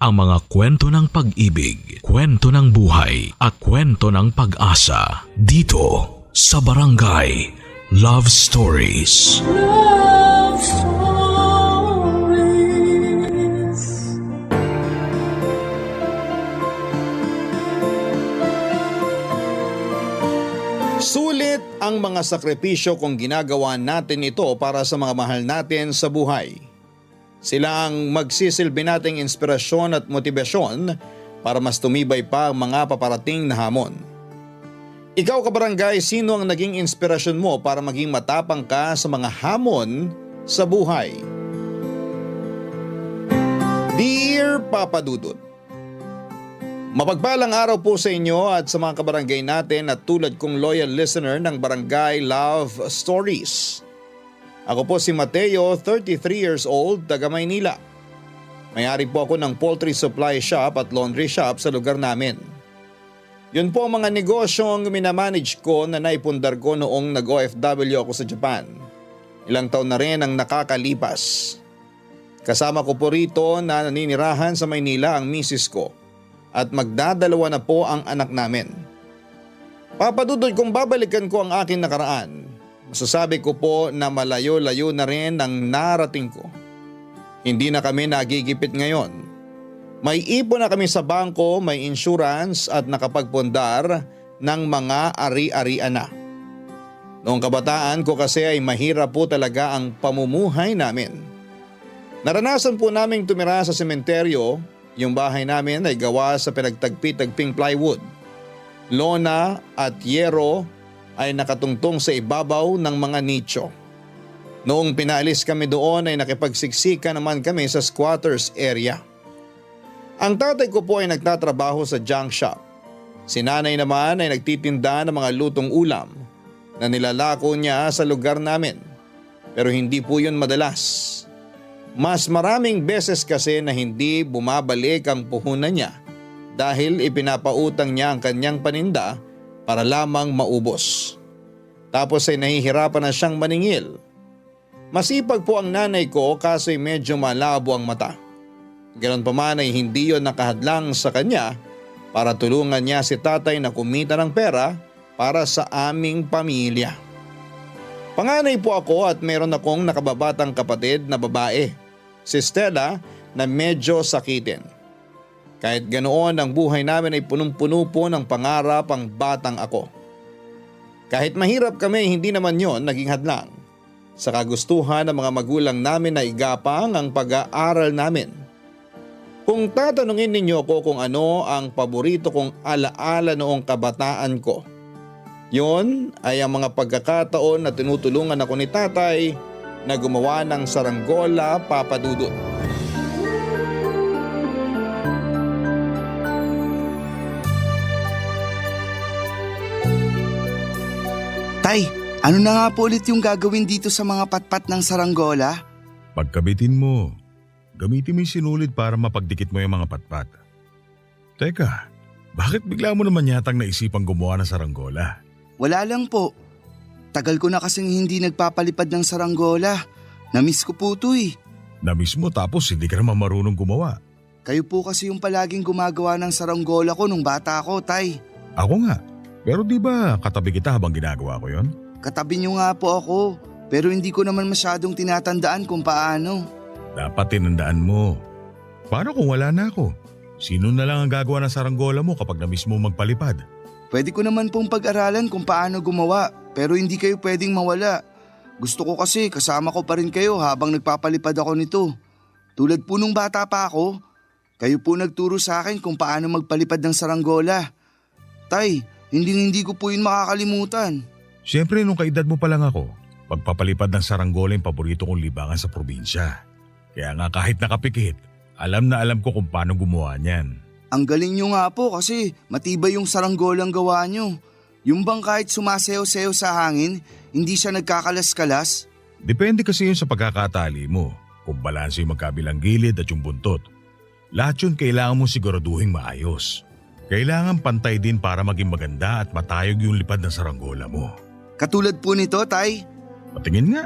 ang mga kwento ng pag-ibig, kwento ng buhay at kwento ng pag-asa dito sa Barangay Love Stories. Love Stories. Sulit ang mga sakripisyo kung ginagawa natin ito para sa mga mahal natin sa buhay. Sila ang magsisilbi nating inspirasyon at motibasyon para mas tumibay pa ang mga paparating na hamon. Ikaw kabarangay, sino ang naging inspirasyon mo para maging matapang ka sa mga hamon sa buhay? Dear Papa Dudut, mapagpalang araw po sa inyo at sa mga kabarangay natin at tulad kong loyal listener ng Barangay Love Stories. Ako po si Mateo, 33 years old, taga Maynila. May-ari po ako ng poultry supply shop at laundry shop sa lugar namin. Yun po ang mga negosyong minamanage ko na naipundar ko noong nag-OFW ako sa Japan. Ilang taon na rin ang nakakalipas. Kasama ko po rito na naninirahan sa Maynila ang misis ko at magdadalawa na po ang anak namin. Papadudod kung babalikan ko ang aking nakaraan, masasabi ko po na malayo-layo na rin ang narating ko. Hindi na kami nagigipit ngayon. May ipon na kami sa bangko, may insurance at nakapagpundar ng mga ari-arian na. Noong kabataan ko kasi ay mahirap po talaga ang pamumuhay namin. Naranasan po naming tumira sa sementeryo. Yung bahay namin ay gawa sa pinagtagpi-tagping plywood. Lona at yero ay nakatungtong sa ibabaw ng mga nicho. Noong pinaalis kami doon ay nakipagsiksika naman kami sa squatters area. Ang tatay ko po ay nagtatrabaho sa junk shop. Si nanay naman ay nagtitinda ng mga lutong ulam na nilalako niya sa lugar namin. Pero hindi po yun madalas. Mas maraming beses kasi na hindi bumabalik ang puhunan niya dahil ipinapautang niya ang kanyang paninda para lamang maubos. Tapos ay nahihirapan na siyang maningil. Masipag po ang nanay ko kaso ay medyo malabo ang mata. Ganon pa man ay hindi yon nakahadlang sa kanya para tulungan niya si tatay na kumita ng pera para sa aming pamilya. Panganay po ako at meron akong nakababatang kapatid na babae, si Stella, na medyo sakitin. Kahit ganoon ang buhay namin ay punong-puno po ng pangarap ang batang ako. Kahit mahirap kami, hindi naman yon naging hadlang sa kagustuhan ng mga magulang namin na igapang ang pag-aaral namin. Kung tatanungin ninyo ako kung ano ang paborito kong alaala noong kabataan ko, yon ay ang mga pagkakataon na tinutulungan ako ni tatay na gumawa ng saranggola, Papa Dudut. Tay, ano na nga po ulit yung gagawin dito sa mga patpat ng saranggola? Pagkabitin mo, gamitin mo yung sinulid para mapagdikit mo yung mga patpat. Teka, bakit bigla mo naman yatang naisipang gumawa ng saranggola? Wala lang po. Tagal ko na kasing hindi nagpapalipad ng saranggola. Namiss ko po ito eh. Namiss mo tapos hindi ka naman marunong gumawa. Kayo po kasi yung palaging gumagawa ng saranggola ko nung bata ko, Tay. Ako nga, pero di ba katabi kita habang ginagawa ko yon? Katabi niyo nga po ako, pero hindi ko naman masyadong tinatandaan kung paano. Dapat tinandaan mo. Paano kung wala na ako? Sino na lang ang gagawa ng saranggola mo kapag namiss mo magpalipad? Pwede ko naman pong pag-aralan kung paano gumawa, pero hindi kayo pwedeng mawala. Gusto ko kasi kasama ko pa rin kayo habang nagpapalipad ako nito. Tulad po nung bata pa ako, kayo po nagturo sa akin kung paano magpalipad ng saranggola. Tay, hindi ko po yun makakalimutan. Siyempre nung kaedad mo pa lang ako, pagpapalipad ng saranggola yung paborito kong libangan sa probinsya. Kaya nga kahit nakapikit, alam na alam ko kung paano gumawa niyan. Ang galing nyo nga po kasi matibay yung saranggolang gawa nyo. Yung bang kahit sumasayaw-sayaw sa hangin, hindi siya nagkakalas-kalas? Depende kasi yun sa pagkakatali mo, kung balanse yung magkabilang gilid at yung buntot. Lahat yun kailangan mo siguraduhin maayos. Kailangan pantay din para maging maganda at matayog yung lipad ng saranggola mo. Katulad po nito, Tay. Patingin nga.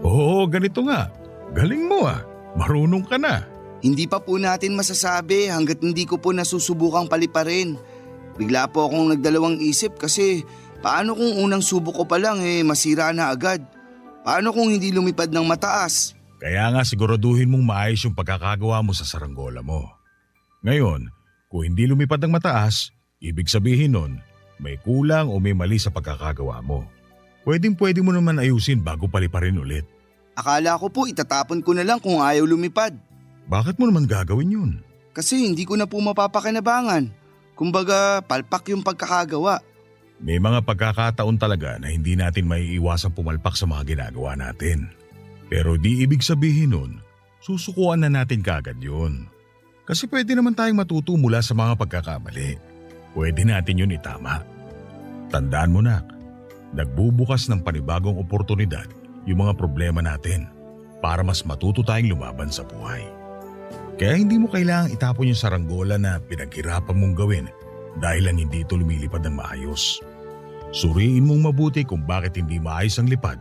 Oo, ganito nga. Galing mo ah. Marunong ka na. Hindi pa po natin masasabi hanggat hindi ko po nasusubukang paliparin. Bigla po akong nagdalawang isip kasi paano kung unang subok ko pa lang masira na agad? Paano kung hindi lumipad ng mataas? Kaya nga siguraduhin mong maayos yung pagkakagawa mo sa saranggola mo. Ngayon, kung hindi lumipad ng mataas, ibig sabihin nun, may kulang o may mali sa pagkakagawa mo. Pwede mo naman ayusin bago paliparin ulit. Akala ko po itatapon ko na lang kung ayaw lumipad. Bakit mo naman gagawin yun? Kasi hindi ko na po mapapakinabangan. Kumbaga, palpak yung pagkakagawa. May mga pagkakataon talaga na hindi natin maiiwasang pumalpak sa mga ginagawa natin. Pero di ibig sabihin nun, susukuan na natin kagad yun. Kasi pwede naman tayong matuto mula sa mga pagkakamali. Pwede natin yun itama. Tandaan mo nak, nagbubukas ng panibagong oportunidad yung mga problema natin para mas matuto tayong lumaban sa buhay. Kaya hindi mo kailangang itapon yung saranggola na pinaghirapan mong gawin dahil lang hindi ito lumilipad ng maayos. Suriin mong mabuti kung bakit hindi maayos ang lipad,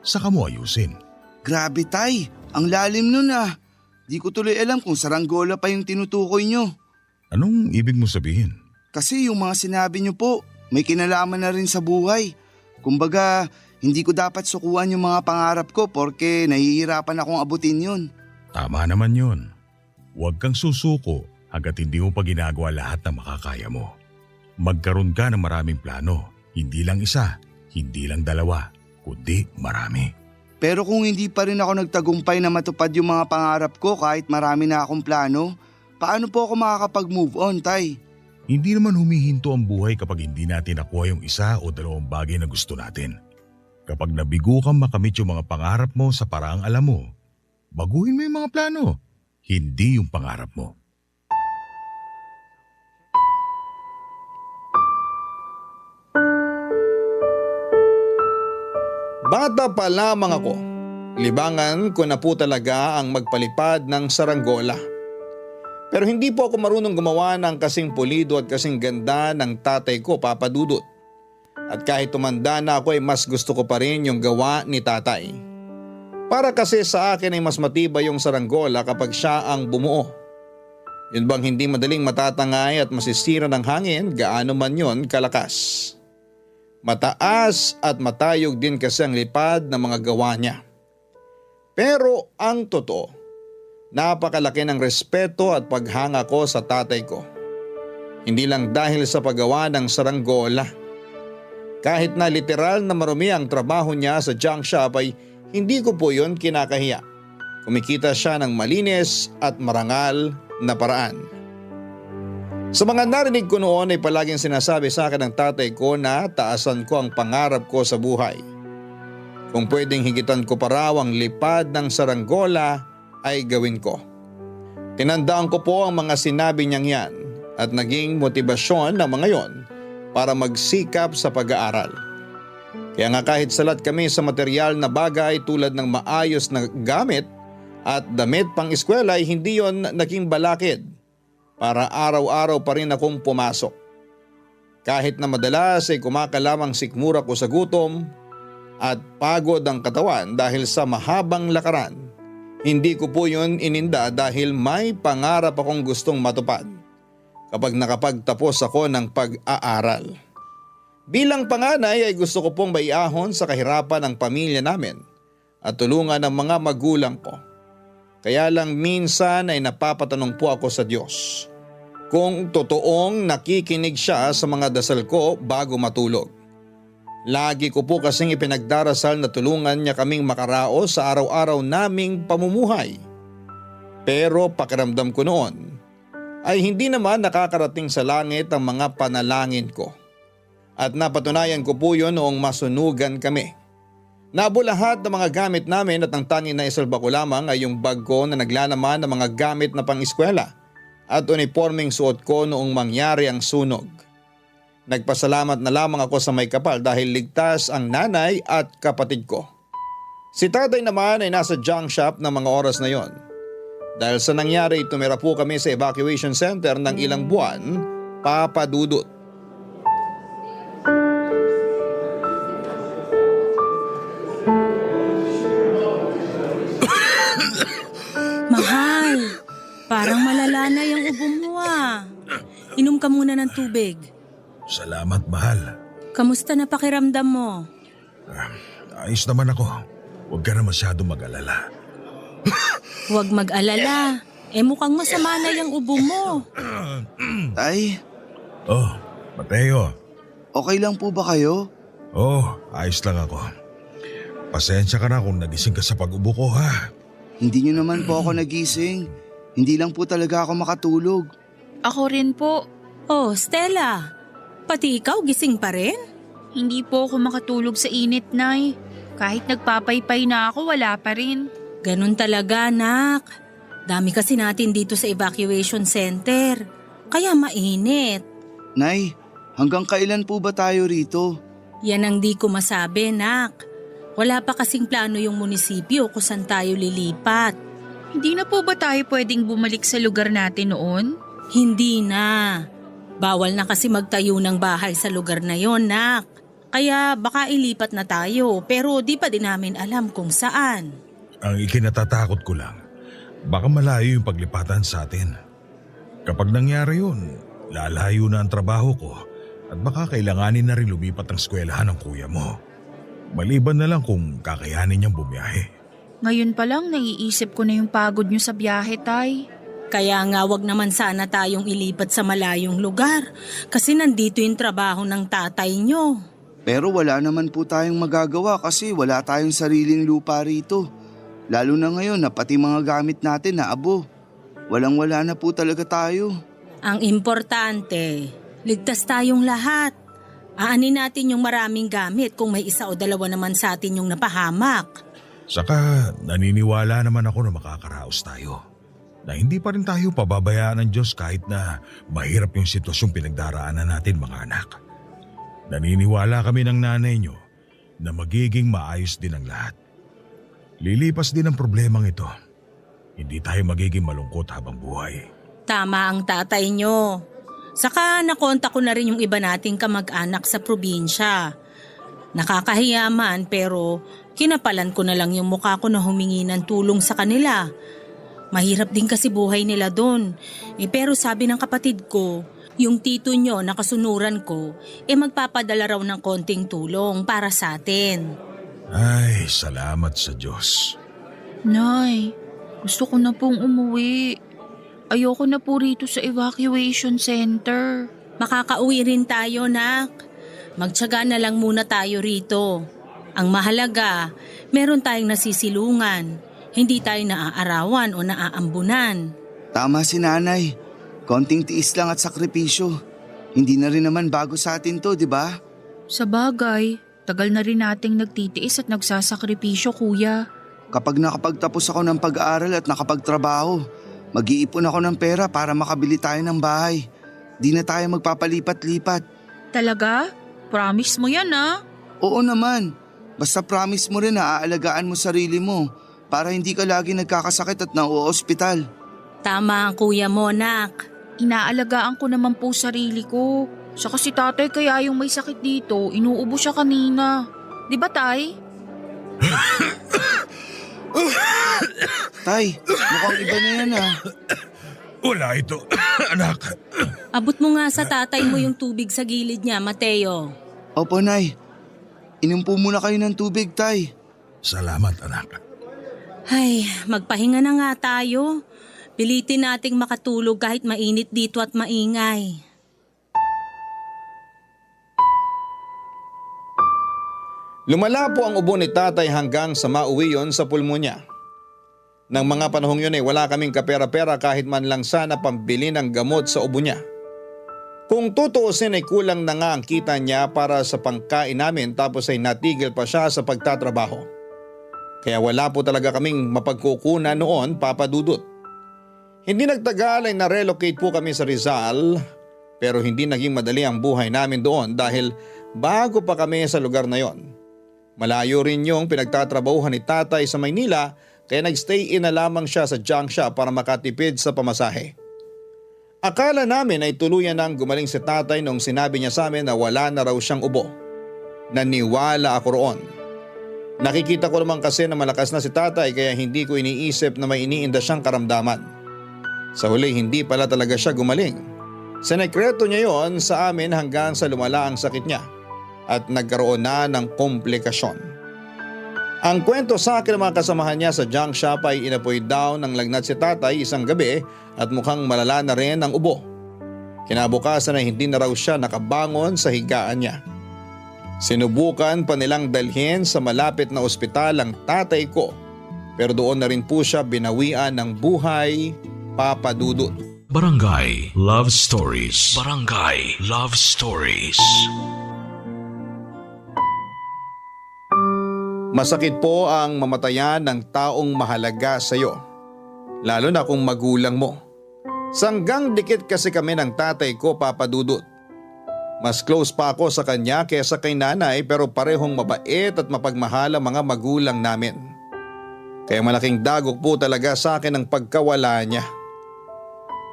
saka mo ayusin. Grabe tay, ang lalim nun ah. Di ko tuloy alam kung saranggola pa yung tinutukoy nyo. Anong ibig mo sabihin? Kasi yung mga sinabi nyo po, may kinalaman na rin sa buhay. Kumbaga, hindi ko dapat sukuan yung mga pangarap ko porque nahihirapan akong abutin yun. Tama naman yun. Huwag kang susuko hanggat hindi mo pa ginagawa lahat ng makakaya mo. Magkaroon ka ng maraming plano, hindi lang isa, hindi lang dalawa, kundi marami. Pero kung hindi pa rin ako nagtagumpay na matupad yung mga pangarap ko kahit marami na akong plano, paano po ako makakapag-move on, tay? Hindi naman humihinto ang buhay kapag hindi natin nakuha yung isa o dalawang bagay na gusto natin. Kapag nabigo kang makamit yung mga pangarap mo sa paraang alam mo, baguhin mo yung mga plano, hindi yung pangarap mo. Bata pa lamang ako, libangan ko na po talaga ang magpalipad ng saranggola. Pero hindi po ako marunong gumawa ng kasing pulido at kasing ganda ng tatay ko, Papa Dudut. At kahit tumanda na ako ay mas gusto ko pa rin yung gawa ni tatay. Para kasi sa akin ay mas matibay yung saranggola kapag siya ang bumuo. Yun bang hindi madaling matatangay at masisira ng hangin gaano man yon kalakas. Mataas at matayog din kasi ang lipad ng mga gawa niya. Pero ang totoo, napakalaki ng respeto at paghanga ko sa tatay ko. Hindi lang dahil sa paggawa ng saranggola. Kahit na literal na marumi ang trabaho niya sa junk shop ay hindi ko po yun kinakahiya. Kumikita siya ng malinis at marangal na paraan. Sa mga narinig ko noon ay palaging sinasabi sa akin ng tatay ko na taasan ko ang pangarap ko sa buhay. Kung pwedeng higitan ko pa raw ang lipad ng saranggola ay gawin ko. Tinandaan ko po ang mga sinabi niyang yan at naging motibasyon ng mga yon para magsikap sa pag-aaral. Kaya nga kahit salat kami sa material na bagay tulad ng maayos na gamit at damit pang eskwela ay hindi yon naging balakid para araw-araw pa rin akong pumasok. Kahit na madalas ay kumakalamang sikmura ko sa gutom at pagod ang katawan dahil sa mahabang lakaran, hindi ko po yun ininda dahil may pangarap akong gustong matupad kapag nakapagtapos ako ng pag-aaral. Bilang panganay ay gusto ko pong maiahon sa kahirapan ng pamilya namin at tulungan ng mga magulang ko. Kaya lang minsan ay napapatanong po ako sa Diyos kung totoong nakikinig siya sa mga dasal ko bago matulog. Lagi ko po kasing ipinagdarasal na tulungan niya kaming makaraos sa araw-araw naming pamumuhay. Pero pakiramdam ko noon ay hindi naman nakakarating sa langit ang mga panalangin ko. At napatunayan ko po yun noong masunugan kami. Nabo lahat ng mga gamit namin at ang tanging na isalba ko lamang ay yung bag ko na naglalaman ng mga gamit na pang-eskwela at uniforming suot ko noong mangyari ang sunog. Nagpasalamat na lamang ako sa may kapal dahil ligtas ang nanay at kapatid ko. Si tatay naman ay nasa junk shop ng mga oras na yon. Dahil sa nangyari, tumira po kami sa evacuation center ng ilang buwan, Papa Dudut. Parang malala na yung ubo mo ah. Inom ka muna ng tubig. Salamat, mahal. Kamusta na pakiramdam mo? Ayos naman ako. Huwag ka na masyado mag-alala. Huwag mag-alala. Mukhang masama na yung ubo mo. Tay, Oh, Mateo. okay lang po ba kayo? Oh, ayos lang ako. Pasensya ka na kung nagising ka sa pag-ubo ko, ha? Hindi nyo naman po ako nagising. Hindi lang po talaga ako makatulog. Ako rin po. Oh, Stella. Pati ikaw gising pa rin? Hindi po ako makatulog sa init, Nay. Kahit nagpapaypay na ako, wala pa rin. Ganun talaga, anak. Dami kasi natin dito sa evacuation center. Kaya mainit. Nay, hanggang kailan po ba tayo rito? Yan ang di ko masabi, nak. Wala pa kasing plano yung munisipyo kung saan tayo lilipat. Hindi na po ba tayo pwedeng bumalik sa lugar natin noon? Hindi na. Bawal na kasi magtayo ng bahay sa lugar na yon, nak. Kaya baka ilipat na tayo pero di pa din namin alam kung saan. Ang ikinatatakot ko lang, baka malayo yung paglipatan sa atin. Kapag nangyari yun, lalayo na ang trabaho ko at baka kailanganin na rin lumipat ang eskwelahan ng kuya mo. Maliban na lang kung kakayanin niyang bumiyahe. Ngayon pa lang naiisip ko na yung pagod nyo sa biyahe, Tay. Kaya nga wag naman sana tayong ilipat sa malayong lugar kasi nandito yung trabaho ng tatay nyo. Pero wala naman po tayong magagawa kasi wala tayong sariling lupa rito. Lalo na ngayon na pati mga gamit natin na abo. Walang-wala na po talaga tayo. Ang importante, ligtas tayong lahat. Aanin natin yung maraming gamit kung may isa o dalawa naman sa atin yung napahamak. Saka naniniwala naman ako na makakaraos tayo. Na hindi pa rin tayo pababayaan ng Diyos kahit na mahirap yung sitwasyong pinagdaraanan natin mga anak. Naniniwala kami ng nanay nyo na magiging maayos din ang lahat. Lilipas din ang problemang ito. Hindi tayo magiging malungkot habang buhay. Tama ang tatay nyo. Saka nakonta ko na rin yung iba nating kamag-anak sa probinsya. Nakakahiya man pero kinapalan ko na lang yung mukha ko na humingi ng tulong sa kanila. Mahirap din kasi buhay nila doon. Pero sabi ng kapatid ko, yung tito nyo na kasunuran ko, magpapadala raw ng konting tulong para sa atin. Ay, salamat sa Diyos. Nay, gusto ko na pong umuwi. Ayoko na po rito sa evacuation center. Makakauwi rin tayo, nak. Magtiyaga na lang muna tayo rito. Ang mahalaga, meron tayong nasisilungan. Hindi tayo naaarawan o naaambunan. Tama si nanay. Konting tiis lang at sakripisyo. Hindi na rin naman bago sa atin to, di ba? Sa bagay, tagal na rin nating nagtitiis at nagsasakripisyo, kuya. Kapag nakapagtapos ako ng pag-aaral at nakapagtrabaho, mag-iipon ako ng pera para makabili tayo ng bahay. Di na tayo magpapalipat-lipat. Talaga? Promise mo yan, ah? Oo naman. Basta promise mo rin na aalagaan mo sarili mo para hindi ka lagi nagkakasakit at nauospital. Tama ang kuya mo, nak. Inaalagaan ko naman po sarili ko. Saka si tatay kaya yung may sakit dito, inuubo siya kanina. Di ba, tay? Tay, mukhang iba na yan ah. Wala ito, anak. Abot mo nga sa tatay mo yung tubig sa gilid niya, Mateo. Opo, Nay. Inom po muna kayo ng tubig, Tay. Salamat, anak. Ay, magpahinga na nga tayo. Pilitin nating makatulog kahit mainit dito at maingay. Lumala po ang ubo ni tatay hanggang sa mauwi yon sa pulmonya. Nang mga panahong yun ay wala kaming kapera-pera kahit man lang sana pambili ng gamot sa ubo niya. Kung tutuusin ay kulang na nga ang kita niya para sa pangkain namin tapos ay natigil pa siya sa pagtatrabaho. Kaya wala po talaga kaming mapagkukunan noon, Papa Dudut. Hindi nagtagal ay na-relocate po kami sa Rizal pero hindi naging madali ang buhay namin doon dahil bago pa kami sa lugar na yon. Malayo rin yung pinagtatrabahuhan ni tatay sa Maynila kaya nagstay in na lamang siya sa junk shop para makatipid sa pamasahe. Akala namin ay tuluyan nang gumaling si tatay nung sinabi niya sa amin na wala na raw siyang ubo. Naniwala ako roon. Nakikita ko naman kasi na malakas na si tatay kaya hindi ko iniisip na may iniinda siyang karamdaman. Sa huli hindi pala talaga siya gumaling. Sinekreto niya yon sa amin hanggang sa lumala ang sakit niya at nagkaroon na ng komplikasyon. Ang kwento sa akin ng mga kasamahan niya sa junk shop ay inapoy daw ng lagnat si tatay isang gabi at mukhang malala na rin ang ubo. Kinabukasan ay hindi na raw siya nakabangon sa higaan niya. Sinubukan pa nilang dalhin sa malapit na ospital ang tatay ko pero doon na rin po siya binawian ng buhay, Papa Dudut. Barangay Love Stories. Barangay Love Stories. Masakit po ang mamatayan ng taong mahalaga sa iyo, lalo na kung magulang mo. Sanggang dikit kasi kami ng tatay ko, Papa Dudut. Mas close pa ako sa kanya kaysa kay nanay pero parehong mabait at mapagmahal ang mga magulang namin. Kaya malaking dagok po talaga sa akin ang pagkawala niya.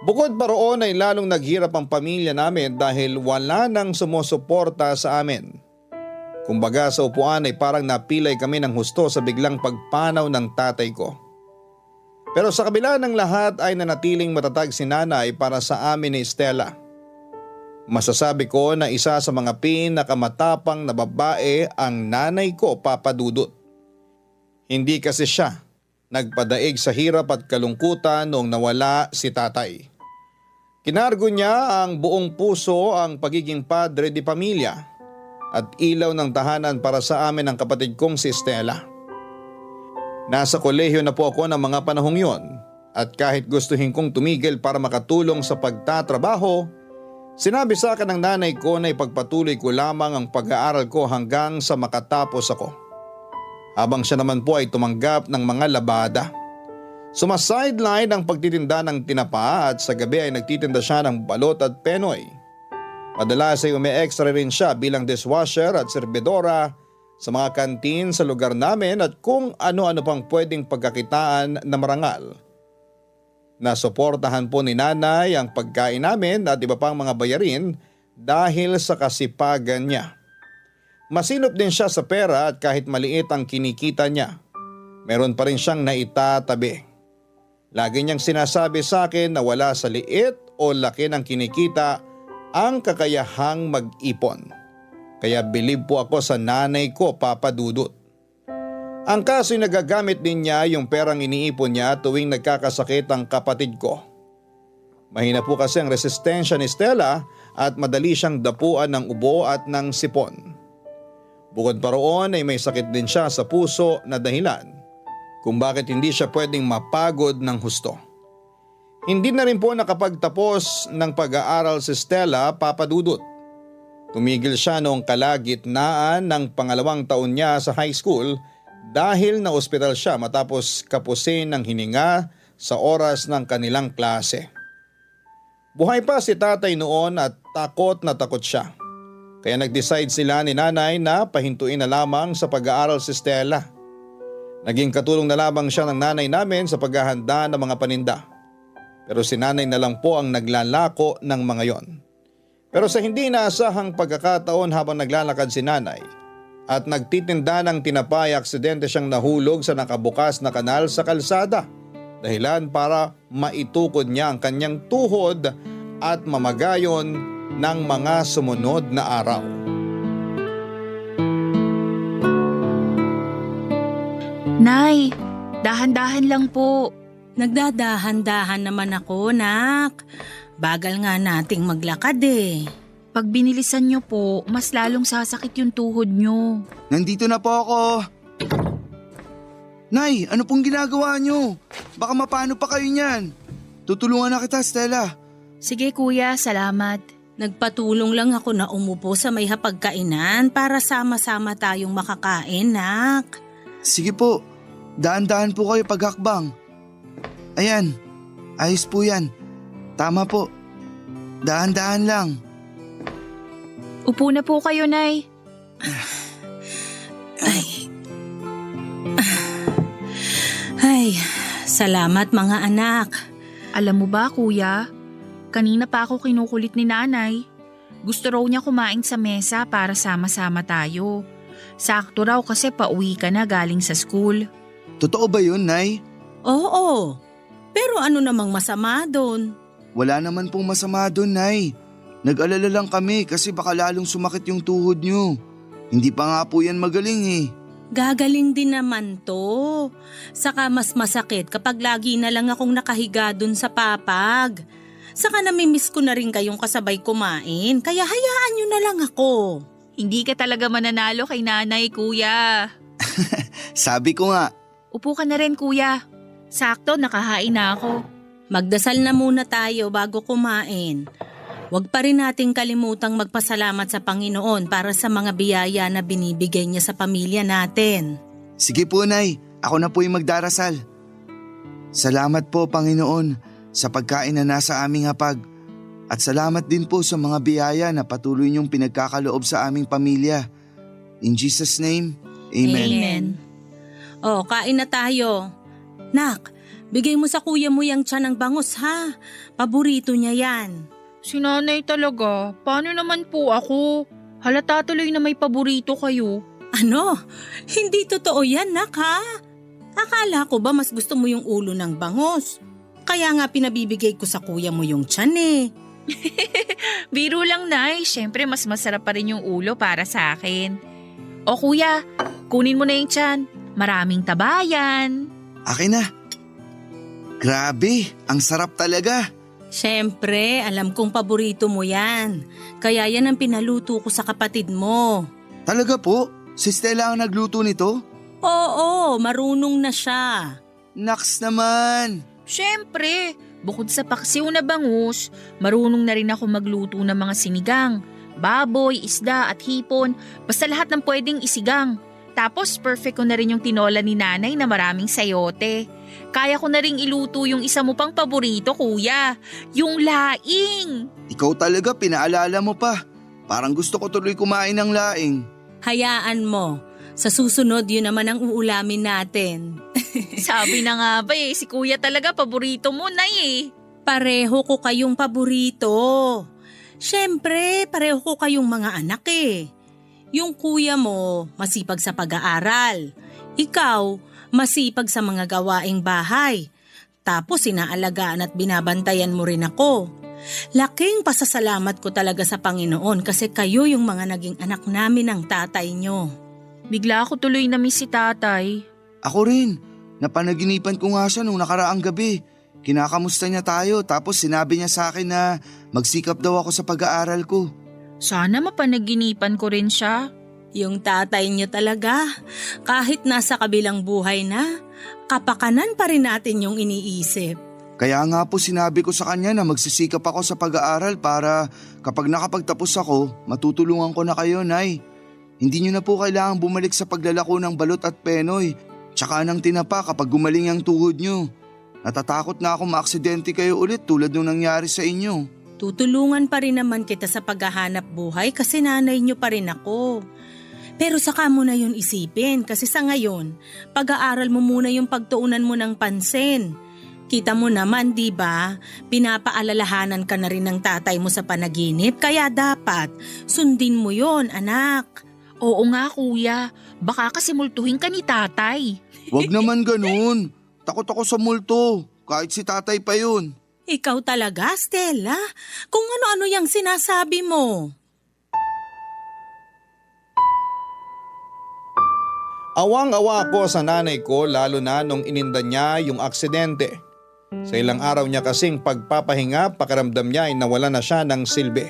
Bukod pa roon ay lalong naghirap ang pamilya namin dahil wala nang sumusuporta sa amin. Kumbaga sa upuan ay parang napilay kami ng husto sa biglang pagpanaw ng tatay ko. Pero sa kabila ng lahat ay nanatiling matatag si nanay para sa amin ni Stella. Masasabi ko na isa sa mga pinakamatapang na babae ang nanay ko, Papa Dudut. Hindi kasi siya nagpadaig sa hirap at kalungkutan noong nawala si tatay. Kinargo niya ang buong puso ang pagiging padre di pamilya at ilaw ng tahanan para sa amin ang kapatid kong si Stella. Nasa kolehiyo na po ako ng mga panahong yon at kahit gustuhin kong tumigil para makatulong sa pagtatrabaho, sinabi sa akin ng nanay ko na ipagpatuloy ko lamang ang pag-aaral ko hanggang sa makatapos ako. Habang siya naman po ay tumanggap ng mga labada. Sumasideline ang pagtitinda ng tinapa at sa gabi ay nagtitinda siya ng balot at penoy. Madalas ay umi-extra rin siya bilang dishwasher at serbidora sa mga kantin sa lugar namin at kung ano-ano pang pwedeng pagkakitaan na marangal. Nasuportahan po ni nanay ang pagkain namin at iba pang mga bayarin dahil sa kasipagan niya. Masinop din siya sa pera at kahit maliit ang kinikita niya, meron pa rin siyang naitatabi. Lagi niyang sinasabi sa akin na wala sa liit o laki ng kinikita ang kakayahang mag-ipon. Kaya bilib po ako sa nanay ko, Papa Dudut. Ang kaso'y nagagamit din niya yung perang iniipon niya tuwing nagkakasakit ang kapatid ko. Mahina po kasi ang resistensya ni Stella at madali siyang dapuan ng ubo at ng sipon. Bukod pa roon ay may sakit din siya sa puso na dahilan kung bakit hindi siya pwedeng mapagod ng husto. Hindi na rin po nakapagtapos ng pag-aaral si Stella, Papa Dudut. Tumigil siya noong kalagitnaan ng pangalawang taon niya sa high school dahil na-ospital siya matapos kapusin ng hininga sa oras ng kanilang klase. Buhay pa si tatay noon at takot na takot siya. Kaya nag-decide sila ni nanay na pahintuin na lamang sa pag-aaral si Stella. Naging katulong na lamang siya ng nanay namin sa paghahanda ng mga paninda. Pero si nanay na lang po ang naglalako ng mga yon. Pero sa hindi inaasahang pagkakataon habang naglalakad si nanay at nagtitinda ng tinapay, aksidente siyang nahulog sa nakabukas na kanal sa kalsada. Dahilan para maitukod niya ang kanyang tuhod at mamagayon ng mga sumunod na araw. Nay, dahan-dahan lang po. Nagdadahan-dahan naman ako, nak. Bagal nga nating maglakad eh. Pag binilisan nyo po, mas lalong sasakit yung tuhod nyo. Nandito na po ako. Nay, ano pong ginagawa nyo? Baka mapano pa kayo niyan. Tutulungan na kita, Stella. Sige kuya, salamat. Nagpatulong lang ako na umupo sa may hapagkainan para sama-sama tayong makakain, nak. Sige po, daan-daan po kayo paghakbang. Ayan, ayos po yan. Tama po, daan-daan lang. Upo na po kayo, Nay. Ay, salamat mga anak. Alam mo ba, kuya? Kanina pa ako kinukulit ni nanay. Gusto raw niya kumain sa mesa para sama-sama tayo. Sakto raw kasi pauwi ka na galing sa school. Totoo ba yun, Nay? Oo, Pero ano namang masama doon? Wala naman pong masama doon, Nay. Nag-alala lang kami kasi baka lalong sumakit yung tuhod niyo. Hindi pa nga po yan magaling eh. Gagaling din naman to. Saka mas masakit kapag lagi na lang akong nakahiga dun sa papag. Saka namimiss ko na rin kayong kasabay kumain, kaya hayaan nyo na lang ako. Hindi ka talaga mananalo kay nanay, kuya. Sabi ko nga, Upo ka na rin, kuya. Sakto, nakahain na ako. Magdasal na muna tayo bago kumain. Huwag pa rin nating kalimutang magpasalamat sa Panginoon para sa mga biyaya na binibigay niya sa pamilya natin. sige po, Nay. Ako na po yung magdarasal. Salamat po, Panginoon, sa pagkain na nasa aming hapag. At salamat din po sa mga biyaya na patuloy niyong pinagkakaloob sa aming pamilya. In Jesus' name, Amen. O, kain na tayo. Nak, bigay mo sa kuya mo yung tiyan ng bangus ha. Paborito niya yan. Si nanay talaga. Paano naman po ako? Halata tuloy na may paborito kayo. Ano? Hindi totoo yan, nak ha? Akala ko ba mas gusto mo yung ulo ng bangus? Kaya nga pinabibigay ko sa kuya mo yung tiyan eh. Biro lang, Nay. Siyempre, mas masarap pa rin yung ulo para sa akin. O kuya, kunin mo na yung tiyan. Maraming tabayan. Akin na. Grabe, ang sarap talaga. Siyempre, alam kong paborito mo yan. Kaya yan ang pinaluto ko sa kapatid mo. Talaga po? Si Stella ang nagluto nito? Oo, marunong na siya. Naks naman. Siyempre, bukod sa paksiw na bangus, marunong na rin ako magluto ng mga sinigang, baboy, isda at hipon, basta lahat ng pwedeng isigang. Tapos perfect ko na rin yung tinola ni nanay na maraming sayote. Kaya ko na rin iluto yung isa mo pang paborito, kuya, yung laing. Ikaw talaga, pinaalala mo pa. Parang gusto ko tuloy kumain ng laing. Hayaan mo. Sa susunod, yun naman ang uulamin natin. Sabi na nga ba si kuya talaga paborito mo, Nay eh. Pareho ko kayong paborito. Siyempre, pareho ko kayong mga anak eh. Yung kuya mo, masipag sa pag-aaral. Ikaw, masipag sa mga gawaing bahay. Tapos inaalagaan at binabantayan mo rin ako. Laking pasasalamat ko talaga sa Panginoon kasi kayo yung mga naging anak namin ng tatay nyo. Bigla ako tuloy na miss si tatay. Ako rin. Napanaginipan ko nga siya nung nakaraang gabi. Kinakamusta niya tayo tapos sinabi niya sa akin na magsikap daw ako sa pag-aaral ko. Sana mapanaginipan ko rin siya. Yung tatay nyo talaga, kahit nasa kabilang buhay na, kapakanan pa rin natin yung iniisip. Kaya nga po sinabi ko sa kanya na magsisikap ako sa pag-aaral para kapag nakapagtapos ako, matutulungan ko na kayo, Nay. Hindi niyo na po kailangang bumalik sa paglalako ng balot at penoy, tsaka ng tinapa kapag gumaling ang tuhod niyo. Natatakot na ako maaksidente kayo ulit tulad nung nangyari sa inyo. Tutulungan pa rin naman kita sa paghahanap buhay kasi nanay nyo pa rin ako. Pero saka mo na yun isipin kasi sa ngayon, pag-aaral mo muna yung pagtuunan mo ng pansin. Kita mo naman, di ba? Pinapaalalahanan ka na rin ng tatay mo sa panaginip kaya dapat sundin mo yon, anak. Oo nga, kuya. Baka kasi multuhin ka ni tatay. Wag naman ganun. Takot ako sa multo. Kahit si tatay pa yun. Ikaw talaga, Stella? Kung ano-ano yung sinasabi mo. Awang-awa ako sa nanay ko lalo na nung ininda niya yung aksidente. Sa ilang araw niya kasing pagpapahinga, pakiramdam niya ay nawala na siya ng silbi.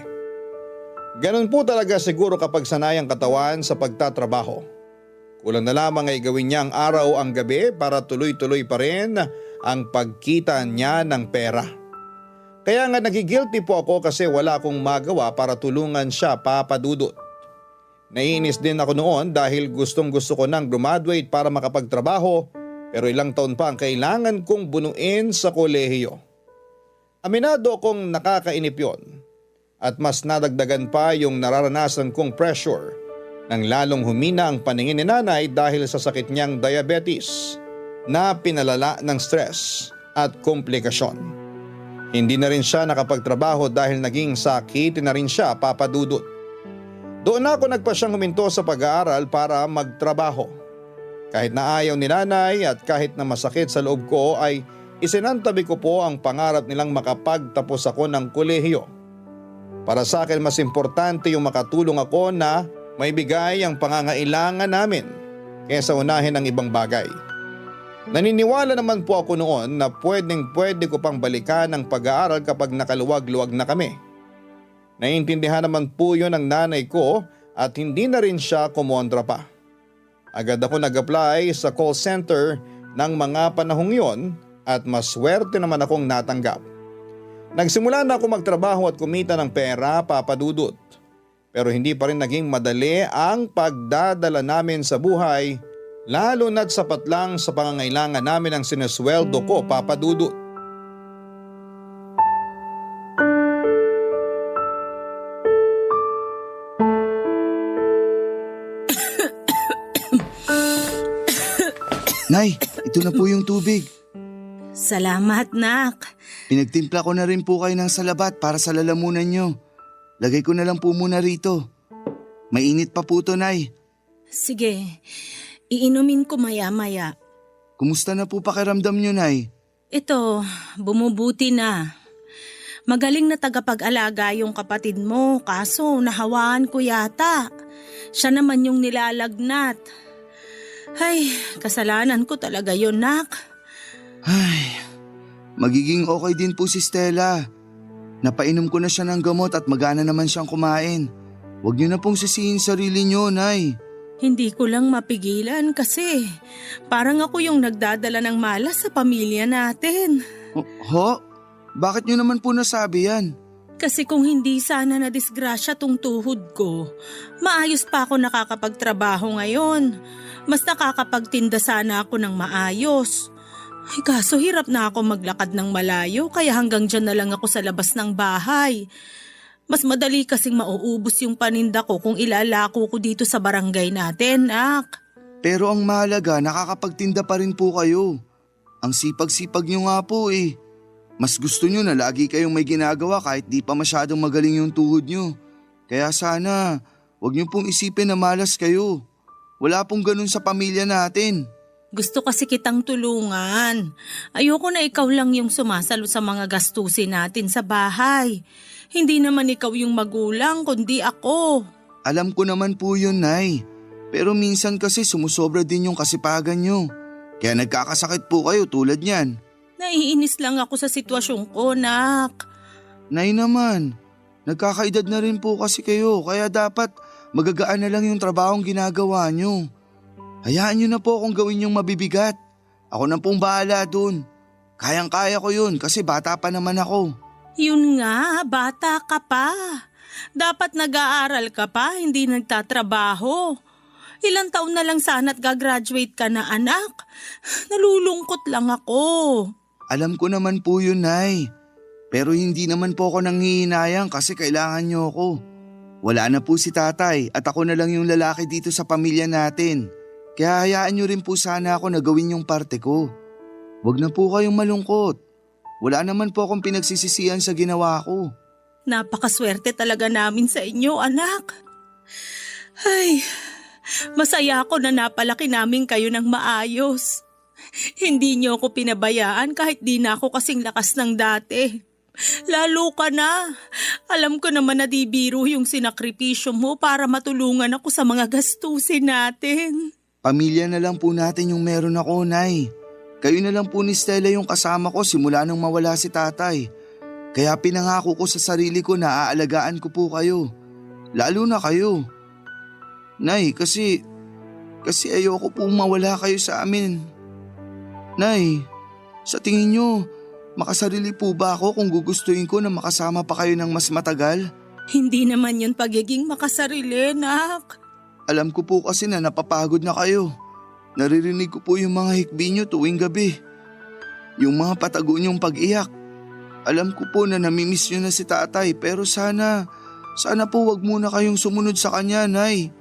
Ganun po talaga siguro kapag sanay ang katawan sa pagtatrabaho. Kulang na lamang ay gawin niya ang araw ang gabi para tuloy-tuloy pa rin ang pagkita niya ng pera. Kaya nga nagigilty po ako kasi wala akong magawa para tulungan siya, Papa Dudut. Naiinis din ako noon dahil gustong-gusto ko nang graduate para makapagtrabaho pero ilang taon pa ang kailangan kong bunuin sa kolehiyo. Aminado akong nakakainip yon at mas nadagdagan pa yung nararanasan kong pressure nang lalong humina ang paningin ni nanay dahil sa sakit niyang diabetes na pinalala ng stress at komplikasyon. Hindi na rin siya nakapagtrabaho dahil naging sakit na rin siya, Papa Dudut. Doon ako nagpasyang huminto sa pag-aaral para magtrabaho. Kahit na ayaw ni nanay at kahit na masakit sa loob ko ay isinantabi ko po ang pangarap nilang makapagtapos ako ng kolehiyo. Para sa akin mas importante yung makatulong ako na may bigay ang pangangailangan namin kaysa unahin ang ibang bagay. Naniniwala naman po ako noon na pwede ko pang balikan ang pag-aaral kapag nakaluwag-luwag na kami. Naiintindihan naman po yun ng nanay ko at hindi na rin siya kumontra pa. Agad ako nag-apply sa call center ng mga panahong yon at maswerte naman akong natanggap. Nagsimula na ako magtrabaho at kumita ng pera, Papa Dudut. Pero hindi pa rin naging madali ang pagdadala namin sa buhay, lalo na't sapat lang sa pangangailangan namin ang sinusweldo ko, Papa Dudut. Nay, ito na po yung tubig. Salamat, nak. Pinagtimpla ko na rin po kayo ng salabat para sa lalamunan nyo. Lagay ko na lang po muna rito. Mainit pa po to, Nay. Sige, iinumin ko maya-maya. Kumusta na po pakiramdam nyo, Nay? Ito, bumubuti na. Magaling na tagapag-alaga yung kapatid mo, kaso nahawaan ko yata. Siya naman yung nilalagnat. Ay, kasalanan ko talaga yun, nak. Ay, magiging okay din po si Stella. Napainom ko na siya ng gamot at magana naman siyang kumain. Huwag niyo na pong sisihin sarili niyo, Nay. Hindi ko lang mapigilan kasi parang ako yung nagdadala ng malas sa pamilya natin. Ho? Bakit niyo naman po nasabi yan? Kasi kung hindi sana na disgrasya tong tuhod ko, maayos pa ako nakakapagtrabaho ngayon. Mas nakakapagtinda sana ako ng maayos. Ay kaso hirap na ako maglakad ng malayo kaya hanggang dyan na lang ako sa labas ng bahay. Mas madali kasing mauubos yung paninda ko kung ilalako ko dito sa barangay natin, nak. Pero ang mahalaga, nakakapagtinda pa rin po kayo. Ang sipag-sipag niyo nga po eh. Mas gusto niyo na lagi kayong may ginagawa kahit di pa masyadong magaling yung tuhod niyo. Kaya sana, huwag niyo pong isipin na malas kayo. Wala pong ganun sa pamilya natin. Gusto kasi kitang tulungan. Ayoko na ikaw lang yung sumasalo sa mga gastusin natin sa bahay. Hindi naman ikaw yung magulang kundi ako. Alam ko naman po yun, Nay. Pero minsan kasi sumusobra din yung kasipagan niyo. Kaya nagkakasakit po kayo tulad niyan. Naiinis lang ako sa sitwasyon ko, nak. Nay naman, nagkakaedad na rin po kasi kayo kaya dapat magagaan na lang yung trabahong ginagawa niyo. Hayaan niyo na po akong gawin yung mabibigat. Ako na pong bahala dun. Kayang-kaya ko yun kasi bata pa naman ako. Yun nga, bata ka pa. Dapat nag-aaral ka pa, hindi nagtatrabaho. Ilang taon na lang sana't gagraduate ka na, anak. Nalulungkot lang ako. Alam ko naman po yun, Nay. Pero hindi naman po ako nanghihinayang kasi kailangan niyo ako. Wala na po si tatay at ako na lang yung lalaki dito sa pamilya natin. Kaya hayaan niyo rin po sana ako na gawin yung parte ko. Huwag na po kayong malungkot. Wala naman po akong pinagsisisihan sa ginawa ko. Napakaswerte talaga namin sa inyo, anak. Ay, masaya ako na napalaki namin kayo ng maayos. Hindi niyo ako pinabayaan kahit di na ako kasing lakas ng dati. Lalo ka na. Alam ko naman na di biro yung sinakripisyo mo para matulungan ako sa mga gastusin natin. Pamilya na lang po natin yung meron ako, Nay. Kayo na lang po ni Stella yung kasama ko simula nung mawala si tatay. Kaya pinangako ko sa sarili ko na aalagaan ko po kayo. Lalo na kayo. Nay, kasi ayoko po mawala kayo sa amin. Nay, sa tingin nyo, makasarili po ba ako kung gugustuhin ko na makasama pa kayo ng mas matagal? Hindi naman yun pagiging makasarili, nak. Alam ko po kasi na napapagod na kayo. Naririnig ko po yung mga hikbi nyo tuwing gabi. Yung mga patago nyong pag-iyak. Alam ko po na namimiss nyo na si tatay pero sana po wag muna kayong sumunod sa kanya, Nay.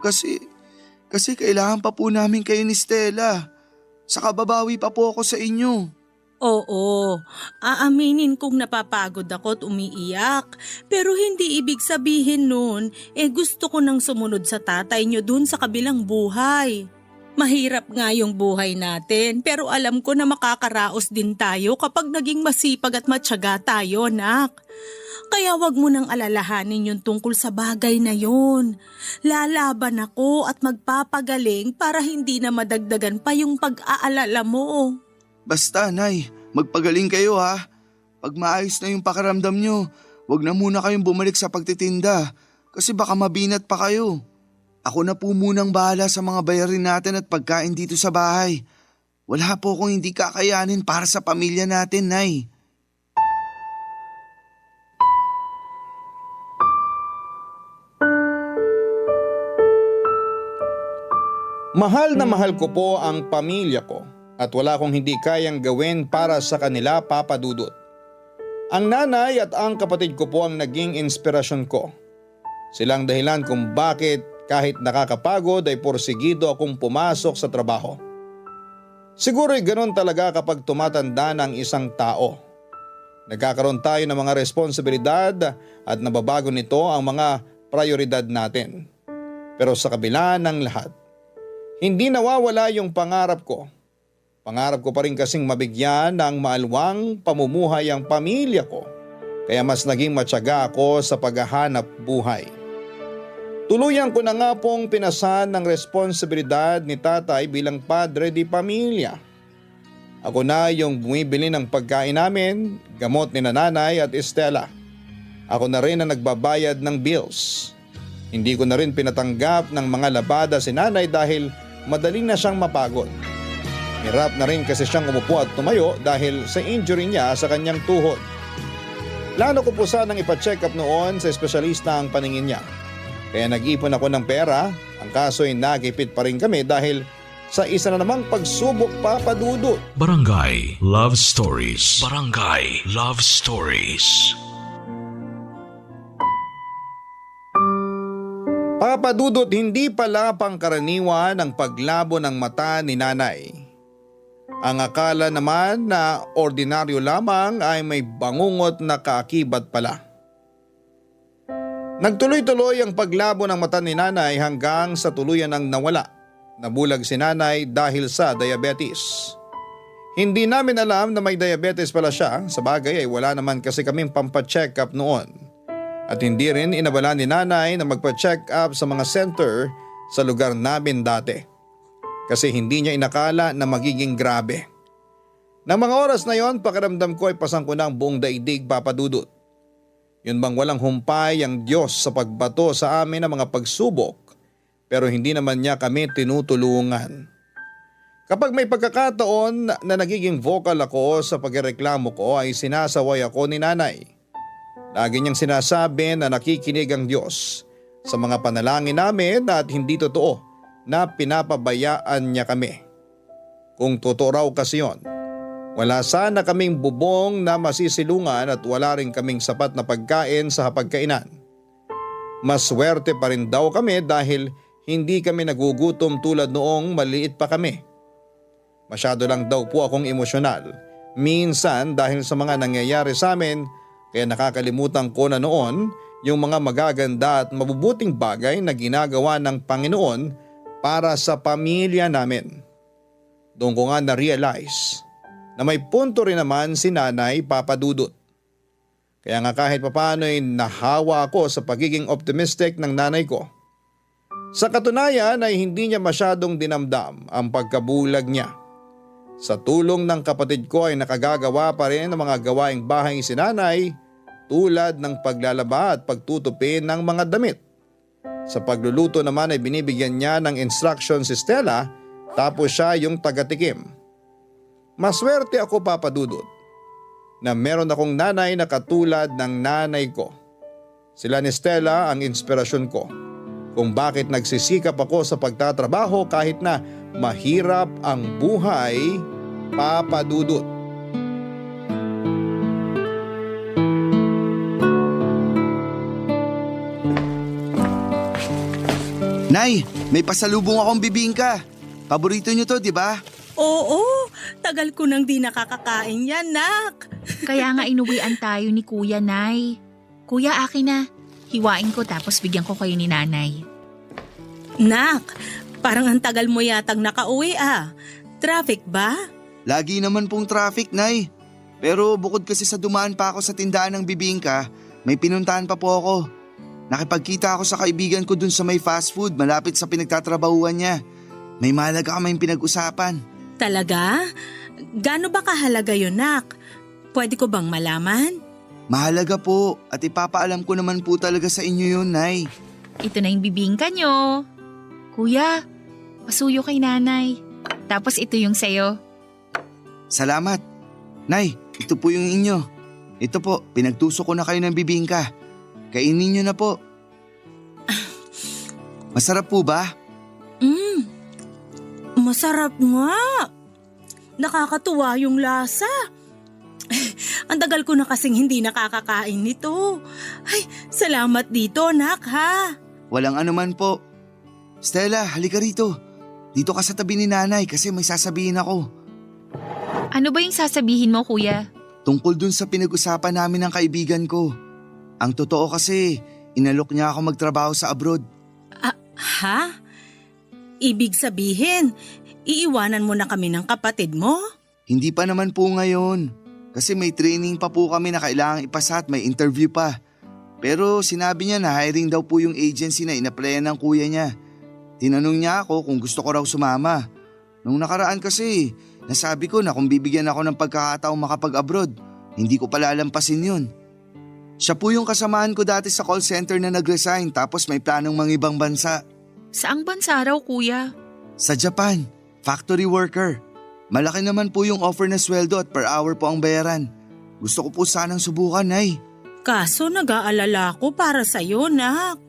Kasi kailangan pa po namin kayo ni Stella. Saka babawi pa po ako sa inyo. Oo, aaminin kong napapagod ako at umiiyak. Pero hindi ibig sabihin nun, gusto ko nang sumunod sa tatay nyo dun sa kabilang buhay. Mahirap nga yung buhay natin, pero alam ko na makakaraos din tayo kapag naging masipag at matyaga tayo, nak. Kaya wag mo nang alalahanin yung tungkol sa bagay na yun. Lalaban ako at magpapagaling para hindi na madagdagan pa yung pag-aalala mo. Basta, Nay, magpagaling kayo ha. Pag maayos na yung pakiramdam nyo, wag na muna kayong bumalik sa pagtitinda kasi baka mabinat pa kayo. Ako na po munang bahala sa mga bayarin natin at pagkain dito sa bahay. Wala po akong hindi kakayanin para sa pamilya natin, Nay. Mahal na mahal ko po ang pamilya ko at wala akong hindi kayang gawin para sa kanila, Papa Dudut. Ang nanay at ang kapatid ko po ang naging inspirasyon ko. Silang dahilan kung bakit kahit nakakapagod ay porsigido akong pumasok sa trabaho. Siguro'y ganun talaga kapag tumatanda ng isang tao. Nagkakaroon tayo ng mga responsibilidad at nababago nito ang mga prioridad natin. Pero sa kabila ng lahat, hindi nawawala yung pangarap ko. Pangarap ko pa rin kasing mabigyan ng maalwang pamumuhay ang pamilya ko. Kaya mas naging matyaga ako sa paghahanap buhay. Tuluyan ko na nga pong pinasan ng responsibilidad ni tatay bilang padre di pamilya. Ako na yung bumibili ng pagkain namin, gamot ni nanay at Estela. Ako na rin ang nagbabayad ng bills. Hindi ko na rin pinatanggap ng mga labada si nanay dahil madaling na siyang mapagod. Hirap na rin kasi siyang umupo at tumayo dahil sa injury niya sa kanyang tuhod. Plano ko po sanang ipacheck up noon sa espesyalista ang paningin niya. Kaya nag-ipon ako ng pera, ang kaso ay nagipit pa rin kami dahil sa isa na namang pagsubok, Papa Dudut. Barangay Love Stories. Barangay Love Stories. Papa Dudut, hindi pala pangkaraniwan ang paglabo ng mata ni nanay. Ang akala naman na ordinaryo lamang ay may bangungot na kaakibat pala. Nagtuloy-tuloy ang paglabo ng mata ni nanay hanggang sa tuluyan ang nawala. Nabulag si nanay dahil sa diabetes. Hindi namin alam na may diabetes pala siya, sa bagay ay wala naman kasi kaming pampacheck up noon. At hindi rin inabala ni nanay na magpa-check up sa mga center sa lugar namin dati. Kasi hindi niya inakala na magiging grabe. Nang mga oras na yon, pakiramdam ko ay pasang ko na ang buong daigdig, Papa Dudut. Yun bang walang humpay ang Diyos sa pagbato sa amin ng mga pagsubok, pero hindi naman niya kami tinutulungan. Kapag may pagkakataon na nagiging vocal ako sa pagreklamo ko ay sinasaway ako ni nanay. Lagi niyang sinasabi na nakikinig ang Diyos sa mga panalangin namin at hindi totoo na pinapabayaan niya kami. Kung totoo raw kasi yun, wala sana kaming bubong na masisilungan at wala rin kaming sapat na pagkain sa hapagkainan. Maswerte pa rin daw kami dahil hindi kami nagugutom tulad noong maliit pa kami. Masyado lang daw po akong emosyonal. Minsan dahil sa mga nangyayari sa amin, kaya nakakalimutan ko na noon yung mga magaganda at mabubuting bagay na ginagawa ng Panginoon para sa pamilya namin. Doon ko nga na-realize na may punto rin naman si nanay, Papa Dudut. Kaya nga kahit papaano ay nahawa ako sa pagiging optimistic ng nanay ko. Sa katunayan ay hindi niya masyadong dinamdam ang pagkabulag niya. Sa tulong ng kapatid ko ay nakagagawa pa rin ng mga gawaing bahay si nanay tulad ng paglalaba at pagtutupi ng mga damit. Sa pagluluto naman ay binibigyan niya ng instruction si Stella tapos siya yung tagatikim. Maswerte ako, Papa Dudut, na meron akong nanay na katulad ng nanay ko. Sila ni Stella ang inspirasyon ko kung bakit nagsisikap ako sa pagtatrabaho kahit na mahirap ang buhay, Papa Dudut. Nay, may pasalubong akong bibingka. Paborito niyo to, di ba? Oo, tagal ko nang di nakakakain yan, nak. Kaya nga inuwian tayo ni Kuya, Nay. Kuya, akin na. Hiwain ko tapos bigyan ko kayo ni Nanay. Nak, Parang ang tagal mo yatang nakauwi ah. Traffic ba? Lagi naman pong traffic, Nay. Pero bukod kasi sa dumaan pa ako sa tindahan ng bibingka, may pinuntahan pa po ako. Nakipagkita ako sa kaibigan ko dun sa may fast food malapit sa pinagtatrabahuan niya. May mahalaga kaming pinag-usapan. Talaga? Gaano ba kahalaga yun, Nak? Pwede ko bang malaman? Mahalaga po at ipapaalam ko naman po talaga sa inyo yun, Nay. Ito na yung bibingka nyo. Kuya, pasuyo kay nanay. Tapos ito yung sayo. Salamat. Nay, ito po yung inyo. Ito po, pinagtusok ko na kayo ng bibingka. Kainin nyo na po. Masarap po ba? Masarap nga. Nakakatuwa yung lasa. Ang tagal ko na kasing hindi nakakakain nito. Ay, salamat dito, Nak, ha? Walang anuman po. Stella, halika rito. Dito ka sa tabi ni nanay kasi may sasabihin ako. Ano ba yung sasabihin mo, kuya? Tungkol dun sa pinag-usapan namin ng kaibigan ko. Ang totoo kasi, inalok niya ako magtrabaho sa abroad. Ha? Ibig sabihin, iiwanan mo na kami ng kapatid mo? Hindi pa naman po ngayon. Kasi may training pa po kami na kailangang ipasa at may interview pa. Pero sinabi niya na hiring daw po yung agency na inaplayan ng kuya niya. Tinanong niya ako kung gusto ko raw sumama. Nung nakaraan kasi, nasabi ko na kung bibigyan ako ng pagkakataong makapag-abroad, hindi ko pala lampasin yun. Siya po yung kasamaan ko dati sa call center na nag-resign tapos may planong mangibang bansa. Saang bansa raw, kuya? Sa Japan, factory worker. Malaki naman po yung offer na sweldo at per hour po ang bayaran. Gusto ko po sanang subukan, Nay. Kaso nag-aalala ko para sa'yo, Nak.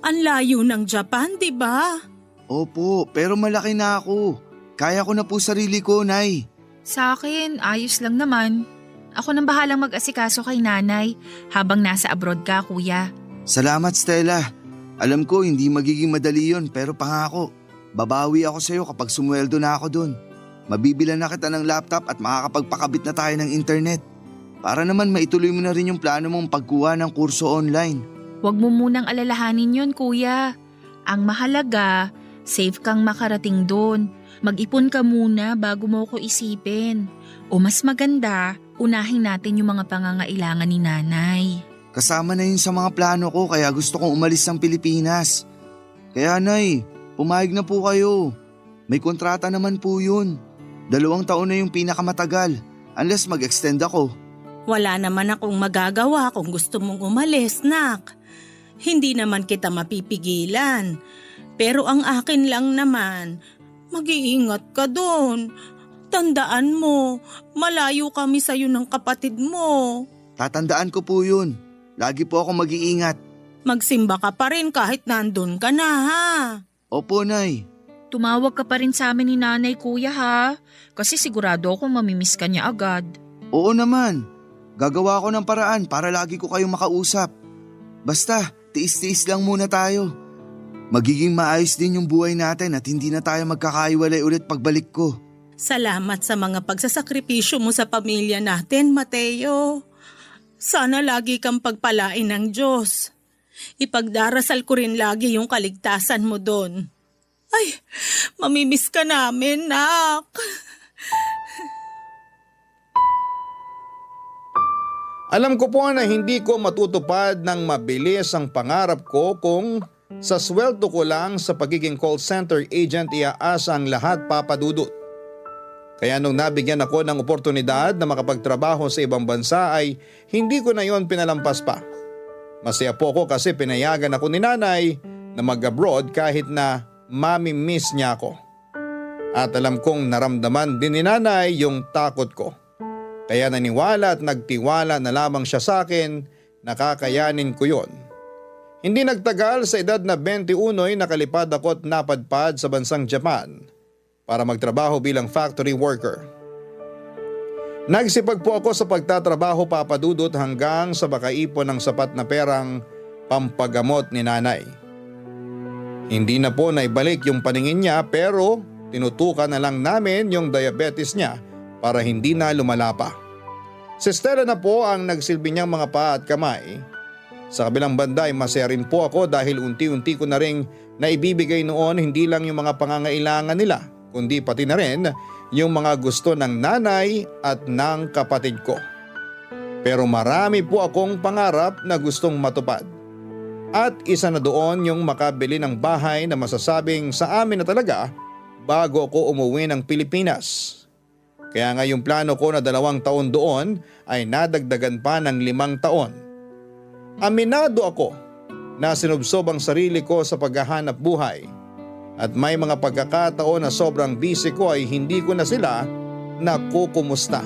Ang layo ng Japan, di ba? Opo, pero malaki na ako. Kaya ko na po sarili ko, Nay. Sa akin, ayos lang naman. Ako nang bahalang mag-asikaso kay nanay habang nasa abroad ka, kuya. Salamat, Stella. Alam ko hindi magiging madali yun pero pangako. Babawi ako sa'yo kapag sumweldo na ako dun. Mabibilan na kita ng laptop at makakapagpakabit na tayo ng internet. Para naman maituloy mo na rin yung plano mong pagkuha ng kurso online. Huwag mo munang alalahanin yun, kuya. Ang mahalaga, safe kang makarating doon. Mag-ipon ka muna bago mo ko isipin. O mas maganda, unahin natin yung mga pangangailangan ni nanay. Kasama na yun sa mga plano ko kaya gusto kong umalis ng Pilipinas. Kaya Nay, pumayag na po kayo. May kontrata naman po yun. 2 taon na yung pinakamatagal unless mag-extend ako. Wala naman akong magagawa kung gusto mong umalis, Nak. Hindi naman kita mapipigilan. Pero ang akin lang naman, mag-iingat ka doon. Tandaan mo, malayo kami sa'yo ng kapatid mo. Tatandaan ko po yun. Lagi po ako mag-iingat. Magsimba ka pa rin kahit nandun ka na, ha? Opo, Nay. Tumawag ka pa rin sa amin ni nanay, kuya, ha? Kasi sigurado akong mamimiss ka niya agad. Oo naman. Gagawa ko ng paraan para lagi ko kayong makausap. Basta, tiis-tiis lang muna tayo. Magiging maayos din yung buhay natin at hindi na tayo magkakaiwalay ulit pagbalik ko. Salamat sa mga pagsasakripisyo mo sa pamilya natin, Mateo. Sana lagi kang pagpalain ng Diyos. Ipagdarasal ko rin lagi yung kaligtasan mo doon. Ay, mamimiss ka namin, Nak. Alam ko po na hindi ko matutupad ng mabilis ang pangarap ko kung sa sweldo ko lang sa pagiging call center agent iaasa ang lahat, Papa Dudut. Kaya nung nabigyan ako ng oportunidad na makapagtrabaho sa ibang bansa ay hindi ko na yon pinalampas pa. Masaya po ako kasi pinayagan ako ni nanay na mag-abroad kahit na mami-miss niya ako. At alam kong naramdaman din ni nanay yung takot ko. Kaya naniwala at nagtiwala na lamang siya sa akin na kakayanin ko yon. Hindi nagtagal sa edad na 21 ay nakalipad ako at napadpad sa bansang Japan para magtrabaho bilang factory worker. Nagsipag po ako sa pagtatrabaho, Papa Dudut, hanggang sa makaipon ng sapat na perang pampagamot ni nanay. Hindi na po naibalik yung paningin niya pero tinutukan na lang namin yung diabetes niya para hindi na lumala pa. Si Stella na po ang nagsilbi niyang mga paa at kamay. Sa kabilang banda ay masaya rin po ako dahil unti-unti ko na ring na ibibigay noon hindi lang yung mga pangangailangan nila, kundi pati na rin yung mga gusto ng nanay at ng kapatid ko. Pero marami po akong pangarap na gustong matupad. At isa na doon yung makabili ng bahay na masasabing sa amin na talaga bago ako umuwi ng Pilipinas. Kaya nga yung plano ko na 2 taon doon ay nadagdagan pa ng 5 taon. Aminado ako na sinubsob ang sarili ko sa paghahanap buhay at may mga pagkakataon na sobrang busy ko ay hindi ko na sila nakukumusta.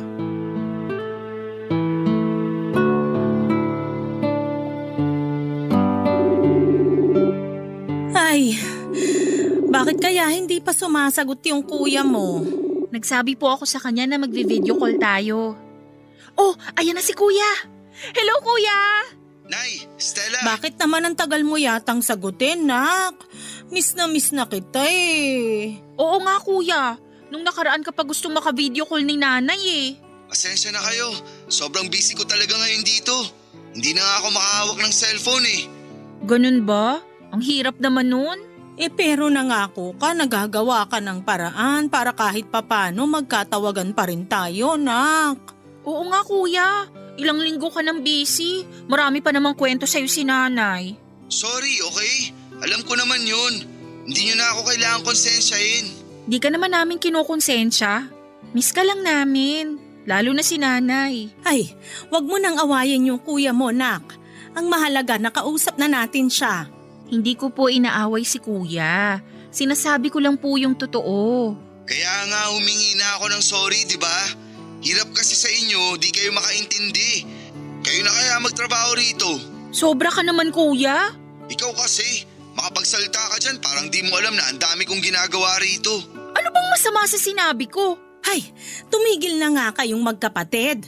Ay, bakit kaya hindi pa sumasagot yung kuya mo? Nagsabi po ako sa kanya na magvi-video call tayo. Oh, ayan na si kuya! Hello kuya! Nay, Stella! Bakit naman ang tagal mo yatang sagutin, nak? Miss na kita eh. Oo nga kuya, nung nakaraan ka pa gusto maka-video call ni nanay eh. Pasensya na kayo. Sobrang busy ko talaga ngayon dito. Hindi na nga ako makahawak ng cellphone eh. Ganun ba? Ang hirap naman nun. Pero nangako ka, nagagawa ka ng paraan para kahit papano magkatawagan pa rin tayo, nak. Oo nga kuya, ilang linggo ka nang busy. Marami pa namang kwento sa'yo si nanay. Sorry, okay? Alam ko naman yun. Hindi nyo na ako kailangan konsensyahin. Di ka naman namin kinukonsensya. Miss ka lang namin, lalo na si nanay. Ay, wag mo nang awayin yung kuya mo, nak. Ang mahalaga, nakausap na natin siya. Hindi ko po inaaway si kuya. Sinasabi ko lang po yung totoo. Kaya nga humingi na ako ng sorry, di ba? Hirap kasi sa inyo, di kayo makaintindi. Kayo na kaya magtrabaho rito. Sobra ka naman kuya. Ikaw kasi, makapagsalita ka dyan parang di mo alam na ang dami kong ginagawa rito. Ano bang masama sa sinabi ko? Ay, tumigil na nga kayong magkapatid.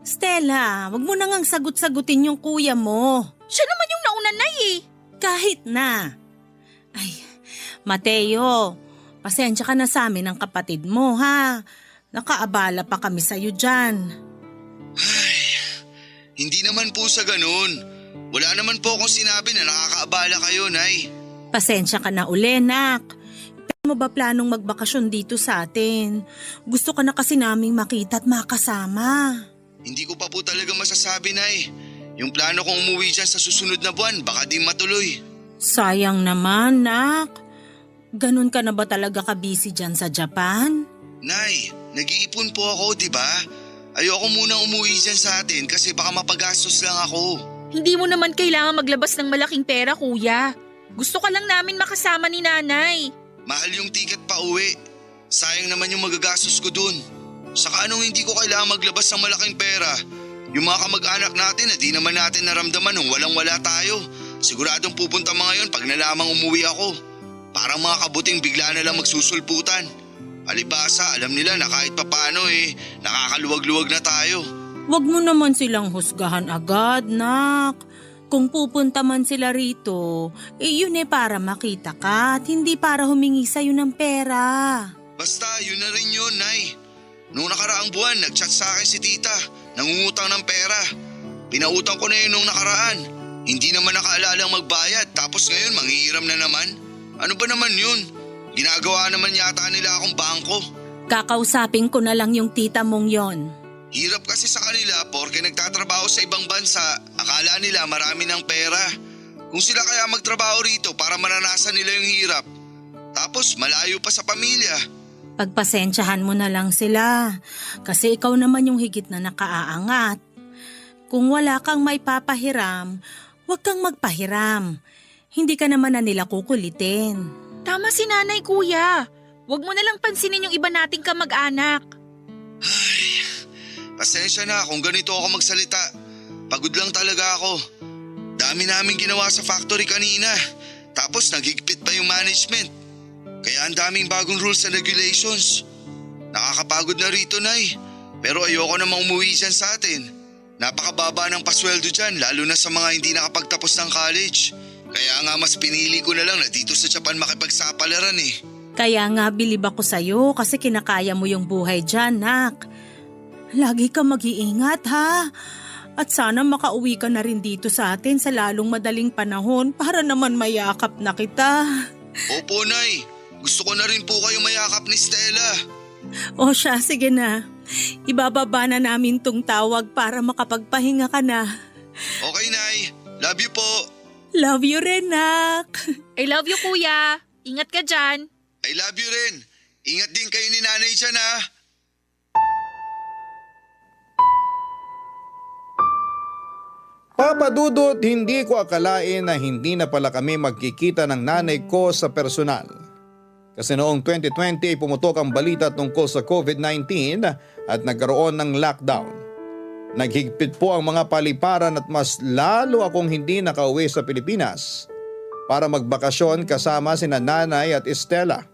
Stella, wag mo na ngang sagot-sagutin yung kuya mo. Siya naman yung nauna na eh. Kahit na. Ay, Mateo, pasensya ka na sa amin ng kapatid mo, ha? Nakaabala pa kami sa'yo dyan. Ay, hindi naman po sa ganun. Wala naman po akong sinabi na nakakaabala kayo, Nay. Pasensya ka na uli, nak. Pero mo ba planong magbakasyon dito sa atin? Gusto ka na kasi naming makita at makasama. Hindi ko pa po talaga masasabi, Nay. Yung plano kong umuwi dyan sa susunod na buwan, baka di matuloy. Sayang naman, nak. Ganun ka na ba talaga ka-busy dyan sa Japan? Nay, nag-iipon po ako, di ba? Ayoko munang umuwi dyan sa atin kasi baka mapagastos lang ako. Hindi mo naman kailangan maglabas ng malaking pera kuya. Gusto ka lang namin makasama ni nanay. Mahal yung ticket pa uwi. Sayang naman yung magagastos ko dun. Saka anong hindi ko kailangan maglabas ng malaking pera? Yung mga kamag-anak natin na di naman natin naramdaman nung walang-wala tayo. Siguradong pupunta mga yun pag nalamang umuwi ako. Parang mga kabuting bigla na lang magsusulputan. Alibasa, alam nila na kahit papano nakakaluwag-luwag na tayo. Wag mo naman silang husgahan agad, nak. Kung pupunta man sila rito, yun para makita ka at hindi para humingi sa'yo ng pera. Basta, yun na rin yun, Nay. Noong nakaraang buwan, nag-chat sa akin si tita. Nangungutang ng pera. Pinautang ko na yun nung nakaraan. Hindi naman nakaalalang magbayad tapos ngayon manghihiram na naman. Ano ba naman yun? Ginagawa naman yata nila akong bangko. Kakausapin ko na lang yung tita mong yon. Hirap kasi sa kanila porke nagtatrabaho sa ibang bansa. Akala nila marami ng pera. Kung sila kaya magtrabaho rito para maranasan nila yung hirap. Tapos malayo pa sa pamilya. Pagpasensyahan mo na lang sila kasi ikaw naman yung higit na nakaaangat. Kung wala kang may papahiram, huwag kang magpahiram. Hindi ka naman na nila kukulitin. Tama si nanay kuya. Huwag mo na lang pansinin yung iba nating kamag-anak. Ay, pasensya na kung ganito ako magsalita. Pagod lang talaga ako. Dami namin ginawa sa factory kanina. Tapos nagigpit pa yung management. Kaya ang daming bagong rules and regulations. Nakakapagod na rito, Nay. Pero ayoko namang umuwi dyan sa atin. Napakababa ng pasweldo dyan, lalo na sa mga hindi nakapagtapos ng college. Kaya nga mas pinili ko na lang na dito sa Japan makipagsapalaran eh. Kaya nga bilib ako sa'yo kasi kinakaya mo yung buhay dyan, nak. Lagi ka mag-iingat, ha? At sana makauwi ka na rin dito sa atin sa lalong madaling panahon para naman mayakap na kita. Opo, Nay. Gusto ko na rin po kayo mayakap ni Stella. O siya, sige na. Ibababa na namin tong tawag para makapagpahinga ka na. Okay, Nay. Love you po. Love you rin, nak. I love you, kuya. Ingat ka dyan. I love you rin. Ingat din kayo ni Nanay dyan, ha? Papa Dudut, hindi ko akalain na hindi na pala kami magkikita ng nanay ko sa personal. Kasi noong 2020 ay pumutok ang balita tungkol sa COVID-19 at nagkaroon ng lockdown. Naghigpit po ang mga paliparan at mas lalo akong hindi nakauwi sa Pilipinas para magbakasyon kasama sina Nanay at Estela.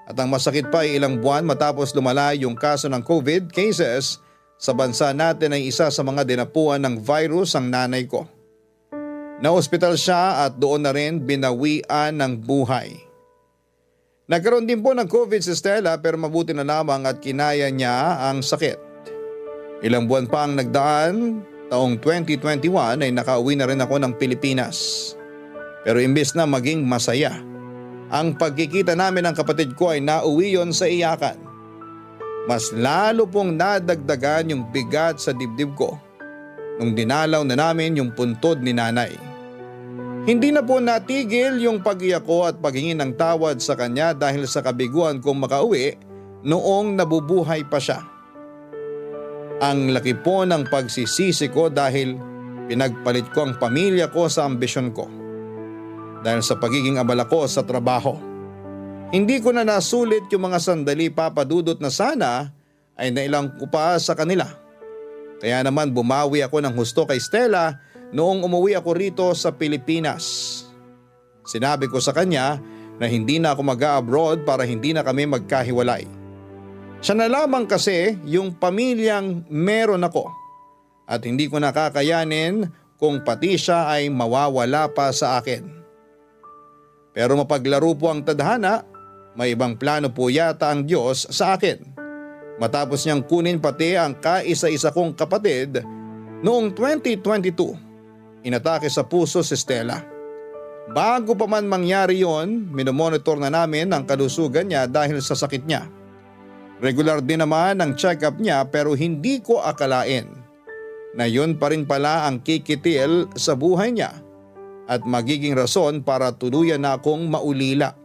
At ang masakit pa ay ilang buwan matapos lumala yung kaso ng COVID cases sa bansa natin ay isa sa mga dinapuan ng virus ang nanay ko. Na-hospital siya at doon na rin binawian ng buhay. Nagkaroon din po ng COVID si Stella pero mabuti na lamang at kinaya niya ang sakit. Ilang buwan pa ang nagdaan, taong 2021 ay nakauwi na rin ako ng Pilipinas. Pero imbes na maging masaya, ang pagkikita namin ng kapatid ko ay nauwi yon sa iyakan. Mas lalo pong nadagdagan yung bigat sa dibdib ko nung dinalaw na namin yung puntod ni Nanay. Hindi na po natigil yung pag-iyak ko at paghingi ng tawad sa kanya dahil sa kabiguan kong makauwi noong nabubuhay pa siya. Ang laki po ng pagsisisi ko dahil pinagpalit ko ang pamilya ko sa ambisyon ko. Dahil sa pagiging abala ko sa trabaho. Hindi ko na nasulit yung mga sandali, Papa Dudut, na sana ay nailang ko pa sa kanila. Kaya naman bumawi ako ng husto kay Stella noong umuwi ako rito sa Pilipinas. Sinabi ko sa kanya na hindi na ako mag-a-abroad para hindi na kami magkahiwalay. Siya na lamang kasi yung pamilyang meron ako at hindi ko nakakayanin kung pati siya ay mawawala pa sa akin. Pero mapaglaro po ang tadhana, may ibang plano po yata ang Diyos sa akin. Matapos niyang kunin pati ang kaisa-isa kong kapatid noong 2022, inatake sa puso si Stella. Bago pa man mangyari yon, minomonitor na namin ang kalusugan niya dahil sa sakit niya. Regular din naman ang check-up niya pero hindi ko akalain na yun pa rin pala ang kikitil sa buhay niya at magiging rason para tuluyan na akong maulila.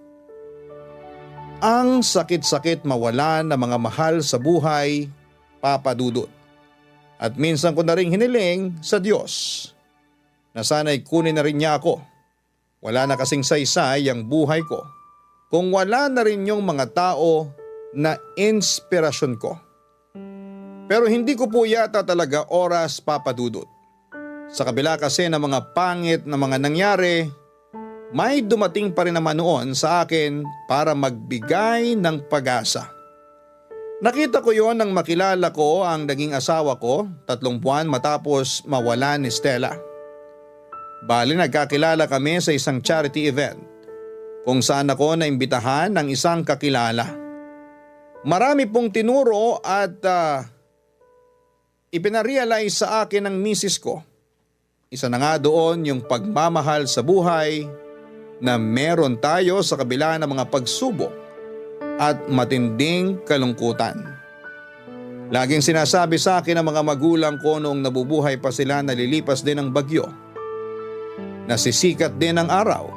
Ang sakit-sakit mawala ng mga mahal sa buhay, Papa Dudut. At minsan ko na rin hiniling sa Diyos na sana'y kunin na rin niya ako. Wala na kasing saysay ang buhay ko kung wala na rin yung mga tao na inspirasyon ko. Pero hindi ko po yata talaga oras, Papa Dudut. Sa kabila kasi ng mga pangit na mga nangyari, may dumating pa rin naman noon sa akin para magbigay ng pag-asa. Nakita ko yon nang makilala ko ang naging asawa ko 3 buwan matapos mawala ni Stella. Bali nagkakilala kami sa isang charity event kung saan ako naimbitahan ng isang kakilala. Marami pong tinuro at ipinarealize sa akin ng misis ko. Isa na nga doon yung pagmamahal sa buhay na meron tayo sa kabila ng mga pagsubok at matinding kalungkutan. Laging sinasabi sa akin ng mga magulang ko noong nabubuhay pa sila na lilipas din ang bagyo. Nasisikat din ang araw.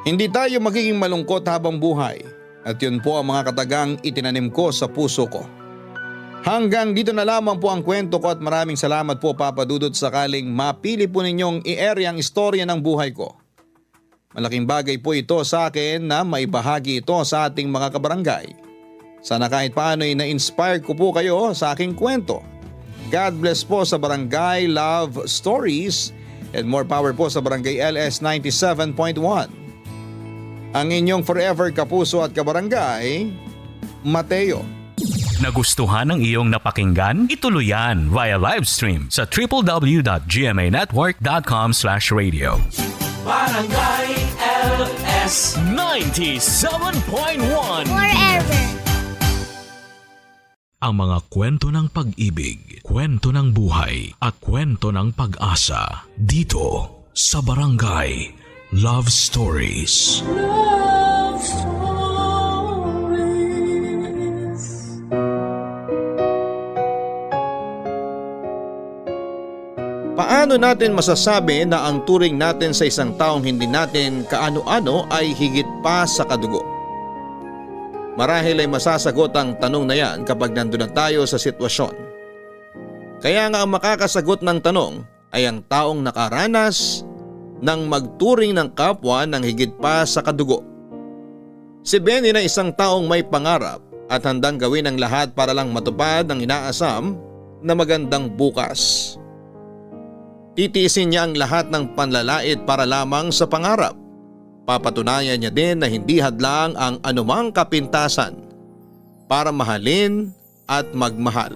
Hindi tayo magiging malungkot habang buhay at yun po ang mga katagang itinanim ko sa puso ko. Hanggang dito na lamang po ang kwento ko at maraming salamat po, Papa Dudut, sakaling mapili po ninyong i-air ang istorya ng buhay ko. Malaking bagay po ito sa akin na maibahagi ito sa ating mga kabarangay. Sana kahit paano ay na-inspire ko po kayo sa aking kwento. God bless po sa Barangay Love Stories and more power po sa Barangay LS 97.1. Ang inyong forever kapuso at kabarangay, Mateo. Nagustuhan ng iyong napakinggan? Ituloy yan via live stream sa www.gmanetwork.com/radio. Barangay LS 97.1 Forever. Ang mga kwento ng pag-ibig, kwento ng buhay at kwento ng pag-asa dito sa Barangay Love Stories. Love Stories. Paano natin masasabi na ang turing natin sa isang taong hindi natin kaano-ano ay higit pa sa kadugo? Marahil ay masasagot ang tanong na yan kapag nandun na tayo sa sitwasyon. Kaya nga ang makakasagot ng tanong ay ang taong nakaranas ng magturing ng kapwa ng higit pa sa kadugo. Si Benny na isang taong may pangarap at handang gawin ang lahat para lang matupad ang inaasam na magandang bukas. Titiisin niya ang lahat ng panlalait para lamang sa pangarap. Papatunayan niya din na hindi hadlang ang anumang kapintasan para mahalin at magmahal.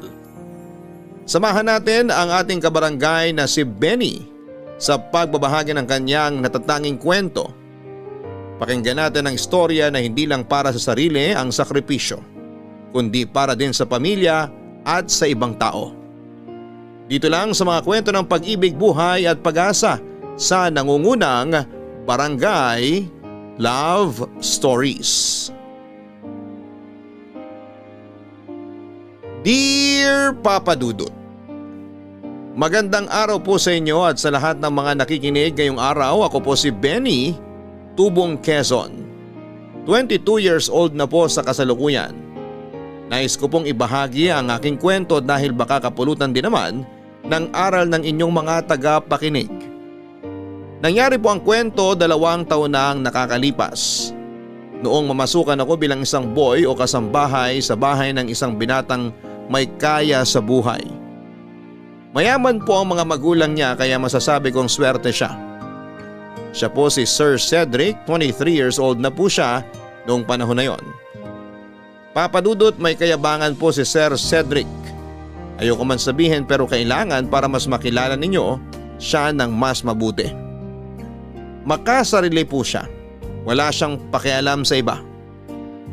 Samahan natin ang ating kabarangay na si Benny sa pagbabahagi ng kanyang natatanging kwento. Pakinggan natin ang istorya na hindi lang para sa sarili ang sakripisyo, kundi para din sa pamilya at sa ibang tao. Dito lang sa mga kwento ng pag-ibig, buhay at pag-asa sa nangungunang Barangay Love Stories. Dear Papa Dudut, magandang araw po sa inyo at sa lahat ng mga nakikinig ngayong araw. Ako po si Benny, Tubong, Quezon. 22 years old na po sa kasalukuyan. Nais ko pong ibahagi ang aking kwento dahil baka kapulutan din naman ng aral ng inyong mga tagapakinig. Nangyari po ang kwento 2 taon na ang nakakalipas. Noong mamasukan ako bilang isang boy o kasambahay sa bahay ng isang binatang may kaya sa buhay. Mayaman po ang mga magulang niya kaya masasabi kong swerte siya. Siya po si Sir Cedric, 23 years old na po siya noong panahon na yon. Papadudot, may kayabangan po si Sir Cedric. Ayoko man sabihin pero kailangan para mas makilala ninyo siya ng mas mabuti. Makasarili po siya. Wala siyang pakialam sa iba.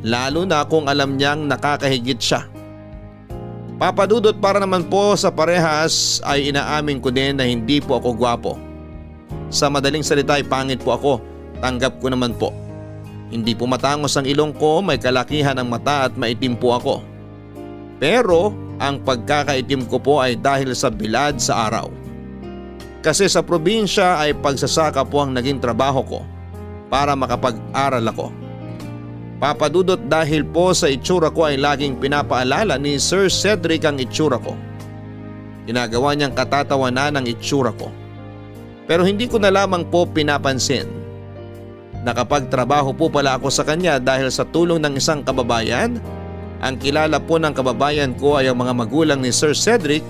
Lalo na kung alam niyang nakakahigit siya. Papadudot, para naman po sa parehas ay inaamin ko din na hindi po ako gwapo. Sa madaling salita ay pangit po ako. Tanggap ko naman po. Hindi po matangos ang ilong ko, may kalakihan ang mata at maitim po ako. Pero ang pagkakaitim ko po ay dahil sa bilad sa araw. Kasi sa probinsya ay pagsasaka po ang naging trabaho ko para makapag-aral ako. Papadudot, dahil po sa itsura ko ay laging pinapaalala ni Sir Cedric ang itsura ko. Ginagawa niyang katatawanan ang itsura ko. Pero hindi ko na lamang po pinapansin. Nakapagtrabaho po pala ako sa kanya dahil sa tulong ng isang kababayan. Ang kilala po ng kababayan ko ay ang mga magulang ni Sir Cedric.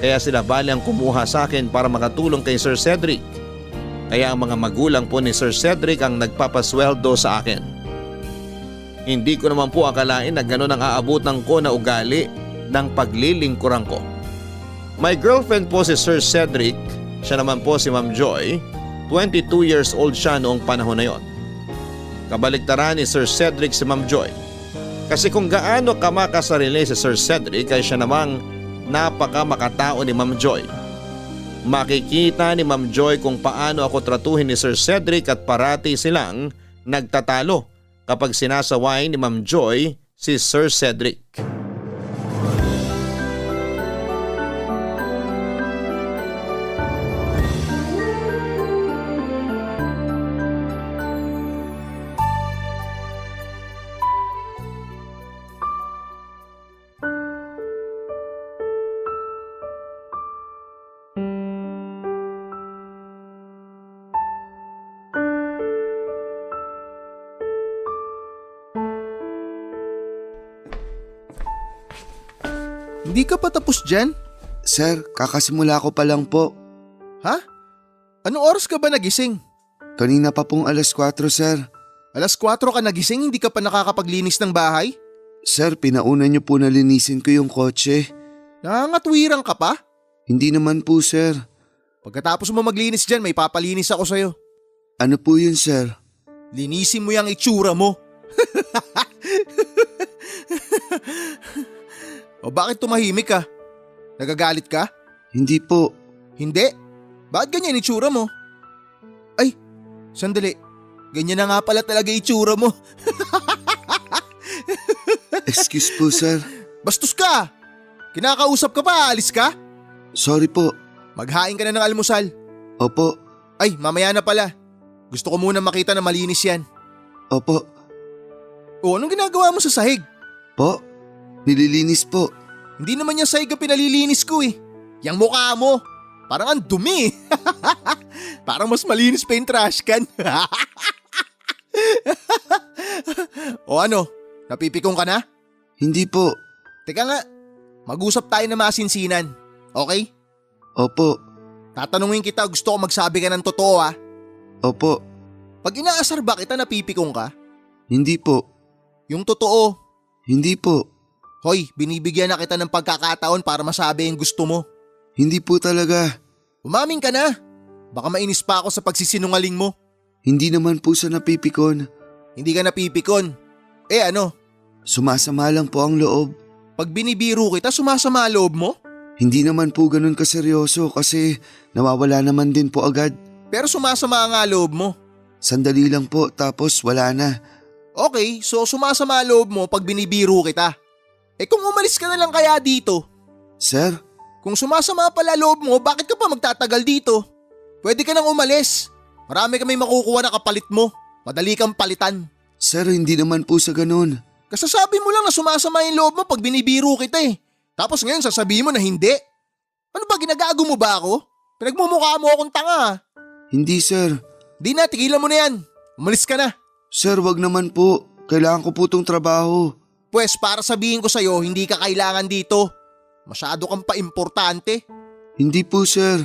Kaya sila balang kumuha sa akin para makatulong kay Sir Cedric. Kaya ang mga magulang po ni Sir Cedric ang nagpapasweldo sa akin. Hindi ko naman po akalain na gano'n ang aabutan ko na ugali ng paglilingkuran ko. My girlfriend po si Sir Cedric, siya naman po si Ma'am Joy, 22 years old siya noong panahon na yon. Kabaliktaran ni Sir Cedric si Ma'am Joy. Kasi kung gaano kamakasarili si Sir Cedric ay siya namang napaka makatao ni Ma'am Joy. Makikita ni Ma'am Joy kung paano ako tratuhin ni Sir Cedric at parati silang nagtatalo kapag sinasaway ni Ma'am Joy si Sir Cedric. Hindi ka pa tapos dyan? Sir, kakasimula ko pa lang po. Ha? Anong oras ka ba nagising? Kanina pa pong 4:00, sir. 4:00 ka nagising, hindi ka pa nakakapaglinis ng bahay? Sir, pinauna niyo po na linisin ko yung kotse. Nangangatwirang ka pa? Hindi naman po, sir. Pagkatapos mo maglinis dyan, may papalinis ako sa'yo. Ano po yun, sir? Linisin mo yung itsura mo. O bakit tumahimik ka? Nagagalit ka? Hindi po. Hindi. Bakit ganyan itsura mo? Ay, sandali. Ganyan na nga pala talaga itsura mo. Excuse po, sir. Bastos ka! Kinakausap ka pa, alis ka? Sorry po. Maghain ka na ng almusal. Opo. Ay, mamaya na pala. Gusto ko muna makita na malinis yan. Opo. O, anong ginagawa mo sa sahig? Po. Nililinis po. Hindi naman yung sahig ang pinalilinis ko eh. Yang mukha mo. Parang ang dumi. Parang mas malinis pa yung trash can. O ano, napipikong ka na? Hindi po. Teka nga, mag-usap tayo na masinsinan. Okay? Opo. Tatanungin kita, gusto ko magsabi ka ng totoo ha. Opo. Pag inaasar ba kita, napipikong ka? Hindi po. Yung totoo. Hindi po. Hoy, binibigyan na kita ng pagkakataon para masabi yung gusto mo. Hindi po talaga. Umamin ka na. Baka mainis pa ako sa pagsisinungaling mo. Hindi naman po sa napipikon. Hindi ka napipikon. Eh ano, Sumasama lang po ang loob. pag binibiro kita, sumasama loob mo? Hindi naman po ganun kaseryoso kasi nawawala naman din po agad. Pero sumasama nga loob mo. Sandali lang po tapos wala na. Okay, so sumasama loob mo pag binibiro kita. Eh kung umalis ka na lang kaya dito? Sir, Kung sumasama pala loob mo, bakit ka pa magtatagal dito? Pwede ka nang umalis. Marami kami makukuha na kapalit mo. Madali kang palitan. sir hindi naman po sa ganun. Kasasabi mo lang na sumasama yung loob mo pag binibiro kita eh. Tapos ngayon sasabihin mo na hindi. Ano ba, ginagago mo ba ako? Pinagmumukha mo akong tanga. Hindi sir. Di na, tigilan mo na yan. Umalis ka na. Sir wag naman po. Kailangan ko po tong trabaho. Pwes para sabihin ko sa'yo, hindi ka kailangan dito. Masyado kang pa-importante. Hindi po sir.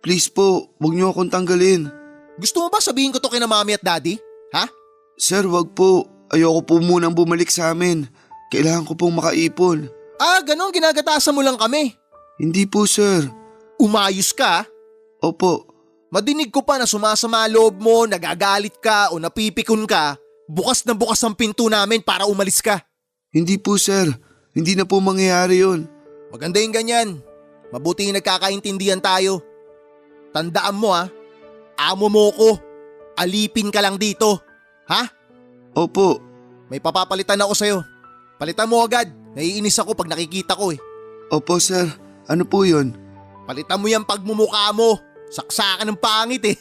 Please po, wag niyo akong tanggalin. Gusto mo ba sabihin ko to kina mami at daddy? Ha? Sir wag po. Ayoko po munang bumalik sa amin. Kailangan ko pong makaipon. Ah, ganon, ginagatasan mo lang kami. Hindi po sir. Umayos ka. Opo. Madinig ko pa na sumasama loob mo, nagagalit ka o napipikon ka. Bukas na bukas ang pinto namin para umalis ka. Hindi po sir. Hindi na po mangyayari yun. Maganda yung ganyan. Mabuti yung nagkakaintindihan tayo. Tandaan mo ha, amo mo ko. Alipin ka lang dito. Ha? Opo. May papapalitan ako sa'yo. Palitan mo agad. Naiinis ako pag nakikita ko eh. Opo sir. Ano po yun? Palitan mo yung pagmumukha mo. Saksakan ng pangit eh.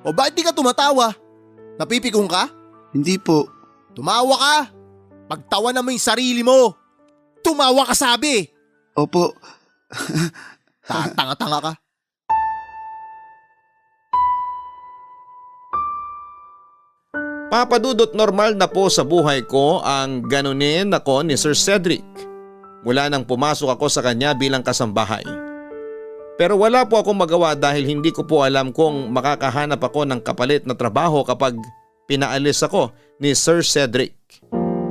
O bakit di ka tumatawa? Napipikong ka? Hindi po. Tumawa ka. Pagtawanan mo yung sarili mo. Tumawa ka sabi. Opo. Tanga-tanga ka. Papadudot, normal na po sa buhay ko ang ganunin ako ni Sir Cedric. Mula nang pumasok ako sa kanya bilang kasambahay. Pero wala po akong magawa dahil hindi ko po alam kung makakahanap ako ng kapalit na trabaho kapag pinaalis ako ni Sir Cedric.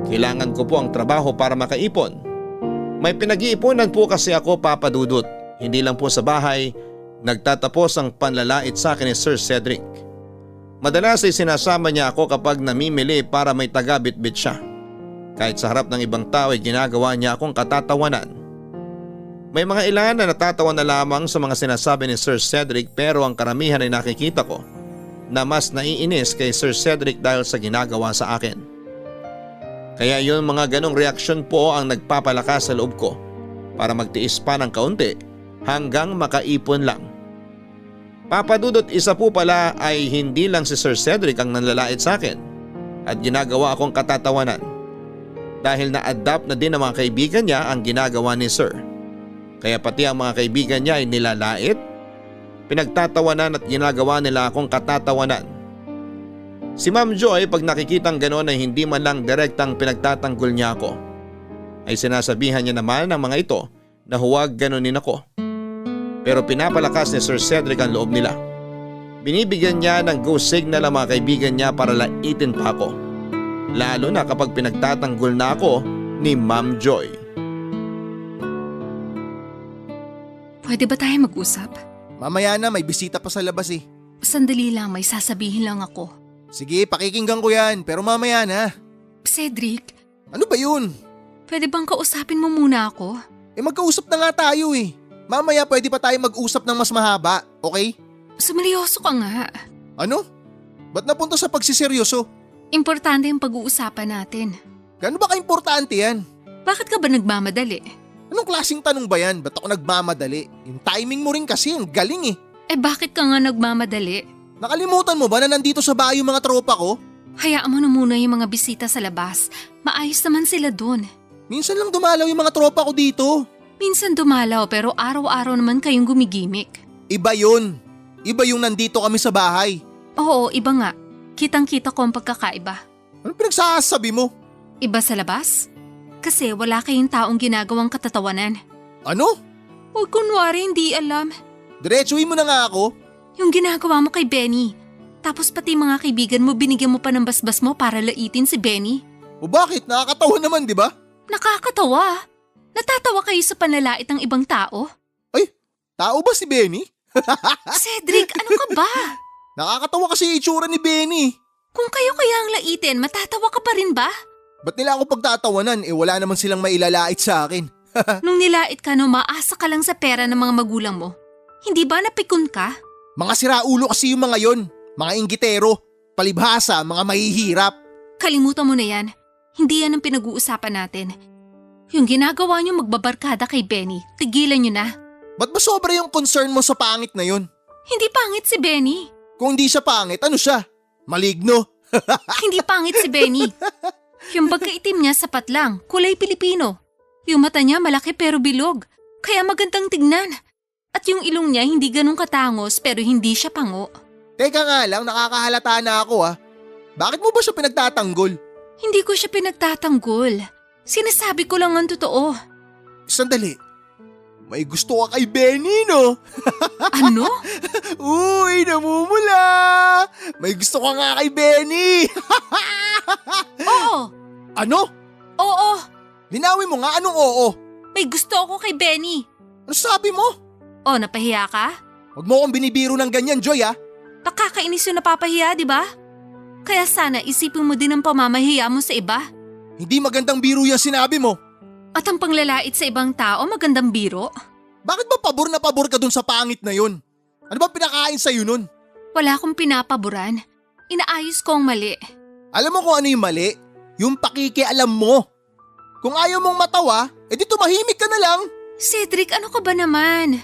Kailangan ko po ang trabaho para makaipon. May pinag-iipunan po kasi ako, Papadudot. Hindi lang po sa bahay, nagtatapos ang panlalait sa akin ni Sir Cedric. Madalas ay sinasama niya ako kapag namimili para may taga-bitbit siya. Kahit sa harap ng ibang tao ay ginagawa niya akong katatawanan. May mga ilan na natatawa na lamang sa mga sinasabi ni Sir Cedric, pero ang karamihan ay nakikita ko na mas naiinis kay Sir Cedric dahil sa ginagawa sa akin. Kaya yun, mga ganong reaksyon po ang nagpapalakas sa loob ko para magtiis pa ng kaunti hanggang makaipon lang. Papadudot, isa po pala ay hindi lang si Sir Cedric ang nanlalait sa akin at ginagawa akong katatawanan. Dahil na-adapt na din ng mga kaibigan niya ang ginagawa ni Sir. Kaya pati ang mga kaibigan niya ay nilalait, pinagtatawanan at ginagawa nila akong katatawanan. Si Ma'am Joy, pag nakikitang gano'n ay hindi man lang direktang pinagtatanggol niya ako, ay sinasabihan niya naman ng mga ito na huwag ganonin ako. Pero pinapalakas ni Sir Cedric ang loob nila. Binibigyan niya ng go signal ang mga kaibigan niya para laitin pa ako. Lalo na kapag pinagtatanggol na ako ni Ma'am Joy. Pwede ba tayo mag-usap? Mamaya na, may bisita pa sa labas eh. Sandali lang, may sasabihin lang ako. Sige, pakikinggan ko yan, pero mamaya na. Cedric, Ano ba yun? Pwede bang kausapin mo muna ako? Magkausap na nga tayo eh. Mamaya pwede pa tayo mag-usap ng mas mahaba, okay? Sumalyoso ka nga. Ano? Ba't napunta sa pagsiseryoso? Importante yung pag-uusapan natin. Gaano ba ka-importante yan? Bakit ka ba nagmamadali? Anong klaseng tanong ba yan? Ba't ako nagmamadali? Yung timing mo rin kasi, ang galing eh. Bakit ka nga nagmamadali? Nakalimutan mo ba na nandito sa bahay yung mga tropa ko? Hayaan mo na muna yung mga bisita sa labas. Maayos naman sila dun. Minsan lang dumalaw yung mga tropa ko dito. Minsan dumalaw pero araw-araw naman kayong gumigimik. Iba yun. Iba yung nandito kami sa bahay. Oo, iba nga. Kitang-kita ko ang pagkakaiba. Ano pinagsasabi mo? Iba sa labas? Kasi wala kayong taong ginagawang katatawanan. Ano? Huwag kunwari hindi alam. Diretsuhin mo na nga ako. Yung ginagawa mo kay Benny. Tapos pati mga kaibigan mo binigyan mo pa ng basbas mo para laitin si Benny. O bakit? Nakakatawa naman, di ba? Nakakatawa. Natatawa kayo sa panlalait ng ibang tao? Ay, tao ba si Benny? Cedric, ano ka ba? Nakakatawa kasi yung itsura ni Benny. Kung kayo kaya ang laitin, matatawa ka pa rin ba? Ba't nila ako pagtatawanan? Wala naman silang mailalait sa akin. Nung nilait ka no, maasa ka lang sa pera ng mga magulang mo. Hindi ba napikon ka? Mga siraulo kasi yung mga yon. Mga inggitero, palibhasa, mga mahihirap. Kalimutan mo na yan. Hindi yan ang pinag-uusapan natin. Yung ginagawa niyo magbabarkada kay Benny, tigilan niyo na. Ba't ba sobra yung concern mo sa pangit na yon? Hindi pangit si Benny. Kung hindi siya pangit, ano siya? Maligno? Hindi pangit si Benny. Yung pagkaitim niya sapat lang, kulay Pilipino. Yung mata niya malaki pero bilog, kaya magandang tignan. At yung ilong niya hindi ganun katangos pero hindi siya pango. Teka nga lang, nakakahalata na ako ah. Bakit mo ba siya pinagtatanggol? Hindi ko siya pinagtatanggol. Sinasabi ko lang ang totoo. Sandali. May gusto ka kay Benny, no? Ano? Uy, namumula! May gusto ka nga kay Benny! Oo! Ano? Oo! Linawin mo nga, anong oo? May gusto ako kay Benny. Ano sabi mo? Oh, napahiya ka? Huwag mo akong binibiro ng ganyan, Joy ah. Nakakainis yung napapahiya, di ba? Kaya sana isipin mo din ang pamamahiya mo sa iba. Hindi magandang biro yan sinabi mo. At ang panglalait sa ibang tao, magandang biro. Bakit ba pabor na pabor ka dun sa pangit na yun? Ano ba pinakain sa'yo nun? Wala akong pinapaboran. Inaayos ko ang mali. Alam mo kung ano yung mali? Yung pakikialam mo. Kung ayaw mong matawa, edi tumahimik ka na lang. Cedric, ano ka ba naman?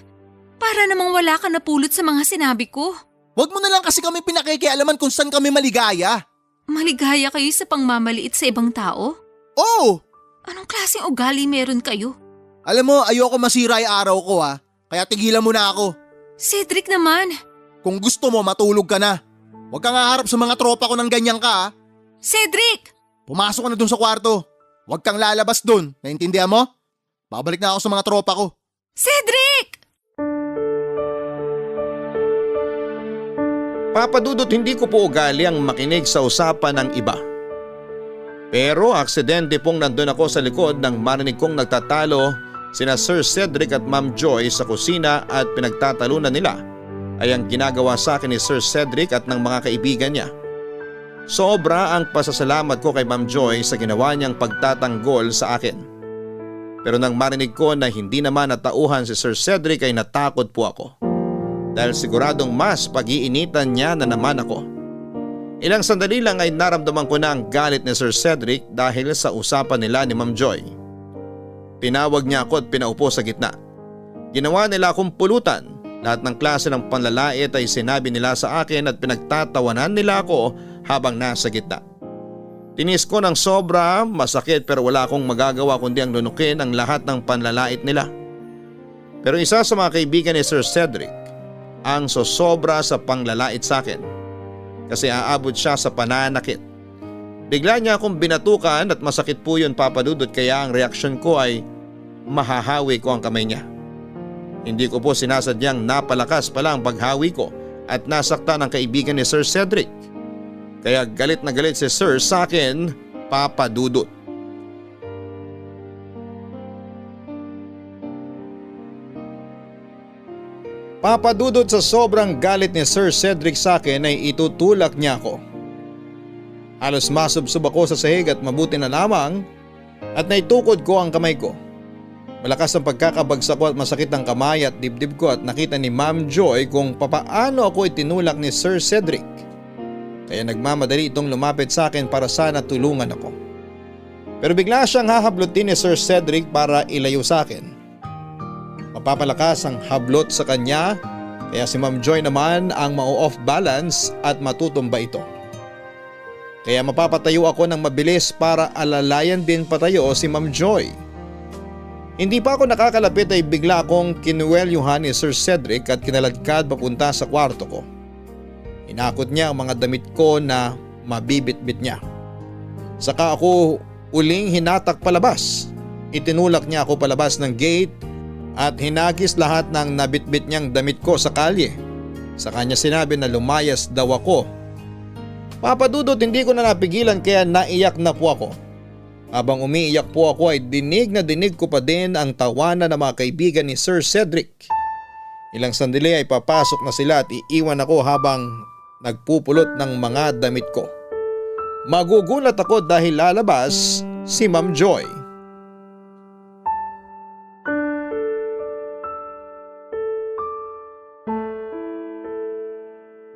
Para namang wala ka napulot sa mga sinabi ko. Huwag mo na lang kasi kami pinakikialaman kung saan kami maligaya. Maligaya kayo sa pangmamaliit sa ibang tao? Oo! Anong klaseng ugali meron kayo? Alam mo, ayoko masira yung araw ko ha. Kaya tigilan mo na ako. Cedric naman. Kung gusto mo, matulog ka na. Huwag kang haharap sa mga tropa ko ng ganyan ka ha. Cedric! Pumasok ka na dun sa kwarto. Huwag kang lalabas dun. Naintindihan mo? Babalik na ako sa mga tropa ko. Cedric! Papadudot, hindi ko po ugali ang makinig sa usapan ng iba. Pero aksidente pong nandun ako sa likod nang marinig kong nagtatalo sina Sir Cedric at Ma'am Joy sa kusina at pinagtatalunan nila ay ang ginagawa sa akin ni Sir Cedric at ng mga kaibigan niya. Sobra ang pasasalamat ko kay Ma'am Joy sa ginawa niyang pagtatanggol sa akin. Pero nang marinig ko na hindi naman natauhan si Sir Cedric ay natakot po ako. Dahil siguradong mas pag-iinitan niya na naman ako. Ilang sandali lang ay naramdaman ko na ang galit ni Sir Cedric dahil sa usapan nila ni Ma'am Joy. Tinawag niya ako at pinaupo sa gitna. Ginawa nila akong pulutan. Lahat ng klase ng panlalait ay sinabi nila sa akin at pinagtatawanan nila ako habang nasa gitna. Tinis ko ng sobra, masakit pero wala akong magagawa kundi ang lunukin ang lahat ng panlalait nila. Pero isa sa mga kaibigan ni Sir Cedric ang sosobra sa panglalait sa akin kasi aabot siya sa pananakit. Bigla niya akong binatukan at masakit po yun, Papadudot, kaya ang reaksyon ko ay mahahawi ko ang kamay niya. Hindi ko po sinasadyang napalakas pala ang paghawi ko at nasaktan ang kaibigan ni Sir Cedric. Kaya galit na galit si Sir sa akin, Papadudot. Papadudot, sa sobrang galit ni Sir Cedric sa akin ay itutulak niya ako. Halos masubsob ako sa sahig at mabuti na lamang at naitukod ko ang kamay ko. Malakas ang pagkakabagsak ko at masakit ang kamay at dibdib ko at nakita ni Ma'am Joy kung papaano ako itinulak ni Sir Cedric. Kaya nagmamadali itong lumapit sa akin para sana tulungan ako. Pero bigla siyang hahablutin ni Sir Cedric para ilayo sa akin. Mapapalakas ang hablot sa kanya kaya si Ma'am Joy naman ang ma-off balance at matutumba ito. Kaya mapapatayo ako ng mabilis para alalayan din patayo si Ma'am Joy. Hindi pa ako nakakalapit ay bigla akong kinuwelyuhan ni Sir Cedric at kinaladkad papunta sa kwarto ko. Inakot niya ang mga damit ko na mabibitbit niya. Saka ako uling hinatak palabas. Itinulak niya ako palabas ng gate at hinagis lahat ng nabitbit niyang damit ko sa kalye. Sa kanya sinabi na lumayas daw ako. Papadudot, hindi ko na napigilan kaya naiyak na po ako. Habang umiiyak po ako ay dinig na dinig ko pa din ang tawanan ng mga kaibigan ni Sir Cedric. Ilang sandali ay papasok na sila at iiwan ako habang nagpupulot ng mga damit ko. Magugulat ako dahil lalabas si Ma'am Joy.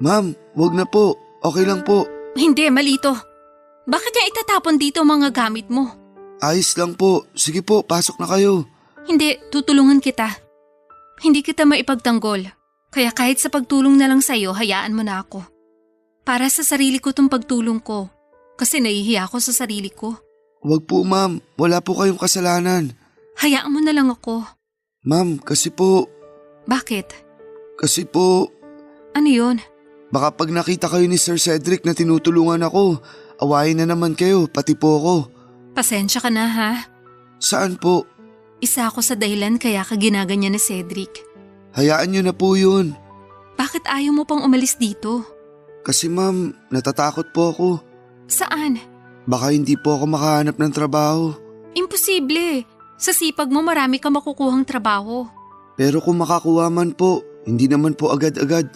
Ma'am, wag na po. Okay lang po. Hindi, malito. Bakit niya itatapon dito ang mga gamit mo? Ayos lang po. Sige po, pasok na kayo. Hindi, tutulungan kita. Hindi kita maipagtanggol. Kaya kahit sa pagtulong na lang sa'yo, hayaan mo na ako. Para sa sarili ko tong pagtulong ko. Kasi nahihiya ako sa sarili ko. Wag po ma'am, wala po kayong kasalanan. Hayaan mo na lang ako. Ma'am, kasi po, Bakit? kasi po, Ano yun? baka pag nakita kayo ni Sir Cedric na tinutulungan ako, awayin na naman kayo, pati po ako. Pasensya ka na ha. Saan po? Isa ako sa dahilan kaya ka ginaganyan ni Cedric. Hayaan niyo na po yun. Bakit ayaw mo pang umalis dito? Kasi ma'am, natatakot po ako. Saan? Baka hindi po ako makahanap ng trabaho. Imposible. Sa sipag mo marami ka makukuhang trabaho. Pero kung makakuha man po, hindi naman po agad-agad.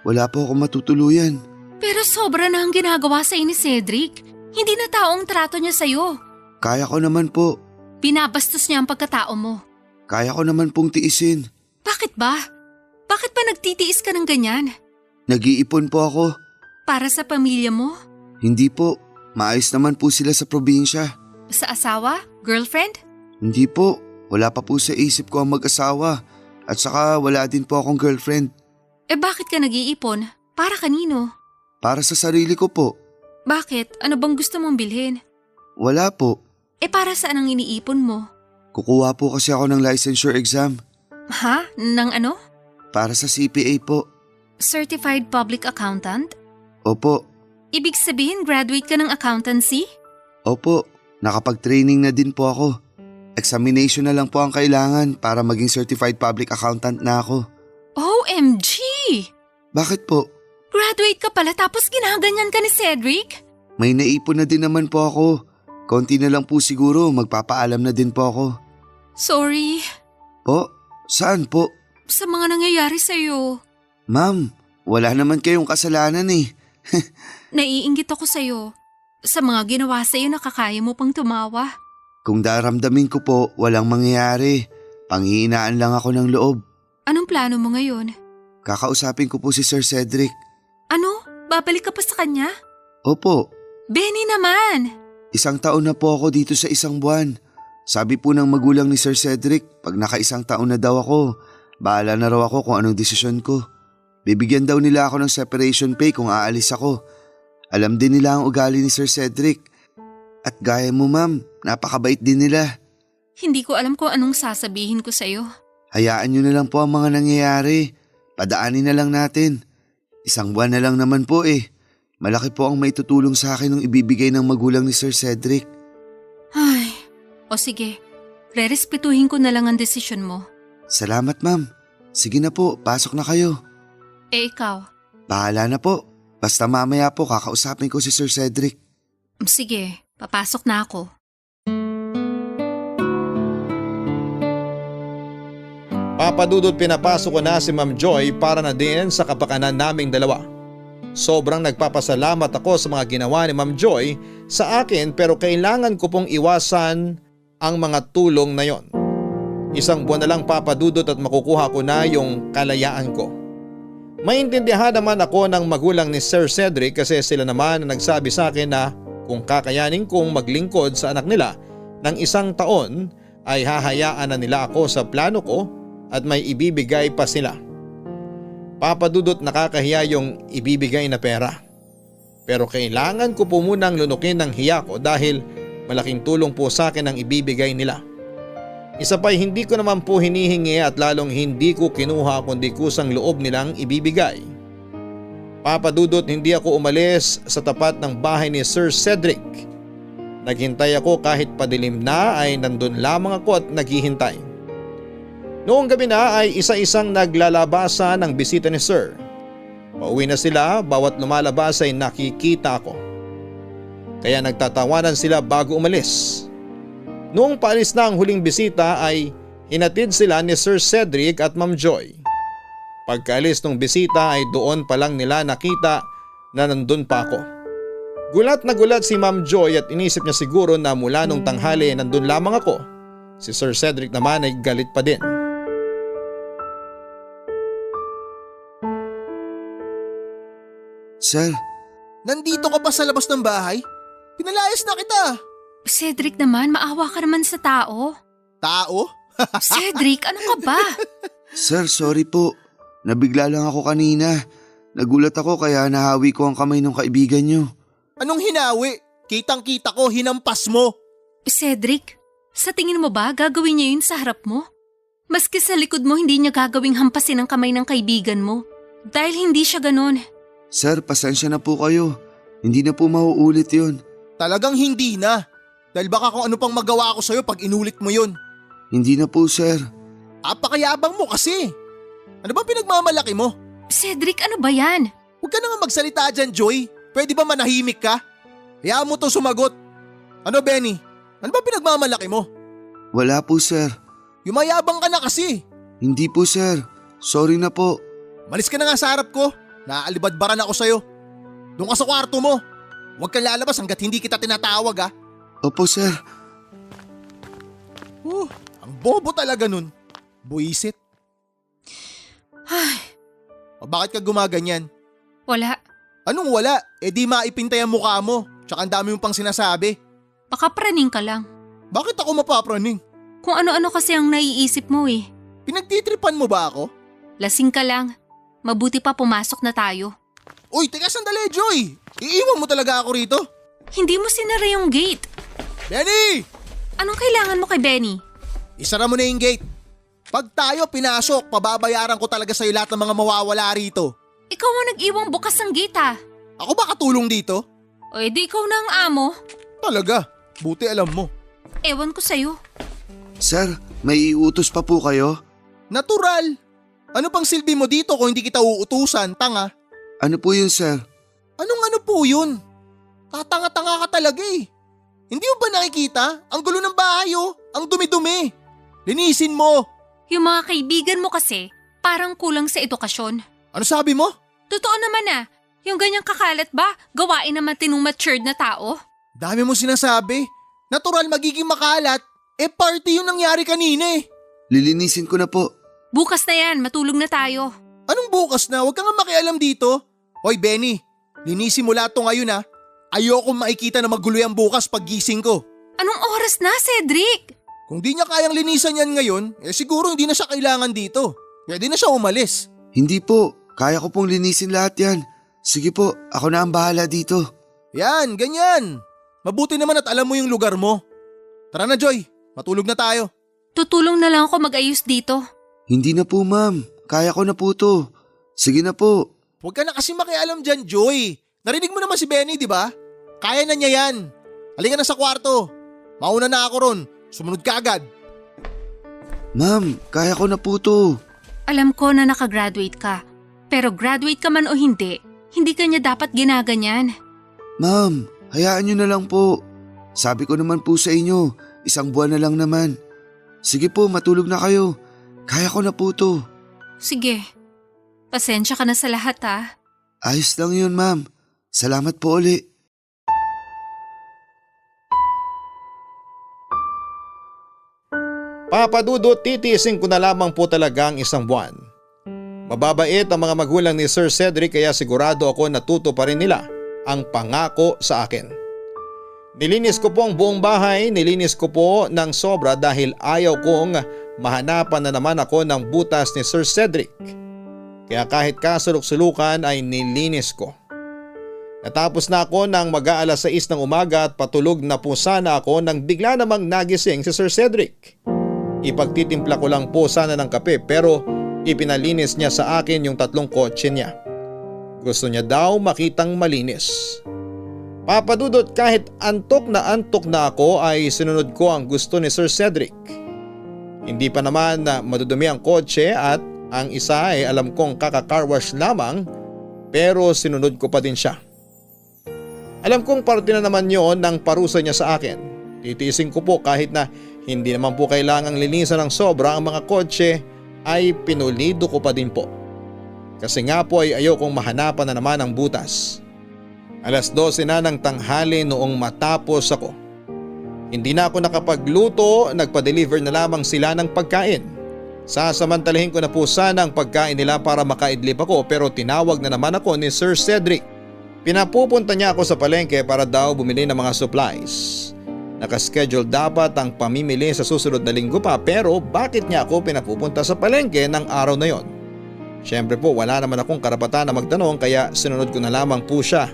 Wala po ako matutuluyan. Pero sobra na ang ginagawa sa ni Cedric. Hindi na taong trato niya sa'yo. Kaya ko naman po. Binabastos niya ang pagkatao mo. Kaya ko naman pong tiisin. Bakit ba? Bakit ba nagtitiis ka ng ganyan? Nag-iipon po ako. Para sa pamilya mo? Hindi po. Maayos naman po sila sa probinsya. Sa asawa? Girlfriend? Hindi po. Wala pa po sa isip ko ang mag-asawa. At saka wala din po akong girlfriend. Eh bakit ka nag-iipon? Para kanino? Para sa sarili ko po. Bakit? Ano bang gusto mong bilhin? Wala po. Eh para saan ang iniipon mo? Kukuha po kasi ako ng licensure exam. Ha? Nang ano? Para sa CPA po. Certified Public Accountant? Opo. Ibig sabihin graduate ka ng accountancy? Opo. Nakapag-training na din po ako. Examination na lang po ang kailangan para maging certified public accountant na ako. OMG! Bakit po? Graduate ka pala tapos ginaganyan ka ni Cedric? May naipon na din naman po ako. Konti na lang po siguro, magpapaalam na din po ako. Sorry. Po? Saan po? Sa mga nangyayari sa'yo. Ma'am, wala naman kayong kasalanan eh. Naiinggit ako sa'yo. Sa mga ginawa sa'yo nakakaya mo pang tumawa. Kung daramdamin ko po, walang mangyayari. Panghihinaan lang ako ng loob. Anong plano mo ngayon? Kakausapin ko po si Sir Cedric. Ano? Babalik ka pa sa kanya? Opo, Benny naman! 1 taon na po ako dito sa 1 buwan. Sabi po ng magulang ni Sir Cedric, pag naka-1 taon na daw ako, bahala na raw ako kung anong desisyon ko. Bibigyan daw nila ako ng separation pay kung aalis ako. Alam din nila ang ugali ni Sir Cedric. At gaya mo ma'am, napakabait din nila. Hindi ko alam kung anong sasabihin ko sa'yo. Hayaan nyo na lang po ang mga nangyayari. Padaanin na lang natin. 1 buwan na lang naman po eh. Malaki po ang maitutulong sa akin ng ibibigay ng magulang ni Sir Cedric. Ay, o sige. Rerespetuhin ko na lang ang desisyon mo. Salamat ma'am. Sige na po, pasok na kayo. Eh ikaw? Bahala na po. Basta mamaya po kakausapin ko si Sir Cedric. Sige, papasok na ako. Papadudot pinapasok ko na si Ma'am Joy para na din sa kapakanan naming dalawa. Sobrang nagpapasalamat ako sa mga ginawa ni Ma'am Joy sa akin pero kailangan ko pong iwasan ang mga tulong na yon. Isang buwan na lang papadudot at makukuha ko na yung kalayaan ko. Maintindihan naman ako ng magulang ni Sir Cedric kasi sila naman ang nagsabi sa akin na kung kakayanin kong maglingkod sa anak nila ng 1 taon ay hahayaan na nila ako sa plano ko at may ibibigay pa sila. Papadudot nakakahiya yung ibibigay na pera. Pero kailangan ko po munang lunukin ng hiya ko dahil malaking tulong po sa akin ang ibibigay nila. Isa pa'y hindi ko naman po hinihingi at lalong hindi ko kinuha kundi kusang loob nilang ibibigay. Papadudot hindi ako umalis sa tapat ng bahay ni Sir Cedric. Naghintay ako kahit padilim na ay nandun lamang ako at naghihintay. Noong gabi na ay isa-isang naglalabasa ng bisita ni Sir. Pauwi na sila, bawat lumalabas ay nakikita ako. Kaya nagtatawanan sila bago umalis. Noong paalis na ang huling bisita ay hinatid sila ni Sir Cedric at Ma'am Joy. Pagkaalis ng bisita ay doon pa lang nila nakita na nandun pa ako. Gulat na gulat si Ma'am Joy at inisip niya siguro na mula nung tanghali nandun lamang ako. Si Sir Cedric naman ay galit pa din. Sir, Nandito ka pa sa labas ng bahay? Pinalayas na kita. Cedric naman, maawa ka naman sa tao. Tao? Cedric, ano ka ba? sir, sorry po. Nabigla lang ako kanina. Nagulat ako kaya nahawi ko ang kamay ng kaibigan niyo. Anong hinawi? Kitang-kita ko, hinampas mo. Cedric, sa tingin mo ba gagawin niya yun sa harap mo? Maski sa likod mo hindi niya gagawing hampasin ang kamay ng kaibigan mo. Dahil hindi siya ganon. Sir, pasensya na po kayo. Hindi na po mauulit yun. Talagang hindi na. Dahil baka kung ano pang magawa ko sa'yo pag inulit mo yun. Hindi na po, sir. Apakayabang mo kasi. Ano ba pinagmamalaki mo? Cedric, ano ba yan? Huwag ka na nga magsalita dyan, Joy. Pwede ba manahimik ka? Hayaan mo to sumagot. Ano, Benny? Ano ba pinagmamalaki mo? Wala po, sir. Yumayabang ka na kasi. Hindi po, sir. Sorry na po. Malis ka na nga sa harap ko. Naaalibadbaran ako sa'yo. Doon ka sa kwarto mo. Huwag kang lalabas hanggat hindi kita tinatawag ha. Opo, sir. Ang bobo talaga nun. Buisit. Ay, O bakit ka gumaganyan? wala. Anong wala? Eh di maipintay ang mukha mo. Tsaka ang dami mo pang sinasabi. Baka praning ka lang. Bakit ako mapapraning? Kung ano-ano kasi ang naiisip mo eh. Pinagtitripan mo ba ako? Lasing ka lang. Mabuti pa pumasok na tayo. Uy, teka sandali, Joy! Iiwan mo talaga ako rito? Hindi mo sinara yung gate. Benny! Anong kailangan mo kay Benny? Isara mo na yung gate. Pag tayo pinasok, pababayaran ko talaga sa'yo lahat ng mga mawawala rito. Ikaw ang nag-iwang bukas ng gate ah. Ako ba katulong dito? O edi ikaw na ang amo. Talaga, buti alam mo. Ewan ko sa'yo. Sir, may iutos pa po kayo? Natural. Ano pang silbi mo dito kung hindi kita uutusan, tanga? Ano po yun, sir? Anong ano po yun? Tatanga-tanga ka talaga eh. Hindi mo ba nakikita? Ang gulo ng bahay oh. Ang dumi-dumi. Linisin mo. Yung mga kaibigan mo kasi, parang kulang sa edukasyon. Ano sabi mo? Totoo naman ah. Yung ganyang kakalat ba, gawain naman tinong matured na tao? Dami mo sinasabi. Natural magiging makalat. Eh party yung nangyari kanina eh. Lilinisin ko na po. Bukas na yan, matulog na tayo. Anong bukas na? Huwag ka nga makialam dito. Hoy Benny, linisin mo lahat to ngayon ha. Ayoko makikita na magulo yan bukas pag gising ko. Anong oras na, Cedric? Kung di niya kayang linisan yan ngayon, eh siguro hindi na siya kailangan dito. Kaya di na siya umalis. Hindi po. Kaya ko pong linisin lahat yan. Sige po, ako na ang bahala dito. Yan, ganyan. Mabuti naman at alam mo yung lugar mo. Tara na Joy, matulog na tayo. Tutulong na lang ako mag-ayos dito. Hindi na po, ma'am. Kaya ko na po to. Sige na po. Huwag ka na kasi makialam dyan, Joy. Narinig mo naman si Benny, di ba? Kaya na niya yan. Halika na sa kwarto. Mauna na ako ron. Sumunod ka agad. Ma'am, kaya ko na po to. Alam ko na nakagraduate ka. Pero graduate ka man o hindi ka niya dapat ginaganyan. Ma'am, hayaan nyo na lang po. Sabi ko naman po sa inyo, 1 buwan na lang naman. Sige po, matulog na kayo. Kaya ko na po to. Sige, pasensya ka na sa lahat ha. Ayos lang yun, ma'am. Salamat po uli. Papa Dudut, titiisin ko na lamang po talaga ang isang buwan. Mababait ang mga magulang ni Sir Cedric kaya sigurado ako natuto pa rin nila ang pangako sa akin. Nilinis ko po ang buong bahay, nilinis ko po ng sobra dahil ayaw kong mahanapan na naman ako ng butas ni Sir Cedric. Kaya kahit kasulok-sulukan ay nilinis ko. Natapos na ako ng mag-aalas 6 ng umaga at patulog na po sana ako nang bigla namang nagising si Sir Cedric. Ipagtitimpla ko lang po sana ng kape pero ipinalinis niya sa akin yung 3 kotse niya. Gusto niya daw makitang malinis. Papa Dudut, kahit antok na ako ay sinunod ko ang gusto ni Sir Cedric. Hindi pa naman na madudumi ang kotse at ang isa ay alam kong kaka-car wash lamang pero sinunod ko pa din siya. Alam kong parte na naman yon ng parusa niya sa akin. Titiisin ko po kahit na hindi naman po kailangang linisan ng sobra ang mga kotse ay pinulido ko pa din po. Kasi nga po ay ayokong mahanapan na naman ang butas. Alas 12 na ng tanghali noong matapos ako. Hindi na ako nakapagluto, nagpa-deliver na lamang sila ng pagkain. Sasamantalahin ko na po sana ang pagkain nila para makaidlip ako pero tinawag na naman ako ni Sir Cedric. Pinapupunta niya ako sa palengke para daw bumili ng mga supplies. Nakaschedule dapat ang pamimili sa susunod na linggo pa pero bakit niya ako pinapupunta sa palengke ng araw na yon? Siyempre po wala naman akong karapatan na magtanong kaya sinunod ko na lamang po siya.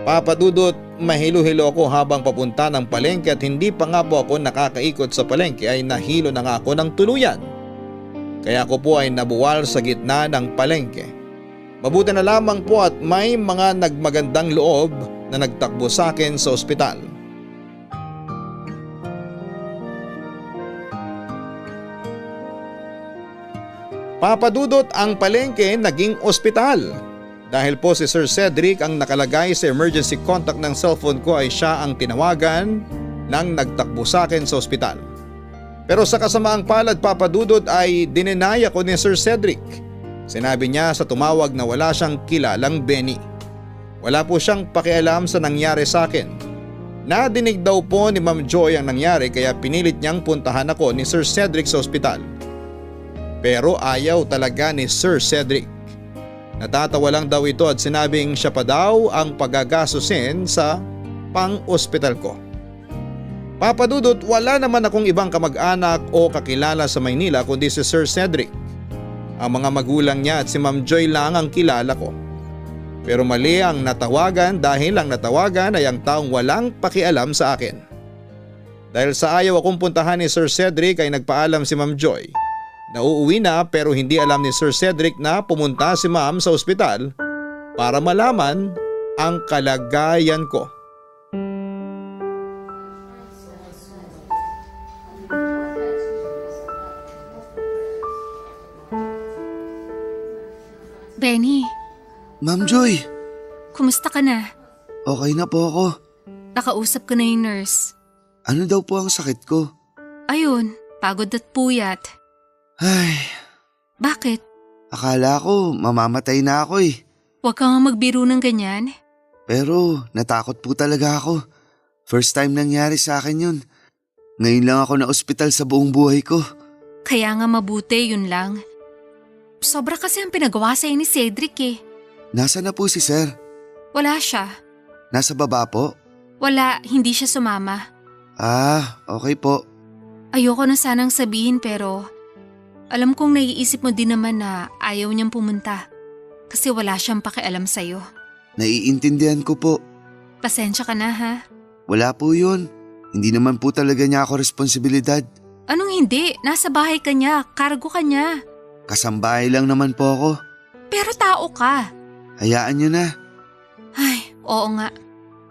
Papa Dudut, mahilo-hilo ako habang papunta ng palengke at hindi pa nga po ako nakakaikot sa palengke ay nahilo na nga ako ng tuluyan. Kaya ako po ay nabuwal sa gitna ng palengke. Mabuti na lamang po at may mga nagmagandang loob na nagtakbo sa akin sa ospital. Papa Dudut, ang palengke naging ospital. Dahil po si Sir Cedric ang nakalagay sa emergency contact ng cellphone ko ay siya ang tinawagan nang nagtakbo sa akin sa ospital. Pero sa kasamaang palad, Papa Dudut, ay dininaya ko ni Sir Cedric. Sinabi niya sa tumawag na wala siyang kilalang Benny. Wala po siyang pakialam sa nangyari sa akin. Nadinig daw po ni Ma'am Joy ang nangyari kaya pinilit niyang puntahan ako ni Sir Cedric sa ospital. Pero ayaw talaga ni Sir Cedric. Natatawa lang daw ito at sinabing siya pa daw ang pagagasusin sa pang-ospital ko. Papa Dudut, wala naman akong ibang kamag-anak o kakilala sa Maynila kundi si Sir Cedric. Ang mga magulang niya at si Ma'am Joy lang ang kilala ko. Pero mali ang natawagan dahil ang natawagan ay ang taong walang pakialam sa akin. Dahil sa ayaw akong puntahan ni Sir Cedric ay nagpaalam si Ma'am Joy. Nauuwi na pero hindi alam ni Sir Cedric na pumunta si Ma'am sa ospital para malaman ang kalagayan ko. Benny, Ma'am Joy, kumusta ka na? okay na po ako. Nakausap ko na yung nurse. Ano daw po ang sakit ko? Ayun, pagod at puyat. Ay, Bakit? akala ko mamamatay na ako eh. Huwag ka nga magbiro ng ganyan. Pero natakot po talaga ako. First time nangyari sa akin yun. Ngayon lang ako na ospital sa buong buhay ko. Kaya nga mabuti, yun lang. Sobra kasi ang pinagawa sa'yo ni Cedric eh. Nasa na po si Sir? Wala siya. Nasa baba po? Wala, hindi siya sumama. Ah, okay po. Ayoko na sanang sabihin pero alam kong naiisip mo din naman na ayaw niyang pumunta. Kasi wala siyang pakialam sa'yo. Naiintindihan ko po. Pasensya ka na ha. Wala po yun. Hindi naman po talaga niya ako responsibilidad. Anong hindi? Nasa bahay ka niya, cargo ka niya. Kasambahay lang naman po ako. Pero tao ka. Hayaan niyo na. Ay, oo nga.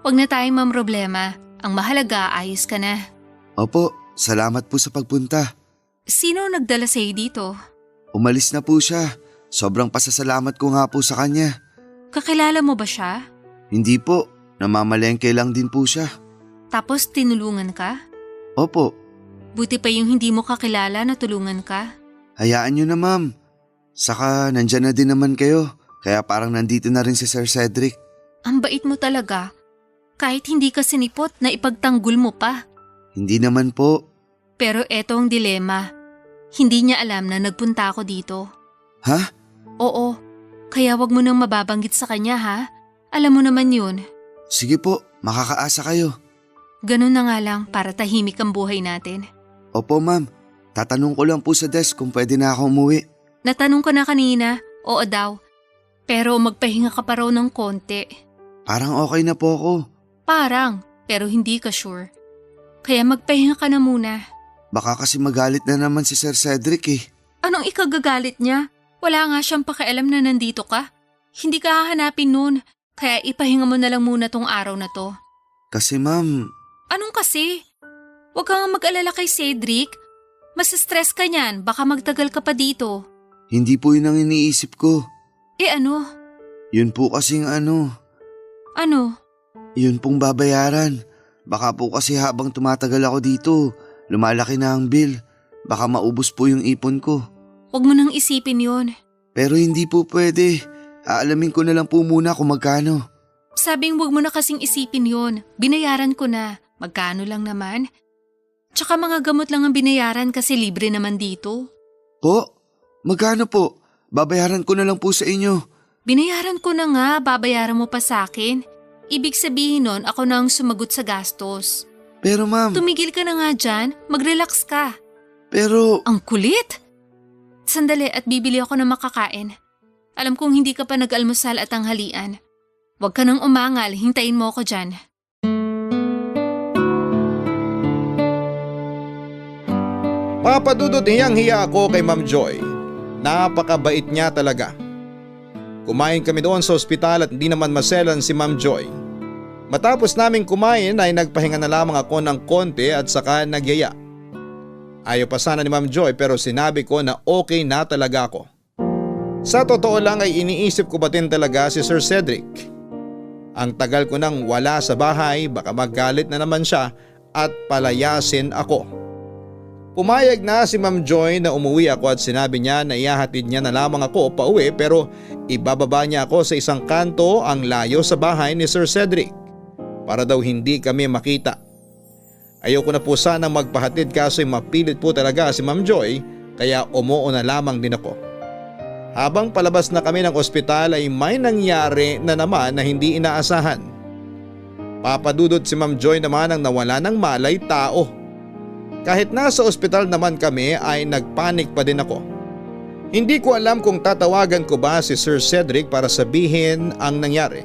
Huwag na tayong mamroblema. Ang mahalaga, ayos ka na. Opo, salamat po sa pagpunta. Sino nagdala sa'yo dito? Umalis na po siya. Sobrang pasasalamat ko nga po sa kanya. Kakilala mo ba siya? Hindi po, namamalengke lang din po siya. Tapos tinulungan ka? Opo, Buti pa yung hindi mo kakilala na tulungan ka. hayaan niyo na ma'am. Saka nandyan na din naman kayo. Kaya parang nandito na rin si Sir Cedric. Ang bait mo talaga. Kahit hindi ka sinipot na ipagtanggol mo pa. Hindi naman po. Pero eto ang dilema. Hindi niya alam na nagpunta ako dito. Ha? Oo, kaya wag mo nang mababanggit sa kanya ha. Alam mo naman yun. Sige po, makakaasa kayo. Ganun na nga lang para tahimik ang buhay natin. Opo ma'am, tatanong ko lang po sa desk kung pwede na ako umuwi. Natanong ko na kanina, oo daw. Pero magpahinga ka pa raw ng konti. Parang okay na po ako. Parang, pero hindi ka sure. Kaya magpahinga ka na muna. Baka kasi magalit na naman si Sir Cedric eh. Anong ikagagalit niya? Wala nga siyang pakialam na nandito ka. Hindi ka hahanapin nun, kaya ipahinga mo na lang muna tong araw na to. Kasi ma'am, Anong kasi? Huwag ka nga mag-alala kay Cedric. Mas stress ka niyan, baka magtagal ka pa dito. hindi po yun ang iniisip ko. Eh ano? Yun po kasing Ano? yun pong babayaran. Baka po kasi habang tumatagal ako dito, lumalaki na ang bill. Baka maubos po yung ipon ko. Huwag mo nang isipin yon. Pero hindi po pwede. Aalamin ko na lang po muna kung magkano. Sabing huwag mo na kasing isipin yon. Binayaran ko na. Magkano lang naman? Tsaka mga gamot lang ang binayaran kasi libre naman dito. Po? Magkano po? Babayaran ko na lang po sa inyo. Binayaran ko na nga, babayaran mo pa sa akin. Ibig sabihin nun, ako na ang sumagot sa gastos. Pero ma'am, Tumigil ka na nga dyan, mag-relax ka. pero Ang kulit! Sandali at bibili ako ng makakain. Alam kong hindi ka pa nag-almusal at tanghalian. Huwag ka nang umangal, hintayin mo ako dyan. Papadudot hiyang-hiya ako kay Ma'am Joy. Napakabait niya talaga. Kumain kami doon sa ospital at hindi naman maselan si Ma'am Joy. Matapos naming kumain ay nagpahinga na lamang ako ng konti at saka nagyaya. Ayaw pa sana ni Ma'am Joy pero sinabi ko na okay na talaga ako. Sa totoo lang ay iniisip ko ba din talaga si Sir Cedric. Ang tagal ko nang wala sa bahay, baka magalit na naman siya at palayasin ako. Pumayag na si Ma'am Joy na umuwi ako at sinabi niya na ihahatid niya na lamang ako pauwi pero ibababa niya ako sa isang kanto ang layo sa bahay ni Sir Cedric para daw hindi kami makita. Ayoko na po sanang magpahatid kaso mapilit po talaga si Ma'am Joy kaya umuo na lamang din ako. Habang palabas na kami ng ospital ay may nangyari na naman na hindi inaasahan. Papadudot si Ma'am Joy naman ang nawala ng malay tao. Kahit nasa ospital naman kami ay nagpanik pa din ako. Hindi ko alam kung tatawagan ko ba si Sir Cedric para sabihin ang nangyari.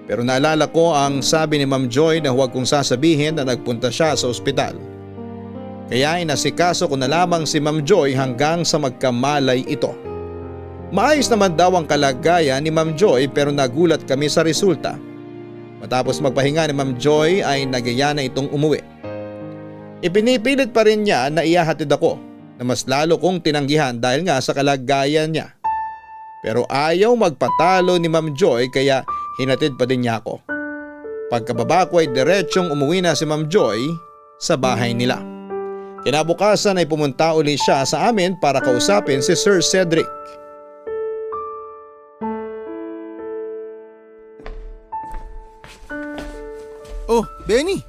Pero naalala ko ang sabi ni Ma'am Joy na huwag kong sasabihin na nagpunta siya sa ospital. Kaya inasikaso ko na lamang si Ma'am Joy hanggang sa magkamalay ito. Maayos naman daw ang kalagayan ni Ma'am Joy pero nagulat kami sa resulta. Matapos magpahinga ni Ma'am Joy ay nagyaya na itong umuwi. Ipinipilit pa rin niya na ihahatid ako na mas lalo kong tinanggihan dahil nga sa kalagayan niya. Pero ayaw magpatalo ni Ma'am Joy kaya hinatid pa din niya ako. Pagkababa ko ay diretsyong umuwi na si Ma'am Joy sa bahay nila. Kinabukasan ay pumunta uli siya sa amin para kausapin si Sir Cedric. Oh, Benny,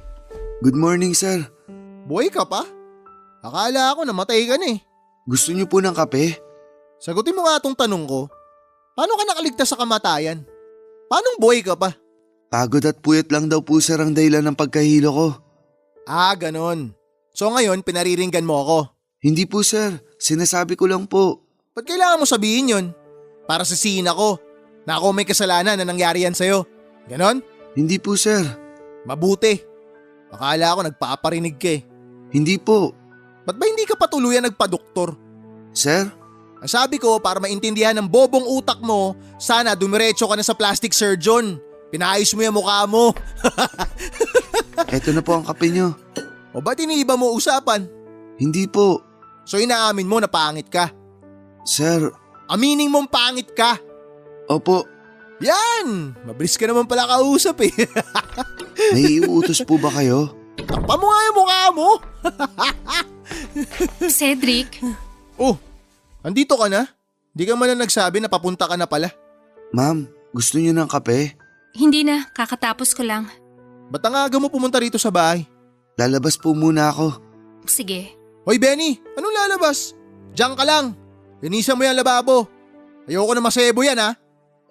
good morning sir. buhay ka pa? Akala ko namatay ka na eh. Gusto niyo po ng kape? Sagutin mo nga itong tanong ko. Paano ka nakaligtas sa kamatayan? Paanong buhay ka pa? Pagod at puyat lang daw po sir ang dahilan ng pagkahilo ko. Ah, ganon. So ngayon pinariringgan mo ako. Hindi po sir, sinasabi ko lang po. Ba't kailangan mo sabihin yun? Para sisihin ako na ako may kasalanan na nangyari yan sa'yo. Ganon? Hindi po sir. Mabuti. Akala ko nagpaparinig ka eh. Hindi po. Ba't ba hindi ka patuluyan nagpa-doktor? Sir? Ang sabi ko para maintindihan ng bobong utak mo, sana dumiretso ka na sa plastic surgeon. Pinayos mo yung mukha mo. Eto na po ang kape niyo. O ba't iniiba mo usapan? Hindi po. So inaamin mo na pangit ka? Sir, Amining mong pangit ka? opo. Yan! Mabilis ka naman pala kausap eh. May iuutos po ba kayo? Takpa mo nga yung mukha mo. Cedric, Oh, andito ka na? Di ka man na nagsabi na papunta ka na pala. Ma'am, gusto niyo ng kape? hindi na, kakatapos ko lang. Ba't ang aga mo pumunta rito sa bahay? Lalabas po muna ako. Sige. Hoy Benny, anong lalabas? Diyan ka lang. Linisan mo yan lababo. Ayoko na masebo yan ha.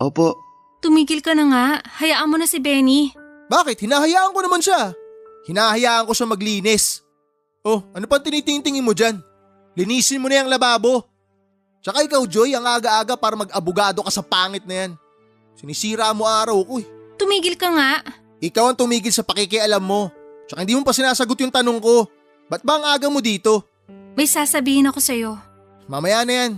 Opo. Tumigil ka na nga. Hayaan mo na si Benny. Bakit? Hinahayaan ko naman siya. Hinahayaan ko siya maglinis. Oh, ano pang tinitingtingin mo dyan? Linisin mo na yung lababo. Tsaka ikaw Joy, ang aga-aga para mag-abogado ka sa pangit na yan. Sinisira mo araw ko eh. Tumigil ka nga. Ikaw ang tumigil sa pakikialam mo. Tsaka hindi mo pa sinasagot yung tanong ko. Ba't ba ang aga mo dito? May sasabihin ako sa'yo. Mamaya na yan.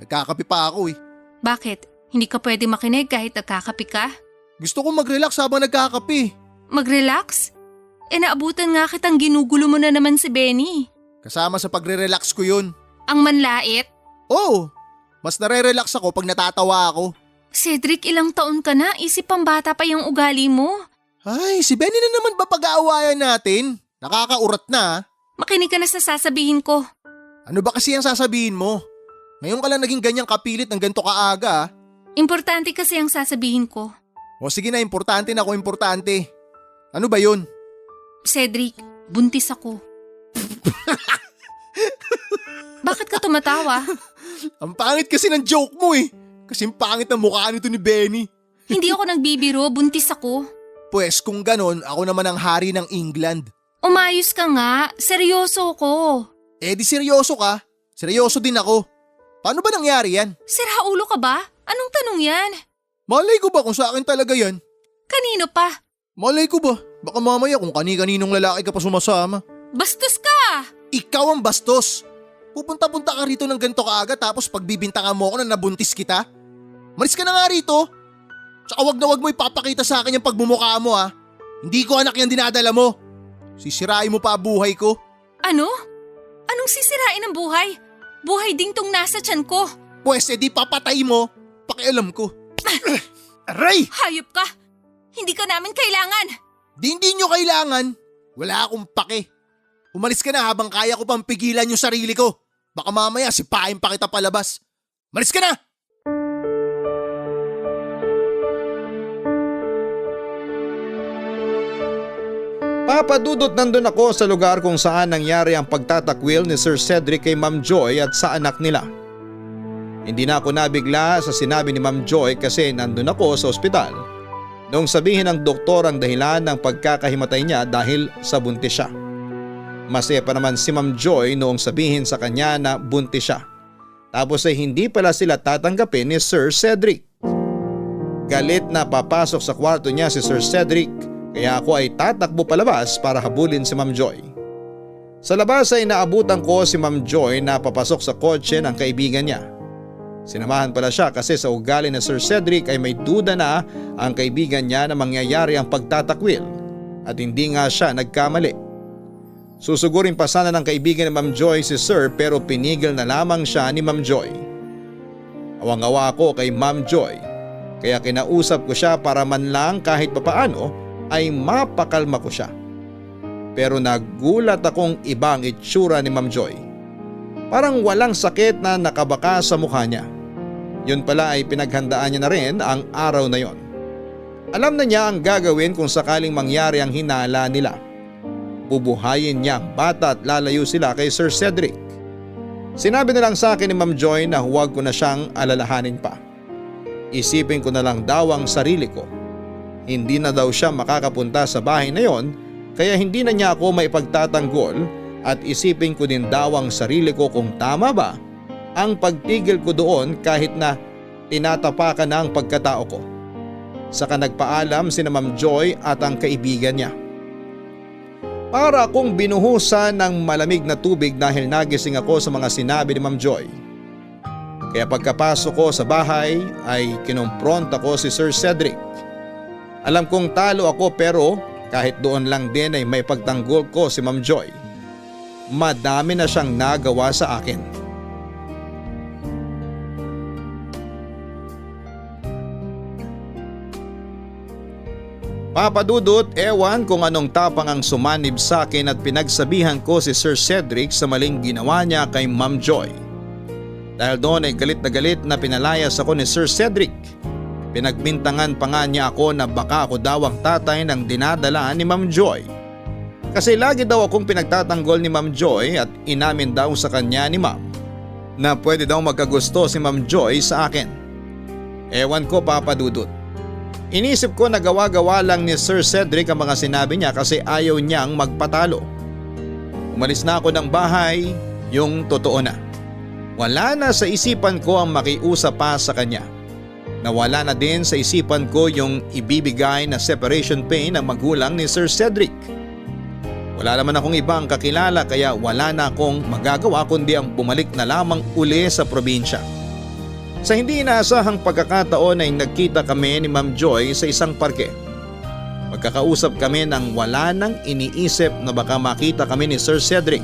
Nagkakape pa ako eh. Bakit? Hindi ka pwede makinig kahit nagkakape ka? Gusto ko mag-relax habang nagkakape. Mag-relax? Naabutan nga kitang ginugulo mo na naman si Benny. Kasama sa pagre-relax ko yun. Ang manlait? Oo, mas nare-relax ako pag natatawa ako. Cedric, ilang taon ka na? Isip pang bata pa yung ugali mo. Ay, si Benny na naman ba pag-aawayan natin? Nakakaurat na. Makinig ka na sa sasabihin ko. Ano ba kasi ang sasabihin mo? Ngayon ka lang naging ganyang kapilit ng ganito kaaga. Importante kasi ang sasabihin ko. O sige na, importante na ako importante. Ano ba yun? Cedric, buntis ako. Bakit ka tumatawa? Ang pangit kasi ng joke mo eh. Kasing pangit ang mukha nito ni Benny. Hindi ako nagbibiro, buntis ako. Pwes kung ganon, ako naman ang hari ng England. Umayos ka nga, seryoso ko. Eh di seryoso ka. Seryoso din ako. Paano ba nangyari yan? Sira ulo ka ba? Anong tanong yan? Malay ko ba kung sa akin talaga yan? Kanino pa? Malay ko ba? Baka mamaya kung kani-kaninong lalaki ka pa sumasama. Bastos ka! Ikaw ang bastos. Pupunta-punta ka rito ng ganito kaaga tapos pagbibintangan mo ako na nabuntis kita. Malis ka na nga rito. Tsaka wag na wag mo ipapakita sa akin yung pagmumukha mo ha. Hindi ko anak yung dinadala mo. Sisirain mo pa buhay ko. Ano? Anong sisirain ng buhay? Buhay ding tong nasa tiyan ko. Pwes edi papatay mo. Pakialam ko. Aray! Hayop ka! Hindi ka namin kailangan! Hindi nyo kailangan. Wala akong pake. Umalis ka na habang kaya ko pang pigilan yung sarili ko. Baka mamaya sipain pa kita palabas. Malis ka na! Papadudot nandun ako sa lugar kung saan nangyari ang pagtatakwil ni Sir Cedric kay Ma'am Joy at sa anak nila. Hindi na ako nabigla sa sinabi ni Ma'am Joy kasi nandun ako sa ospital noong sabihin ng doktor ang dahilan ng pagkakahimatay niya dahil sa buntis siya. Masaya pa naman si Ma'am Joy noong sabihin sa kanya na buntis siya. Tapos ay hindi pala sila tatanggapin ni Sir Cedric. Galit na papasok sa kwarto niya si Sir Cedric kaya ako ay tatakbo palabas para habulin si Ma'am Joy. Sa labas ay naabutan ko si Ma'am Joy na papasok sa kotse ng kaibigan niya. Sinamahan pala siya kasi sa ugali ni Sir Cedric ay may duda na ang kaibigan niya na mangyayari ang pagtatakwil at hindi nga siya nagkamali. Susugurin pa sana ng kaibigan ni Ma'am Joy si Sir pero pinigil na lamang siya ni Ma'am Joy. Awang-awa ako kay Ma'am Joy kaya kinausap ko siya para man lang kahit papaano ay mapakalma ko siya. Pero nagulat akong iba ang itsura ni Ma'am Joy. Parang walang sakit na nakabaka sa mukha niya. Yun pala ay pinaghandaan niya na rin ang araw na yon. Alam na niya ang gagawin kung sakaling mangyari ang hinala nila. Bubuhayin niya ang bata at lalayo sila kay Sir Cedric. Sinabi na lang sa akin ni Ma'am Joy na huwag ko na siyang alalahanin pa. Isipin ko na lang daw ang sarili ko. Hindi na daw siya makakapunta sa bahay na yon kaya hindi na niya ako maipagtatanggol at isipin ko din daw ang sarili ko kung tama ba ang pagtigil ko doon kahit na tinatapakan na ang pagkatao ko. Saka nagpaalam sina Ma'am Joy at ang kaibigan niya. Para akong binuhusan ng malamig na tubig dahil nagising ako sa mga sinabi ni Ma'am Joy. Kaya pagkapasok ko sa bahay ay kinompronta ko si Sir Cedric. Alam kong talo ako pero kahit doon lang din ay may pagtanggol ko si Ma'am Joy. Madami na siyang nagawa sa akin. Papadudot, ewan kung anong tapang ang sumanib sa akin at pinagsabihan ko si Sir Cedric sa maling ginawa niya kay Ma'am Joy. Dahil doon ay galit na pinalayas ako ni Sir Cedric. Pinagbintangan pa nga niya ako na baka ako daw ang tatay ng dinadala ni Ma'am Joy. Kasi lagi daw akong pinagtatanggol ni Ma'am Joy at inamin daw sa kanya ni Ma'am na pwede daw magkagusto si Ma'am Joy sa akin. Ewan ko, Papa Dudut. Inisip ko na gawa-gawa lang ni Sir Cedric ang mga sinabi niya kasi ayaw niyang magpatalo. Umalis na ako ng bahay, yung totoo na. Wala na sa isipan ko ang makiusap pa sa kanya. Nawala na din sa isipan ko yung ibibigay na separation pay ng magulang ni Sir Cedric. Wala naman akong ibang kakilala kaya wala na akong magagawa kundi ang bumalik na lamang uli sa probinsya. Sa hindi inaasahang pagkakataon ay nagkita kami ni Ma'am Joy sa isang parke. Magkakausap kami nang wala nang iniisip na baka makita kami ni Sir Cedric.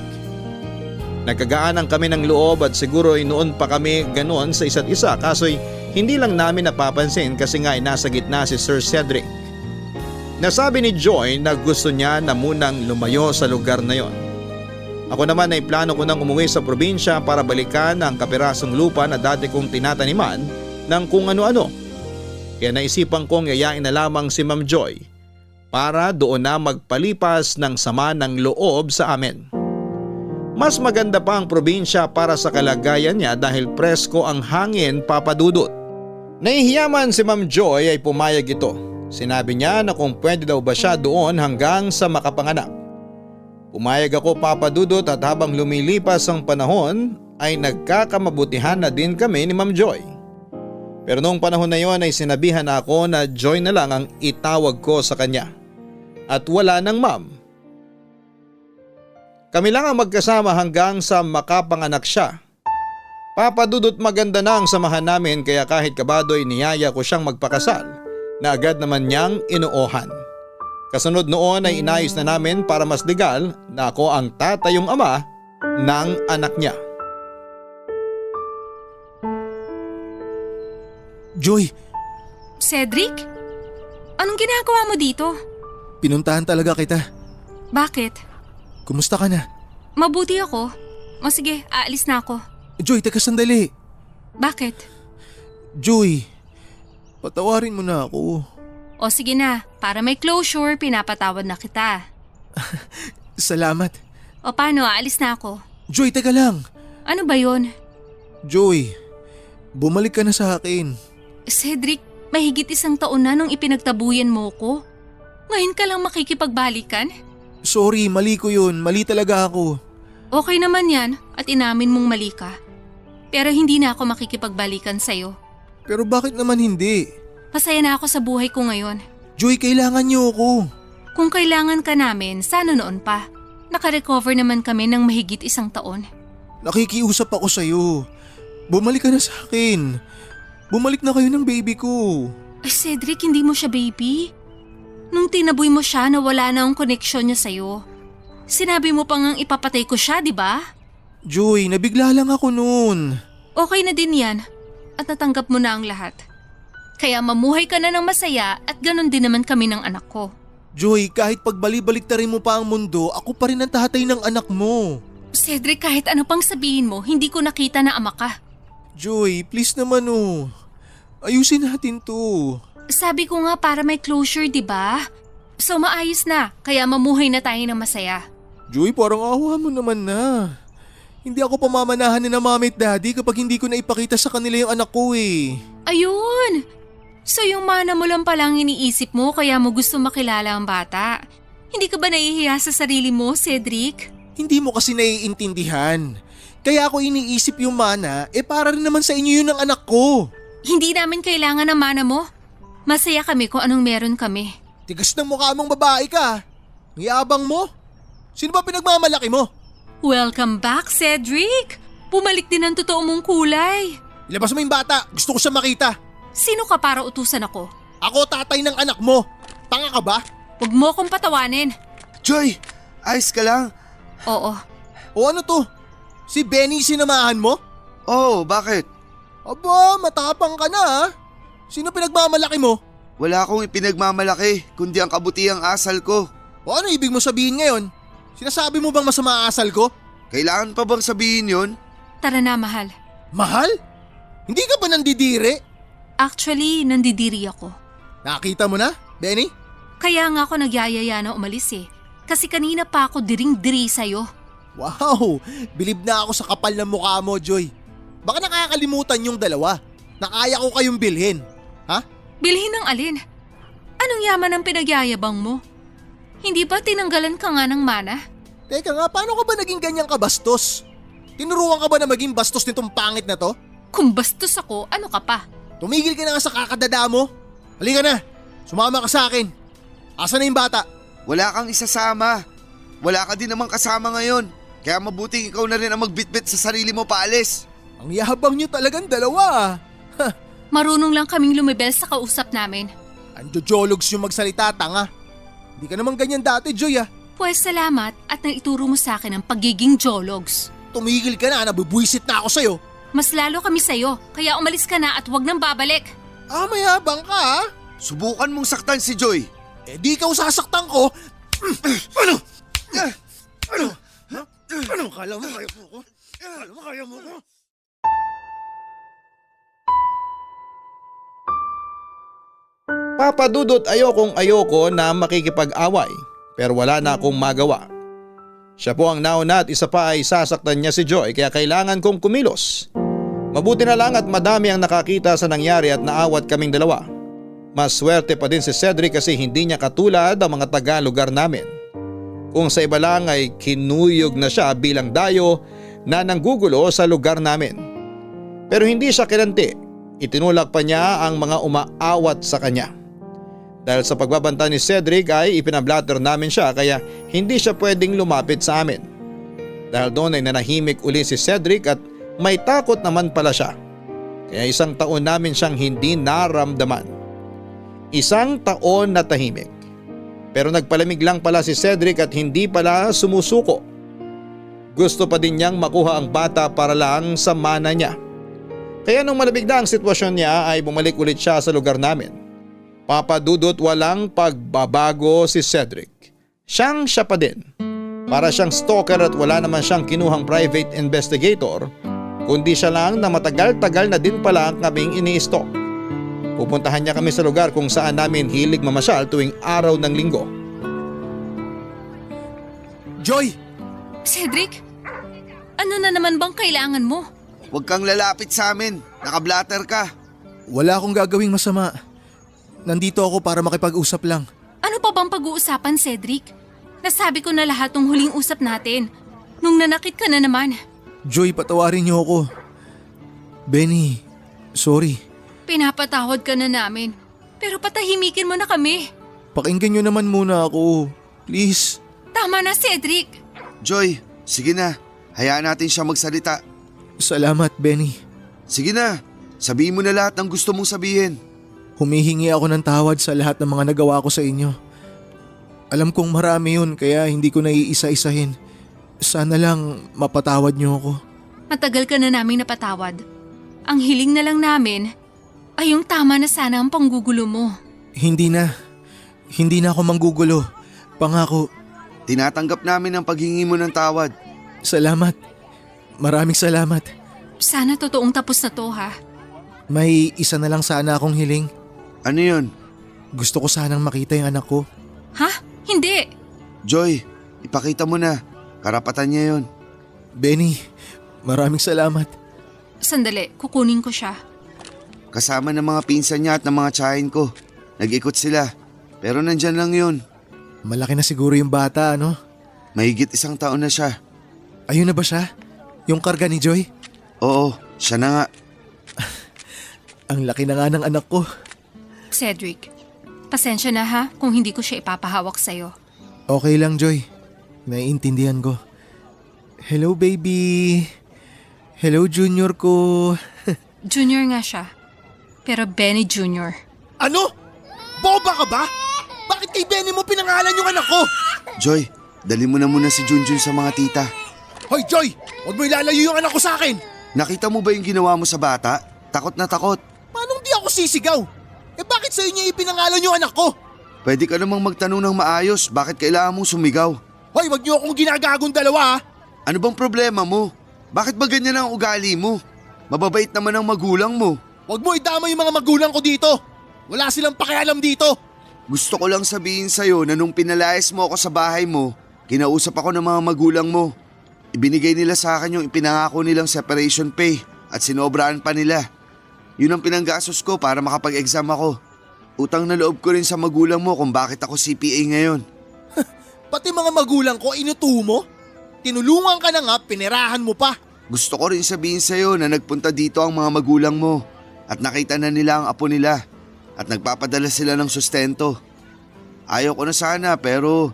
Nagkagaanan kami ng loob at siguro ay noon pa kami ganoon sa isa't isa kaso'y hindi lang namin napapansin kasi nga ay nasa gitna si Sir Cedric. Nasabi ni Joy na gusto niya na munang lumayo sa lugar na yon. Ako naman ay plano ko nang umuwi sa probinsya para balikan ang kapirasong lupa na dati kong tinataniman ng kung ano-ano. Kaya naisipan kong yayain na lamang si Ma'am Joy para doon na magpalipas ng sama ng loob sa amin. Mas maganda pa ang probinsya para sa kalagayan niya dahil presko ang hangin, Papa Dudut. Nahihiyaman si Ma'am Joy ay pumayag ito. Sinabi niya na kung pwede daw ba siya doon hanggang sa makapanganak. Pumayag ako, Papa Dudut, at habang lumilipas ang panahon ay nagkakamabutihan na din kami ni Ma'am Joy. Pero noong panahon na yon ay sinabihan ako na Joy na lang ang itawag ko sa kanya. At wala ng Ma'am. Kami lang ang magkasama hanggang sa makapanganak siya. Papa Dudut, maganda na ang samahan namin kaya kahit kabado ay niyaya ko siyang magpakasal na agad naman niyang inuohan. Kasunod noon ay inayos na namin para mas legal na ako ang tatayong ama ng anak niya. Joy, Cedric? Anong ginagawa mo dito? pinuntahan talaga kita. Bakit? Kumusta ka na? Mabuti ako. O sige, aalis na ako. Joy, teka sandali. Bakit? Joy, patawarin mo na ako. O sige na, para may closure, pinapatawad na kita. Salamat. O paano, aalis na ako. Joy, teka lang. Ano ba yon? Joy, bumalik ka na sa akin. Cedric, mahigit 1 taon na nung ipinagtabuyan mo ko. Ngayon ka lang makikipagbalikan? Sorry, mali ko yun. Mali talaga ako. Okay naman yan at inamin mong mali ka. Pero hindi na ako makikipagbalikan sa'yo. Pero bakit naman hindi? Masaya na ako sa buhay ko ngayon. Joy, kailangan niyo ako. Kung kailangan ka namin, sana noon pa. Nakarecover naman kami ng mahigit 1 taon. Nakikiusap ako sa'yo. Bumalik ka na sa akin. Bumalik na kayo ng baby ko. Ay Cedric, hindi mo siya baby. Nung tinaboy mo siya, nawala na ang koneksyon niya sa'yo. Sinabi mo pang ang ipapatay ko siya, di ba? Joy, nabigla lang ako noon. Okay na din yan at natanggap mo na ang lahat. Kaya mamuhay ka na ng masaya at ganun din naman kami ng anak ko. Joy, kahit pagbalik-balik ta rin mo pa ang mundo, ako pa rin ang tatay ng anak mo. Cedric, kahit ano pang sabihin mo, hindi ko nakita na ama ka. Joy, please naman oh. Ayusin natin to. Sabi ko nga para may closure, di ba? So maayos na, kaya mamuhay na tayo ng masaya. Joy, parang awa mo naman na. Hindi ako pamamanahan ni na mami at daddy kapag hindi ko na ipakita sa kanila yung anak ko eh. Ayun! So yung mana mo lang palang iniisip mo kaya mo gusto makilala ang bata. Hindi ka ba nahihiya sa sarili mo, Cedric? Hindi mo kasi naiintindihan. Kaya ako iniisip yung mana, para rin naman sa inyo yun ng anak ko. Hindi namin kailangan ng mana mo. Masaya kami kung anong meron kami. Tigas ng mukha mong babae ka. Ang yabang mo. Sino ba pinagmamalaki mo? Welcome back, Cedric! Bumalik din ang totoo mong kulay. Ilabas mo yung bata. Gusto ko siya makita. Sino ka para utusan ako? Ako tatay ng anak mo. Tanga ka ba? Huwag mo akong patawanin. Joy, ayos ka lang? Oo. O ano to? Si Benny sinamahan mo? Oh, bakit? Aba, matapang ka na ha. Sino pinagmamalaki mo? Wala akong ipinagmamalaki, kundi ang kabutiang asal ko. O ano ibig mo sabihin ngayon? Sinasabi mo bang masama ang asal ko? Kailangan pa bang sabihin yon? Tara na, mahal. Mahal? Hindi ka ba nandidiri? Actually, nandidiri ako. Nakita mo na, Benny? Kaya nga ako nagyayaya na umalis eh. Kasi kanina pa ako diring-diri sa'yo. Wow, bilib na ako sa kapal ng mukha mo, Joy. Baka nakakalimutan yung dalawa. Nakaya ko kayong bilhin. Ha? Bilhin ng alin? Anong yaman ang pinagyayabang mo? Hindi ba tinanggalan ka nga ng mana? Teka nga, paano ka ba naging ganyang kabastos? Tinuruan ka ba na maging bastos nitong pangit na to? Kung bastos ako, ano ka pa? Tumigil ka na nga sa kakadada mo. Halika na, sumama ka sa akin. Asa na yung bata? Wala kang isasama. Wala ka din namang kasama ngayon. Kaya mabuting ikaw na rin ang magbitbit sa sarili mo paalis. Ang yabang nyo talagang dalawa. Marunong lang kaming lumibel sa kausap namin. Anjojologs yung magsalita, tanga. Hindi ka naman ganyan dati, Joy ah. Pues salamat at naituro mo sa akin ang pagiging jologs. Tumigil ka na, nabubwisit na ako sa'yo. Mas lalo kami sa'yo, kaya umalis ka na at huwag nang babalik. Ah, mayabang ka ha? Subukan mong saktan si Joy. Eh di ikaw sasaktan ko. Ano? Ano? Ano? Kala mo kaya mo ko? Kala mo kaya mo ko? Papa Dudut, ayokong-ayoko na makikipag-away pero wala na akong magawa. Siya po ang nauna at isa pa ay sasaktan niya si Joy kaya kailangan kong kumilos. Mabuti na lang at madami ang nakakita sa nangyari at naawat kaming dalawa. Mas swerte pa din si Cedric kasi hindi niya katulad ang mga taga-lugar namin. Kung sa iba lang ay kinuyog na siya bilang dayo na nanggugulo sa lugar namin. Pero hindi siya kilante, itinulak pa niya ang mga umaawat sa kanya. Dahil sa pagbabanta ni Cedric ay ipinablatter namin siya kaya hindi siya pwedeng lumapit sa amin. Dahil doon ay nanahimik uli si Cedric at may takot naman pala siya. Kaya 1 taon namin siyang hindi naramdaman. 1 taon na tahimik. Pero nagpalamig lang pala si Cedric at hindi pala sumusuko. Gusto pa din niyang makuha ang bata para lang sa mana niya. Kaya nung malamig na ang sitwasyon niya ay bumalik ulit siya sa lugar namin. Papa Dudut, walang pagbabago si Cedric. Siya pa din. Para siyang stalker at wala naman siyang kinuhang private investigator, kundi siya lang na matagal-tagal na din pala kaming ini-stalk. Pupuntahan niya kami sa lugar kung saan namin hilig mamasyal tuwing araw ng linggo. Joy! Cedric, ano na naman bang kailangan mo? Huwag kang lalapit sa amin. Nakablatter ka. Wala akong gagawing masama. Nandito ako para makipag-usap lang. Ano pa bang pag-uusapan, Cedric? Nasabi ko na lahat ng huling usap natin. Nung nanakit ka na naman. Joy, patawarin niyo ako. Benny, sorry. Pinapatawad ka na namin. Pero patahimikin mo na kami. Pakinggan niyo naman muna ako. Please. Tama na, Cedric. Joy, sige na. Hayaan natin siya magsalita. Salamat, Benny. Sige na. Sabihin mo na lahat ng gusto mong sabihin. Humihingi ako ng tawad sa lahat ng mga nagawa ko sa inyo. Alam kong marami yun kaya hindi ko naiisa-isahin. Sana lang mapatawad niyo ako. Matagal ka na naming napatawad. Ang hiling na lang namin ay yung tama na sana ang panggugulo mo. Hindi na. Hindi na ako manggugulo. Pangako. Tinatanggap namin ang paghingi mo ng tawad. Salamat. Maraming salamat. Sana totoong tapos na to, ha? May isa na lang sana akong hiling. Ano yun? Gusto ko sanang makita yung anak ko. Ha? Hindi. Joy, ipakita mo na. Karapatan niya yun. Benny, maraming salamat. Sandali, kukunin ko siya. Kasama ng mga pinsan niya at ng mga tiyahin ko. Nag-ikot sila. Pero nandyan lang yun. Malaki na siguro yung bata, ano? Mahigit 1 taon na siya. Ayun na ba siya? Yung karga ni Joy? Oo, siya na nga. Ang laki na nga ng anak ko. Cedric, pasensya na ha kung hindi ko siya ipapahawak sa'yo. Okay lang, Joy. Naiintindihan ko. Hello, baby. Hello, junior ko. Junior nga siya. Pero Benny Junior. Ano? Boba ka ba? Bakit kay Benny mo pinangalan yung anak ko? Joy, dali mo na muna si Junjun sa mga tita. Hoy, Joy! Huwag mo ilalayo yung anak ko sa akin! Nakita mo ba yung ginawa mo sa bata? Takot na takot. Paano di ako sisigaw? Eh bakit sa inyo ipinangalan yung anak ko? Pwede ka namang magtanong ng maayos, bakit kailangan mong sumigaw? Hoy, wag niyo akong ginagagong dalawa ha! Ano bang problema mo? Bakit ba ganyan ang ugali mo? Mababait naman ang magulang mo. Huwag mo idama yung mga magulang ko dito! Wala silang pakialam dito! Gusto ko lang sabihin sa'yo na nung pinalayas mo ako sa bahay mo, kinausap ako ng mga magulang mo. Ibinigay nila sa akin yung ipinangako nilang separation pay at sinobraan pa nila. Yun ang pinanggastos ko para makapag-exam ako. Utang na loob ko rin sa magulang mo kung bakit ako CPA ngayon. Pati mga magulang ko inuto mo? Tinulungan ka na nga, pinirahan mo pa. Gusto ko rin sabihin sa'yo na nagpunta dito ang mga magulang mo at nakita na nila ang apo nila at nagpapadala sila ng sustento. Ayaw ko na sana pero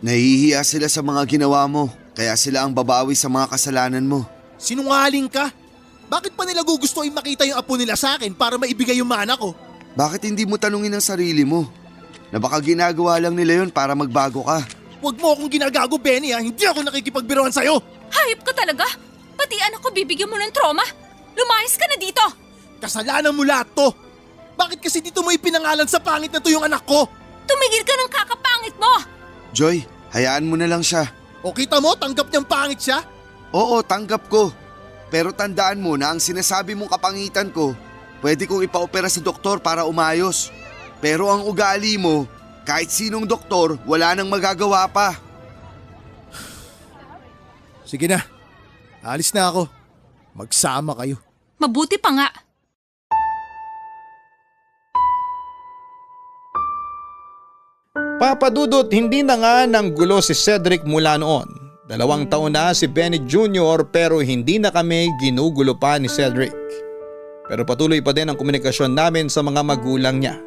nahihiya sila sa mga ginawa mo kaya sila ang babawi sa mga kasalanan mo. Sinungaling ka? Bakit pa nila gugustuhin makita yung apo nila sa akin para maibigay yung mana ko? Bakit hindi mo tanungin ang sarili mo? Na baka ginagawa lang nila yon para magbago ka. Huwag mo akong ginagago, Benny ha. Hindi ako nakikipagbiruan sa'yo. Hayop ka talaga! Pati anak ko bibigyan mo ng trauma! Lumayas ka na dito! Kasalanan mo lahat to. Bakit kasi dito mo ipinangalan sa pangit na to yung anak ko? Tumigil ka ng kakapangit mo! Joy, hayaan mo na lang siya. O kita mo, tanggap niyang pangit siya? Oo, tanggap ko. Pero tandaan mo na ang sinasabi mong kapangitan ko, pwede kong ipaopera sa doktor para umayos. Pero ang ugali mo, kahit sinong doktor, wala nang magagawa pa. Sige na, alis na ako. Magsama kayo. Mabuti pa nga. Papadudot, hindi na nga nang gulo si Cedric mula noon. 2 taon na si Benny Jr. pero hindi na kami ginugulo pa ni Cedric. Pero patuloy pa din ang komunikasyon namin sa mga magulang niya.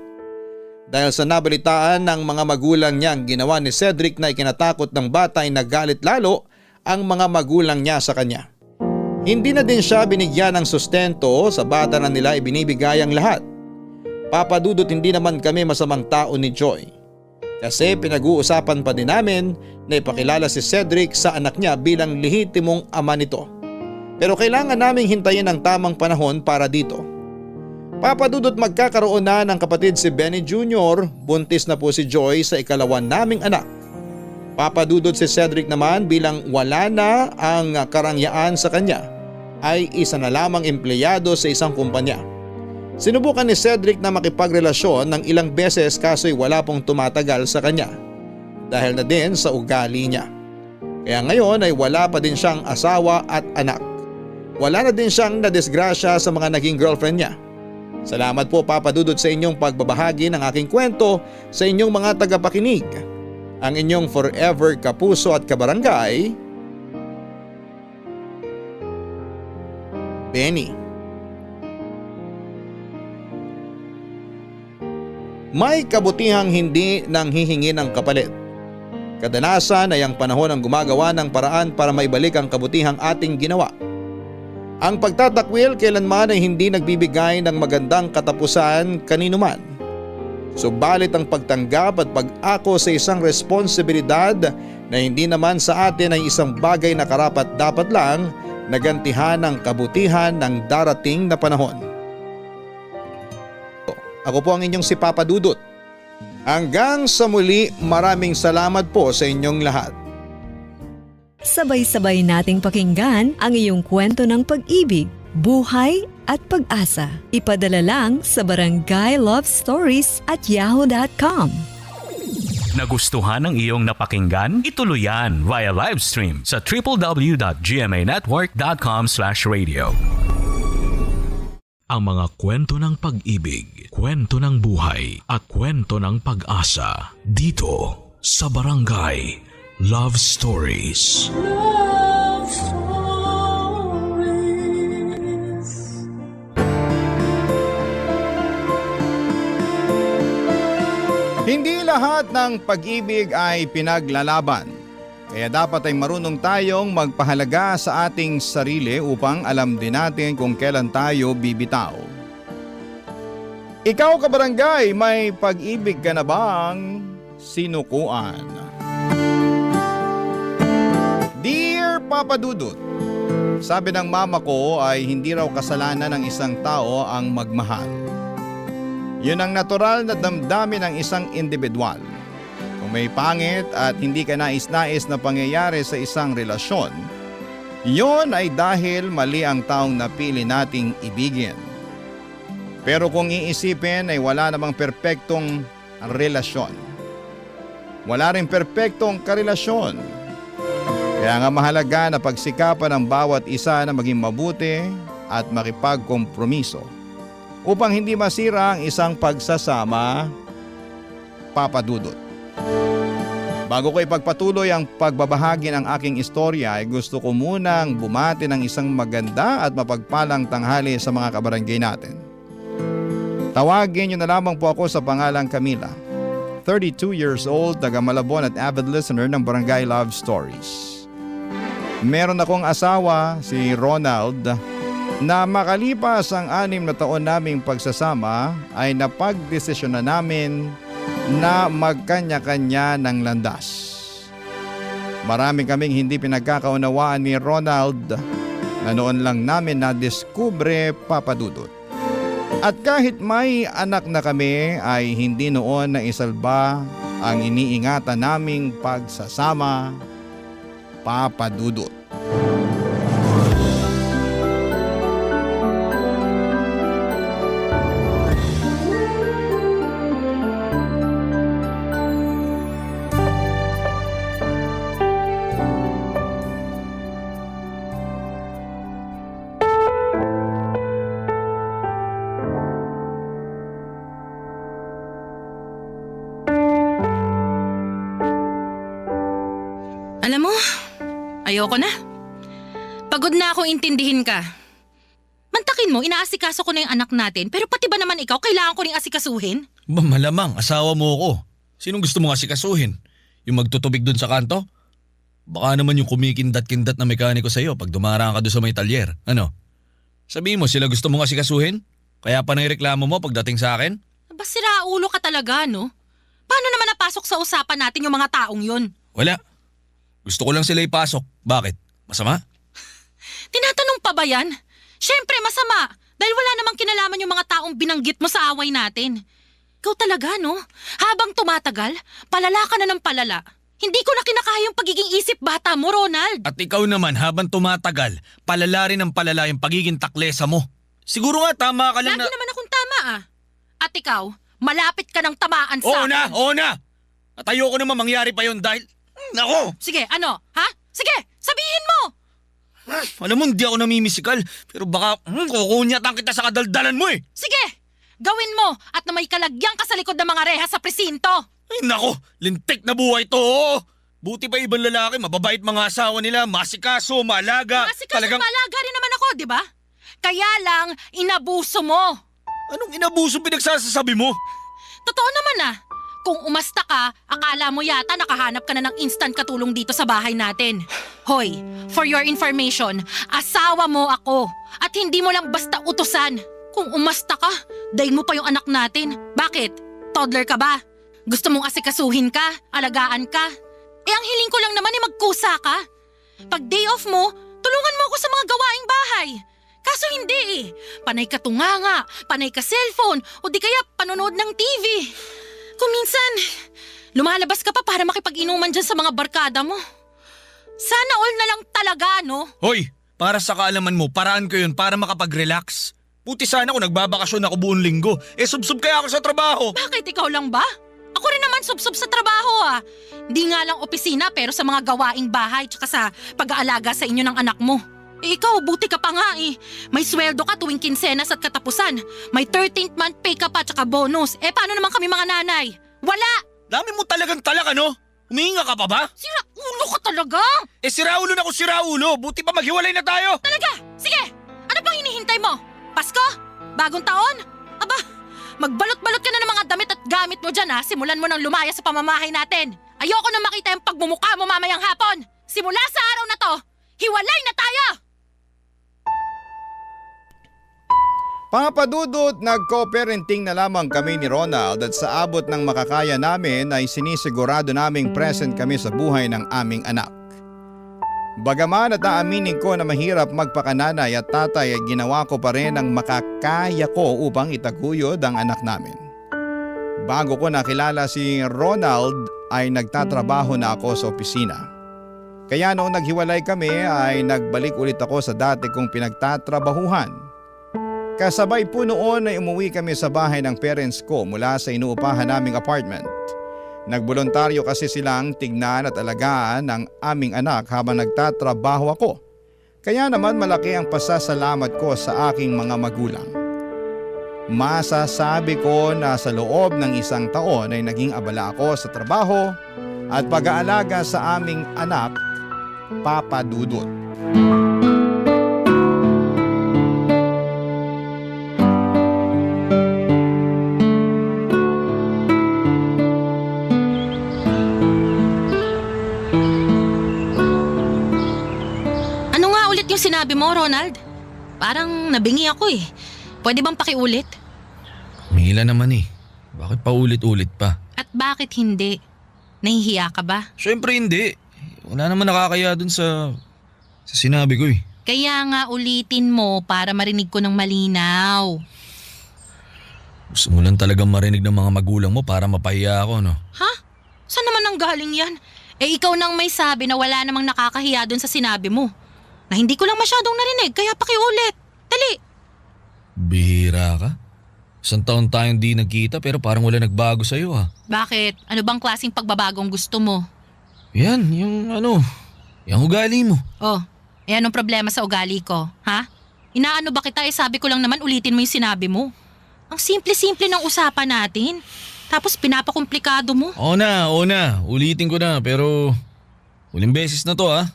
Dahil sa nabalitaan ng mga magulang niya ang ginawa ni Cedric na ikinatakot ng bata ay nagalit lalo ang mga magulang niya sa kanya. Hindi na din siya binigyan ng sustento, sa bata na nila ibinibigay ang lahat. Papadudot, hindi naman kami masamang tao ni Joy. Kasi pinag-uusapan pa din namin na ipakilala si Cedric sa anak niya bilang lehitimong ama nito. Pero kailangan naming hintayin ang tamang panahon para dito. Papadudot, magkakaroon na ng kapatid si Benny Jr., buntis na po si Joy sa ikalawa naming anak. Papadudot, si Cedric naman bilang wala na ang karangyaan sa kanya ay isa na lamang empleyado sa isang kumpanya. Sinubukan ni Cedric na makipagrelasyon ng ilang beses kaso'y wala pong tumatagal sa kanya dahil na din sa ugali niya. Kaya ngayon ay wala pa din siyang asawa at anak. Wala na din siyang nadisgrasya sa mga naging girlfriend niya. Salamat po, Papadudot, sa inyong pagbabahagi ng aking kwento sa inyong mga tagapakinig. Ang inyong forever kapuso at kabarangay, Benny. May kabutihang hindi nang hihingi ng kapalit. Kadalasan ay ang panahon ang gumagawa ng paraan para maibalik ang kabutihang ating ginawa. Ang pagtatakwil kailanman ay hindi nagbibigay ng magandang katapusan kanino man. Subalit ang pagtanggap at pag-ako sa isang responsibilidad na hindi naman sa atin ay isang bagay na karapat-dapat lang nagantihan ng kabutihan ng darating na panahon. Ako po ang inyong si Papadudot. Hanggang sa muli, maraming salamat po sa inyong lahat. Sabay-sabay nating pakinggan ang iyong kwento ng pag-ibig, buhay at pag-asa. Ipadala lang sa barangaylovestories@yahoo.com. Nagustuhan ng iyong napakinggan? Ituloy yan via live stream sa www.gmanetwork.com/radio. Ang mga kwento ng pag-ibig, kwento ng buhay at kwento ng pag-asa dito sa Barangay Love Stories. Love Stories. Hindi lahat ng pag-ibig ay pinaglalaban. Kaya dapat ay marunong tayong magpahalaga sa ating sarili upang alam din natin kung kailan tayo bibitaw. Ikaw, kabarangay, may pag-ibig ka na bang sinukuan? Dear Papadudot, sabi ng mama ko ay hindi raw kasalanan ng isang tao ang magmahal. Yun ang natural na damdamin ng isang individual. Kung may pangit at hindi ka nais-nais na pangyayari sa isang relasyon, yon ay dahil mali ang taong napili nating ibigin. Pero kung iisipin ay wala namang perpektong relasyon. Wala rin perpektong karelasyon. Kaya nga mahalaga na pagsikapan ng bawat isa na maging mabuti at makipagkompromiso upang hindi masira ang isang pagsasama, Papa Dudut. Bago ko ipagpatuloy ang pagbabahagi ng aking istorya ay gusto ko munang bumati ng isang maganda at mapagpalang tanghali sa mga kabarangay natin. Tawagin niyo na lamang po ako sa pangalang Camila, 32 years old, taga Malabon at avid listener ng Barangay Love Stories. Meron akong asawa, si Ronald, na makalipas ang 6 na taon naming pagsasama ay napagdesisyon na namin na magkanya-kanya ng landas. Marami kaming hindi pinagkakaunawaan ni Ronald na noon lang namin na-diskubre, Papa Dudut. At kahit may anak na kami ay hindi noon na isalba ang iniingatan naming pagsasama, Papa Dudut. Alam mo, ayoko na. Pagod na akong intindihin ka. Mantakin mo, inaasikaso ko na yung anak natin, pero pati ba naman ikaw, kailangan ko ring asikasuhin? Ba malamang, asawa mo ako. Sinong gusto mong asikasuhin? Yung magtutubig dun sa kanto? Baka naman yung kumikindat-kindat na mekaniko sa'yo pag dumaraan ka doon sa may talyer. Ano? Sabihin mo sila gusto mong asikasuhin? Kaya pa naireklamo mo pagdating sa akin? Ba sira ulo ka talaga, no? Paano naman napasok sa usapan natin yung mga taong yun? Wala. Gusto ko lang sila ipasok. Bakit? Masama? Tinatanong pa ba yan? Siyempre masama, dahil wala namang kinalaman yung mga taong binanggit mo sa away natin. Ikaw talaga, no? Habang tumatagal, palala ka na ng palala. Hindi ko na kinakaya yung pagiging isip bata mo, Ronald. At ikaw naman habang tumatagal, palala rin ng palala yung pagiging taklesa mo. Siguro nga tama ka lang Lagi naman akong tama ah. At ikaw, malapit ka ng tamaan sa akin. Oo na! At ayoko naman mangyari pa yun dahil... Nako! Sige, ano? Ha? Sige, sabihin mo! Alam mo, hindi ako namimisikal. Pero baka kukunyatan kita sa kadaldalan mo eh. Sige, gawin mo at na may kalagyan ka sa likod ng mga reha sa presinto. Ay nako, lintik na buhay to. Buti pa ibang lalaki, mababait mga asawa nila, masikaso, malaga. Masikaso at malaga rin naman ako, di ba? Kaya lang, inabuso mo. Anong inabuso pinagsasasabi mo? Totoo naman ah. Kung umasta ka, akala mo yata nakahanap ka na ng instant katulong dito sa bahay natin. Hoy, for your information, asawa mo ako at hindi mo lang basta utusan. Kung umasta ka, dahin mo pa yung anak natin. Bakit? Toddler ka ba? Gusto mong asikasuhin ka? Alagaan ka? Eh ang hiling ko lang naman ay magkusa ka. Pag day off mo, tulungan mo ako sa mga gawaing bahay. Kaso hindi eh. Panay ka tunganga, panay ka cellphone, o di kaya panonood ng TV. Kung minsan, lumalabas ka pa para makipag-inuman dyan sa mga barkada mo. Sana all na lang talaga, no? Hoy, para sa kaalaman mo, paraan ko yun para makapag-relax. Buti sana kung nagbabakasyon ako buong linggo. Subsub kaya ako sa trabaho. Bakit ikaw lang ba? Ako rin naman subsub sa trabaho ah. Di nga lang opisina pero sa mga gawaing bahay tsaka sa pag-aalaga sa inyo ng anak mo. Eh ikaw, buti ka pa nga eh. May sweldo ka tuwing kinsenas at katapusan. May 13th month pay ka pa tsaka bonus. Eh paano naman kami mga nanay? Wala! Dami mo talagang talak ano? Humihinga ka pa ba? Sira ulo ka talaga! Siraulo na ko siraulo. Buti pa maghiwalay na tayo. Talaga? Sige! Ano pang hinihintay mo? Pasko? Bagong taon? Aba, magbalot-balot ka na ng mga damit at gamit mo dyan ha. Simulan mo nang lumaya sa pamamahay natin. Ayoko na makita yung pagmumukha mo mamayang hapon. Simula sa araw na to, hiwalay na tayo! Papa Dudut, nag-co-parenting na lamang kami ni Ronald at sa abot ng makakaya namin ay sinisigurado naming present kami sa buhay ng aming anak. Bagaman at aaminin ko na mahirap magpakananay at tatay ay ginawa ko pa rin ang makakaya ko upang itaguyod ang anak namin. Bago ko nakilala si Ronald ay nagtatrabaho na ako sa opisina. Kaya noong naghiwalay kami ay nagbalik ulit ako sa dati kong pinagtatrabahuhan. Kasabay po noon ay umuwi kami sa bahay ng parents ko mula sa inuupahan naming apartment. Nagbolontaryo kasi silang tignan at alagaan ng aming anak habang nagtatrabaho ako. Kaya naman malaki ang pasasalamat ko sa aking mga magulang. Masasabi ko na sa loob ng 1 taon ay naging abala ako sa trabaho at pag-aalaga sa aming anak, Papa Dudut. Ano nga ulit yung sinabi mo, Ronald? Parang nabingi ako eh. Pwede bang pakiulit? Mila naman eh. Bakit pa ulit-ulit pa? At bakit hindi? Nahihiya ka ba? Siyempre hindi. Wala naman nakakaya dun sa sinabi ko eh. Kaya nga ulitin mo para marinig ko ng malinaw. Gusto mo lang talagang marinig ng mga magulang mo para mapahiya ako, no? Ha? Saan naman ang galing yan? Eh ikaw nang may sabi na wala namang nakakahiya dun sa sinabi mo. Na hindi ko lang masyadong narinig, kaya pakiulit. Dali! Bihira ka? 1 taon tayong di nagkita pero parang wala nagbago sa'yo ha. Bakit? Ano bang klaseng pagbabagong gusto mo? Yan, yung ugali mo. Oh, eh anong problema sa ugali ko? Ha? Inaano ba kita? Sabi ko lang naman ulitin mo yung sinabi mo. Ang simple-simple ng usapan natin. Tapos pinapakomplikado mo. Oo na. Ulitin ko na pero huling beses na to ha.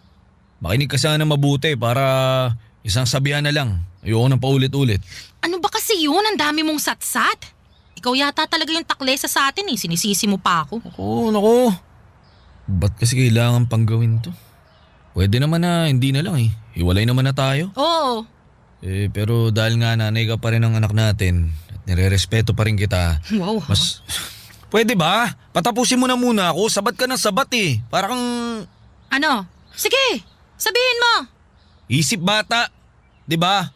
Makinig ka sana mabuti para isang sabihan na lang. Ayoko nang paulit-ulit. Ano ba kasi yun? Ang dami mong satsat. Ikaw yata talaga yung taklesa sa atin eh. Sinisisi mo pa ako. Naku. Ba't kasi kailangan pang gawin to? Pwede naman na hindi na lang eh. Hiwalay naman na tayo. Oo. Pero dahil nga nanay ka pa rin ng anak natin at nire-respeto pa rin kita. Wow. Mas... Pwede ba? Patapusin mo na muna ako. Sabat ka ng sabat eh. Parang... Ano? Sige, sabihin mo. Isip bata. 'Di ba?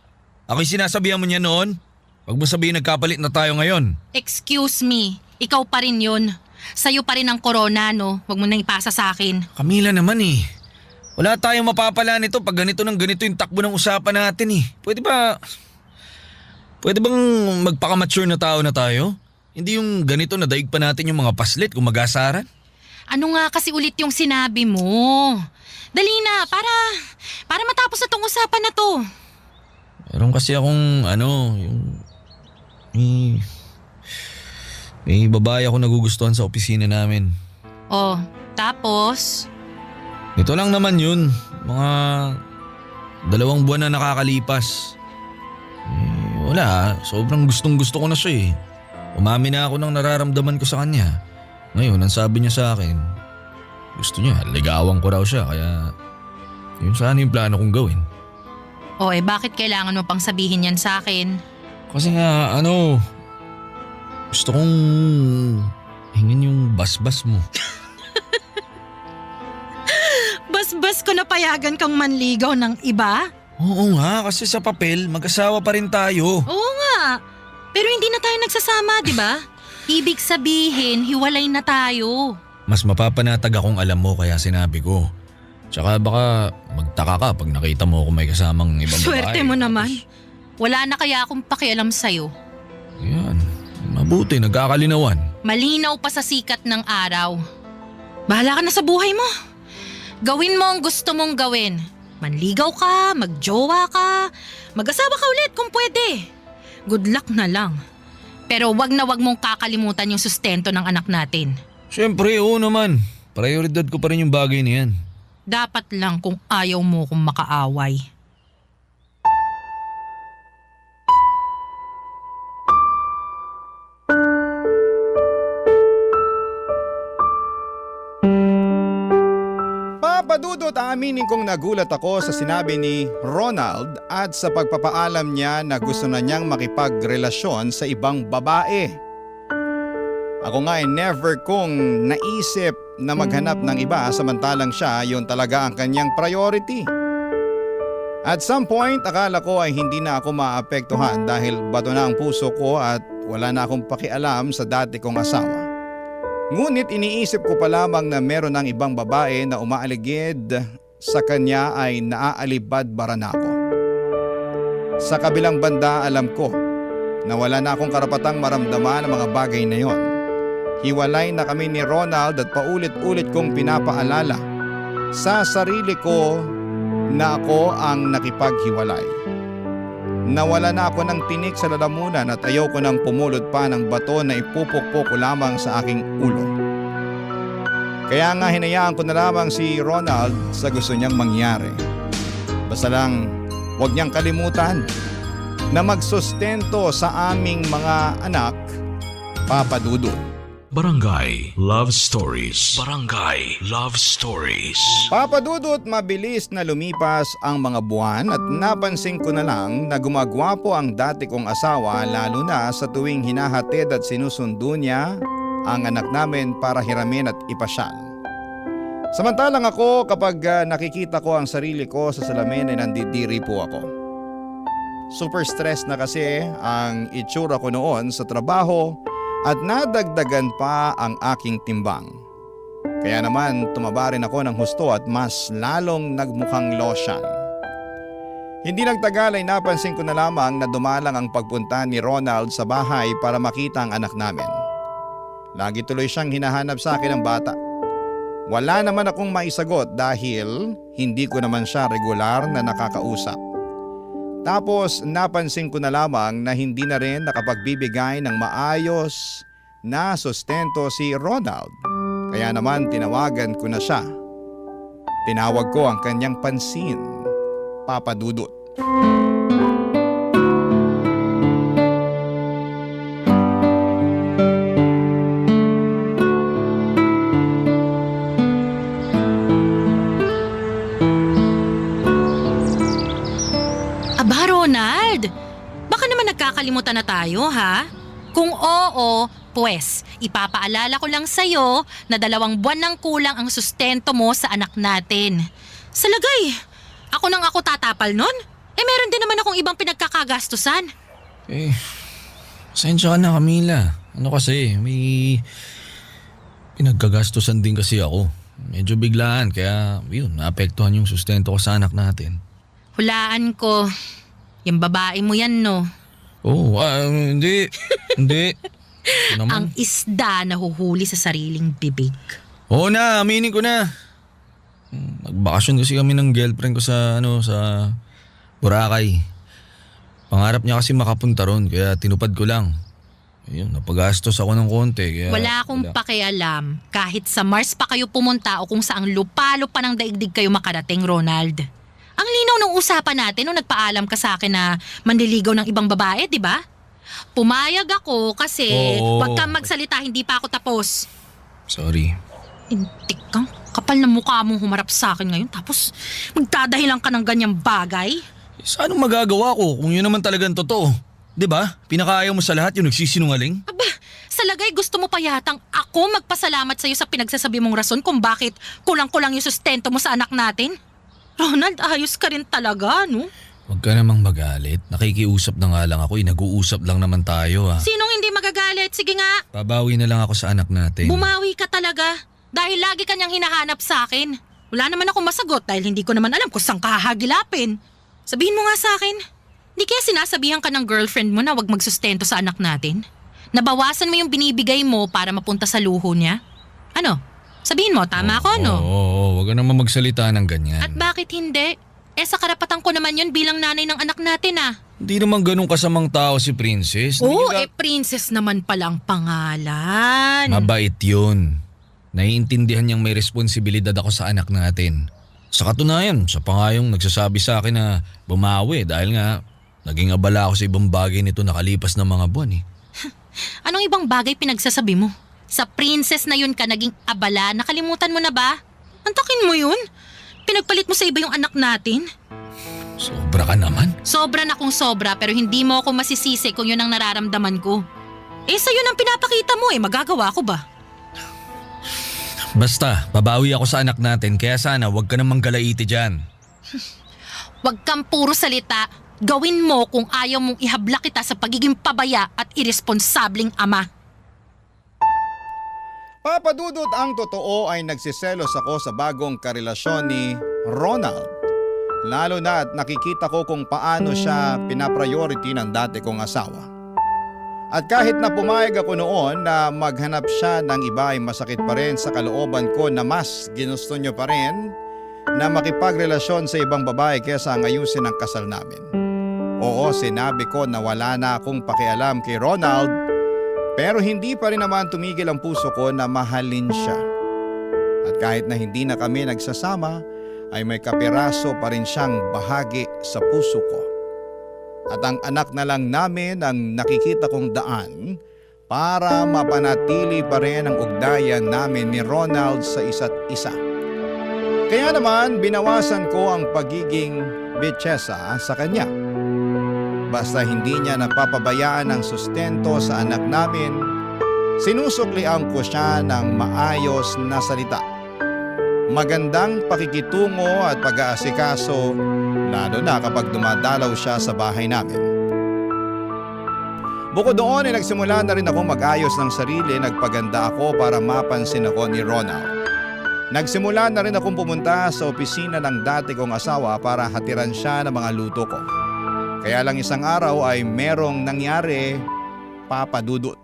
Ako'y sinasabihan mo niya noon. Wag mo sabihin nagkapalit na tayo ngayon. Excuse me, ikaw pa rin yun. Sa'yo pa ring ang corona, no? Huwag mo nang ipasa sa akin. Camila naman eh. Wala tayong mapapala nito pag ganito yung takbo ng usapan natin eh. Pwede bang magpaka-mature na tao na tayo? Hindi yung ganito na daig pa natin yung mga paslit kung mag-asaran? Ano nga kasi ulit yung sinabi mo? Dali na, para matapos na tong usapan na to. Meron kasi akong may babae ako nagugustuhan sa opisina namin. Oh, tapos? Ito lang naman yun. Mga 2 buwan na nakakalipas. Wala, sobrang gustong-gusto ko na siya eh. Umamin na ako ng nararamdaman ko sa kanya. Ngayon, ang sabi niya sa akin, gusto niya, ligawan ko raw siya kaya yun sana yung plano kong gawin. Oh, bakit kailangan mo pang sabihin yan sa akin? Kasi nga, gusto kong hingin yung basbas mo. Basbas ko na payagan kang manligaw ng iba? Oo nga, kasi sa papel, mag-asawa pa rin tayo. Oo nga, pero hindi na tayo nagsasama, di ba? Ibig sabihin, hiwalay na tayo. Mas mapapanatag akong alam mo kaya sinabi ko. Tsaka baka magtaka ka pag nakita mo ako may kasamang ibang babae. Swerte mo naman. Wala na kaya akong pakialam sa'yo. Yan, mabuti, nagkakalinawan. Malinaw pa sa sikat ng araw. Bahala ka na sa buhay mo. Gawin mo ang gusto mong gawin. Manligaw ka, magjowa ka, mag-asawa ka ulit kung pwede. Good luck na lang. Pero wag na wag mong kakalimutan yung sustento ng anak natin. Siyempre, oo naman. Prioridad ko pa rin yung bagay na yan. Dapat lang kung ayaw mo kung makaaway. Papadudot, aaminin kong nagulat ako sa sinabi ni Ronald at sa pagpapaalam niya na gusto na niyang makipagrelasyon sa ibang babae. Ako nga ay never kong naisip na maghanap ng iba samantalang siya yun talaga ang kanyang priority. At some point akala ko ay hindi na ako maapektuhan dahil bato na ang puso ko at wala na akong pakialam sa dati kong asawa. Ngunit iniisip ko pa lamang na meron ng ibang babae na umaaligid sa kanya ay naaalibad-bara na ako. Sa kabilang banda alam ko na wala na akong karapatang maramdaman ang mga bagay na yon. Hiwalay na kami ni Ronald at paulit-ulit kong pinapaalala sa sarili ko na ako ang nakipaghiwalay. Nawala na ako ng tinik sa lalamunan at ayaw ko nang pumulot pa ng bato na ipupukpok ko lamang sa aking ulo. Kaya nga hinayaan ko na lamang si Ronald sa gusto niyang mangyari. Basta lang huwag niyang kalimutan na magsustento sa aming mga anak, Papa Dudut. Barangay Love Stories. Barangay Love Stories. Papa Dudut, mabilis na lumipas ang mga buwan at napansin ko na lang na gumagwapo ang dati kong asawa, lalo na sa tuwing hinahatid at sinusundo niya ang anak namin para hiramin at ipasyal. Samantalang ako, kapag nakikita ko ang sarili ko sa salamin ay nandidiri po ako. Super stress na kasi ang itsura ko noon sa trabaho at nadagdagan pa ang aking timbang. Kaya naman tumaba rin ako ng husto at mas lalong nagmukhang losyang. Hindi nagtagal ay napansin ko na lamang na dumalang ang pagpunta ni Ronald sa bahay para makita ang anak namin. Lagi tuloy siyang hinahanap sa akin ng bata. Wala naman akong maisagot dahil hindi ko naman siya regular na nakakausap. Tapos napansin ko na lamang na hindi na rin nakapagbibigay ng maayos na sustento si Ronald. Kaya naman tinawagan ko na siya. Tinawag ko ang kanyang pansin, Papa Dudut. Aba, Ronald! Baka naman nagkakalimutan na tayo, ha? Kung oo, pues, ipapaalala ko lang sa'yo na 2 buwan nang kulang ang sustento mo sa anak natin. Salagay, ako nang ako tatapal nun? Meron din naman akong ibang pinagkakagastusan. Pasensya ka na, Camila. Ano kasi, may pinagkagastusan din kasi ako. Medyo biglaan, kaya yun, naapektuhan yung sustento ko sa anak natin. Hulaan ko. Yung babae mo yan, no? Oo, hindi. Hindi. Naman. Ang isda na huhuli sa sariling bibig. Oo na, aminin ko na. Nagbakasyon kasi kami ng girlfriend ko sa Boracay. Pangarap niya kasi makapunta ron, kaya tinupad ko lang. Ayun, napagastos ako ng konti. Kaya Wala akong pakialam kahit sa Mars pa kayo pumunta o kung saang lupalo pa ng daigdig kayo makarating, Ronald. Ang linaw ng usapan natin nung nagpaalam ka sa akin na manliligaw ng ibang babae, di ba? Pumayag ako kasi wag kang magsalita, hindi pa ako tapos. Sorry. Intik kang kapal na mukha mong humarap sa akin ngayon tapos magdadahilan ka ng ganyang bagay. Sa anong magagawa ko kung yun naman talagang totoo? Di ba? Pinakaayaw mo sa lahat yung nagsisinungaling? Aba, sa lagay gusto mo pa yatang ako magpasalamat sa'yo sa pinagsasabi mong rason kung bakit kulang-kulang yung sustento mo sa anak natin? Ronald, ayos ka rin talaga, no? Huwag ka namang magalit. Nakikiusap na nga lang ako. Nag-uusap lang naman tayo, ha? Sinong hindi magagalit? Sige nga. Babawi na lang ako sa anak natin. Bumawi ka talaga. Dahil lagi kanyang hinahanap sa akin. Wala naman akong masagot dahil hindi ko naman alam kung saan ka hahagilapin. Sabihin mo nga sa akin, di kaya sinasabihan ka ng girlfriend mo na wag magsustento sa anak natin? Nabawasan mo yung binibigay mo para mapunta sa luho niya? Ano? Sabihin mo, tama ako, no? Oo, wag ka naman magsalita ng ganyan. At bakit hindi? Sa karapatan ko naman yun bilang nanay ng anak natin, ah. Hindi naman ganun kasamang tao si Princess. Oo, Princess naman palang pangalan. Mabait yun. Naiintindihan niyang may responsibilidad ako sa anak natin. Sa katunayan, sa pangayong nagsasabi sa akin na bumawi dahil nga naging abala ako sa ibang bagay nito nakalipas ng mga buwan, eh. Anong ibang bagay pinagsasabi mo? Sa princess na yun ka naging abala, nakalimutan mo na ba? Antakin mo yun? Pinagpalit mo sa iba yung anak natin? Sobra ka naman. Sobra na kung sobra pero hindi mo ako masisisi kung yun ang nararamdaman ko. Sa'yo nang pinapakita mo magagawa ko ba? Basta, babawi ako sa anak natin kaya sana wag ka namang galaiti dyan. Wag kang puro salita. Gawin mo kung ayaw mong ihabla kita sa pagiging pabaya at irresponsableng ama. Papa Dudut, ang totoo ay nagsiselos ako sa bagong karelasyon ni Ronald. Lalo na at nakikita ko kung paano siya pinapriority ng dati kong asawa. At kahit na pumayag ako noon na maghanap siya ng iba ay masakit pa rin sa kalooban ko na mas ginusto niyo pa rin na makipagrelasyon sa ibang babae kaysa ngayusin ang kasal namin. Oo, sinabi ko na wala na akong pakialam kay Ronald, pero hindi pa rin naman tumigil ang puso ko na mahalin siya. At kahit na hindi na kami nagsasama, ay may kapiraso pa rin siyang bahagi sa puso ko. At ang anak na lang namin ang nakikita kong daan para mapanatili pa rin ang ugnayan namin ni Ronald sa isa't isa. Kaya naman binawasan ko ang pagiging bitsesa sa kanya. Basta hindi niya napapabayaan ang sustento sa anak namin, sinusuklian ko siya ng maayos na salita. Magandang pakikitungo at pag-aasikaso, lalo na kapag dumadalaw siya sa bahay namin. Bukod doon ay nagsimula na rin ako mag-ayos ng sarili, nagpaganda ako para mapansin ako ni Ronald. Nagsimula na rin akong pumunta sa opisina ng dati kong asawa para hatiran siya ng mga luto ko. Kaya lang isang araw ay merong nangyari, Papa Dudut.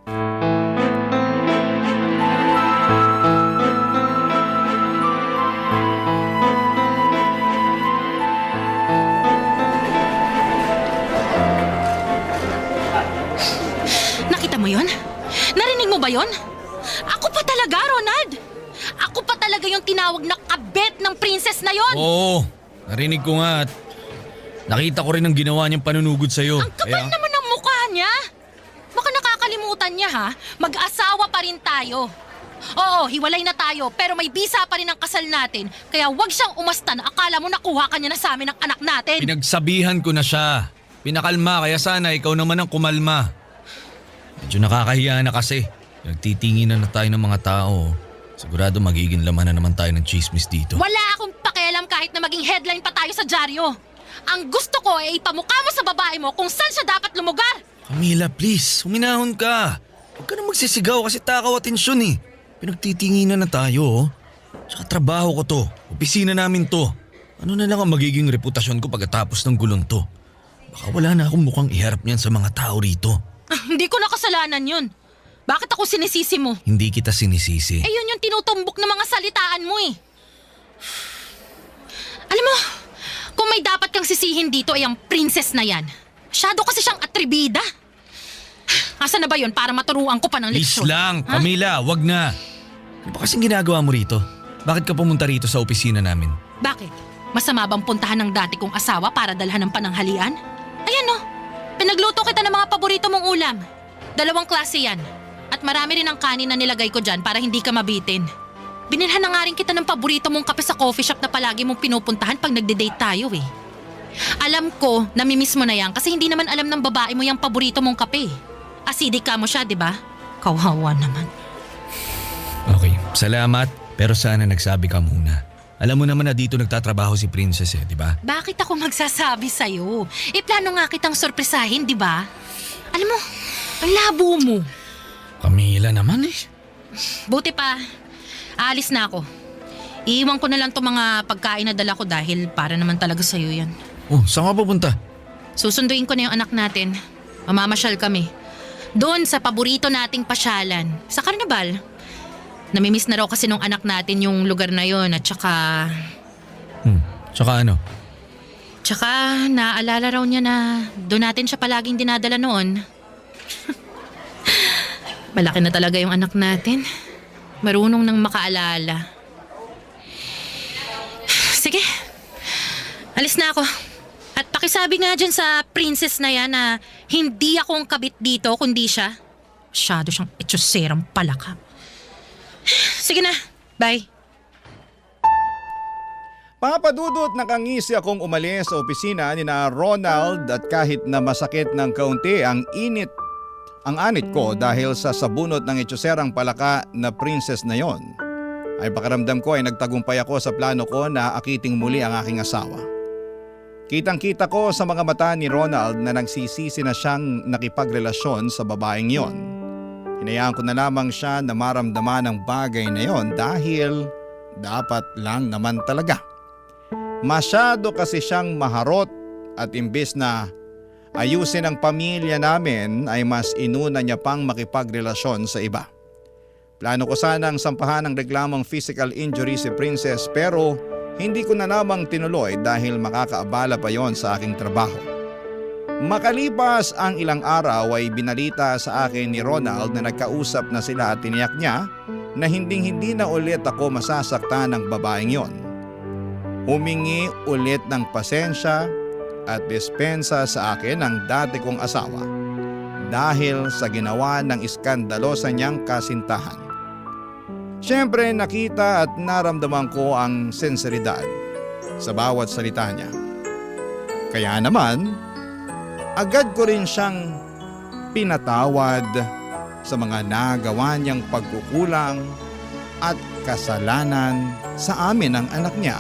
Nakita mo yon? Narinig mo ba yon? Ako pa talaga, Ronald! Ako pa talaga yung tinawag na kabet ng princess na yon! Oo, narinig ko nga at nakita ko rin ang ginawa niyang panunugod sa'yo. Ang kapal naman ng mukha niya! Baka nakakalimutan niya ha, mag-asawa pa rin tayo. Oo, hiwalay na tayo pero may bisa pa rin ang kasal natin. Kaya wag siyang umasta na akala mo nakuha ka niya na sa amin ang anak natin. Pinagsabihan ko na siya. Pinakalma kaya sana ikaw naman ang kumalma. Medyo nakakahiya na kasi. Nagtitinginan na tayo ng mga tao. Sigurado magiging laman na naman tayo ng chismis dito. Wala akong pakialam kahit na maging headline pa tayo sa dyaryo. Ang gusto ko ay ipamukha mo sa babae mo kung saan siya dapat lumugar. Camila, please. Huminahon ka. Huwag ka na magsisigaw kasi takaw atensyon eh. Pinagtitinginan na tayo oh. Tsaka trabaho ko to. Opisina namin to. Ano na lang ang magiging reputasyon ko pagkatapos ng gulong to? Baka wala na akong mukhang iharap niyan sa mga tao rito. Hindi ko na kasalanan yun. Bakit ako sinisisi mo? Hindi kita sinisisi. Eh yun yung tinutumbok ng mga salitaan mo eh. Alam mo, kung may dapat kang sisihin dito ay ang princess na yan. Masyado kasi siyang atribida. Asa na ba yun para maturuan ko pa ng Please leksyon? lang, Ha? Camila, wag na. Ano ba kasing ginagawa mo rito? Bakit ka pumunta rito sa opisina namin? Bakit? Masama bang puntahan ng dati kong asawa para dalhan ng pananghalian? Ayan no, pinagluto kita ng mga paborito mong ulam. 2 klase yan. At marami rin ang kanin na nilagay ko dyan para hindi ka mabitin. Binilhan na nga rin kita ng paborito mong kape sa coffee shop na palagi mong pinupuntahan pag nagde-date tayo eh. Alam ko, namimiss mo na yan kasi hindi naman alam ng babae mo yung paborito mong kape. Acidic ka mo siya, di ba? Kawawa naman. Okay, salamat. Pero sana nagsabi ka muna. Alam mo naman na dito nagtatrabaho si Princess di ba? Bakit ako magsasabi sa'yo? Plano nga kitang sorpresahin, di ba? Alam mo, ang labo mo. Camila naman eh. Buti pa, aalis na ako. Iiwan ko na lang itong mga pagkain na dala ko dahil para naman talaga sa'yo yan. Oh, saan ka pupunta? Susunduin ko na yung anak natin. Mamamasyal kami. Doon sa paborito nating pasyalan, sa Carnival. Namimiss na raw kasi nung anak natin yung lugar na yon at saka... Tsaka ano? Tsaka naaalala raw niya na doon natin siya palaging dinadala noon. Malaki na talaga yung anak natin. Marunong nang makaalala. Sige, alis na ako. At pakisabi nga dyan sa princess na yan na hindi akong kabit dito kundi siya. Masyado siyang etyoserang palaka. Sige na, bye. Papadudot nakangisi akong umalis sa opisina ni na Ronald at kahit na masakit ng kaunti ang anit ko dahil sa sabunot ng etyoserang palaka na princess na yon, ay pakiramdam ko ay nagtagumpay ako sa plano ko na akiting muli ang aking asawa. Kitang-kita ko sa mga mata ni Ronald na nagsisisi na siyang nakipagrelasyon sa babaeng yon. Hinayaan ko na lamang siya na maramdaman ang bagay na yon dahil dapat lang naman talaga. Masyado kasi siyang maharot at imbes na ayusin ang pamilya namin ay mas inuna niya pang makipagrelasyon sa iba. Plano ko sanang sampahan ng reklamong physical injury si Princess pero hindi ko na namang tinuloy dahil makakaabala pa yon sa aking trabaho. Makalipas ang ilang araw ay binalita sa akin ni Ronald na nagkausap na sila at tiniyak niya na hindi na ulit ako masasaktan ng babaeng yon. Humingi ulit ng pasensya at dispensa sa akin ang dati kong asawa dahil sa ginawa ng iskandalosa niyang kasintahan. Siyempre nakita at naramdaman ko ang sinseridad sa bawat salita niya. Kaya naman, agad ko rin siyang pinatawad sa mga nagawa niyang pagkukulang at kasalanan sa amin ng anak niya,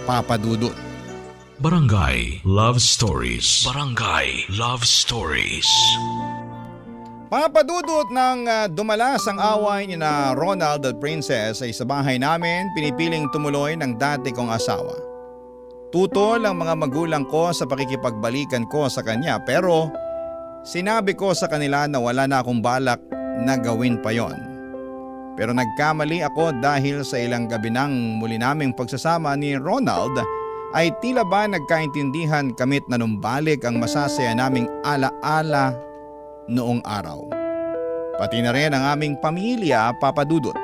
Papa Dudut. Barangay Love Stories. Barangay Love Stories. Papadudot ng dumalas ang away ni na Ronald at Princess ay sa bahay namin pinipiling tumuloy ng dati kong asawa. Tutol ang mga magulang ko sa pakikipagbalikan ko sa kanya pero sinabi ko sa kanila na wala na akong balak na gawin pa yon. Pero nagkamali ako dahil sa ilang gabi ng muli naming pagsasama ni Ronald ay tila ba nagkaintindihan kamit na numbalik ang masasaya naming alaala noong araw. Pati na rin ang aming pamilya, Papa Dudut.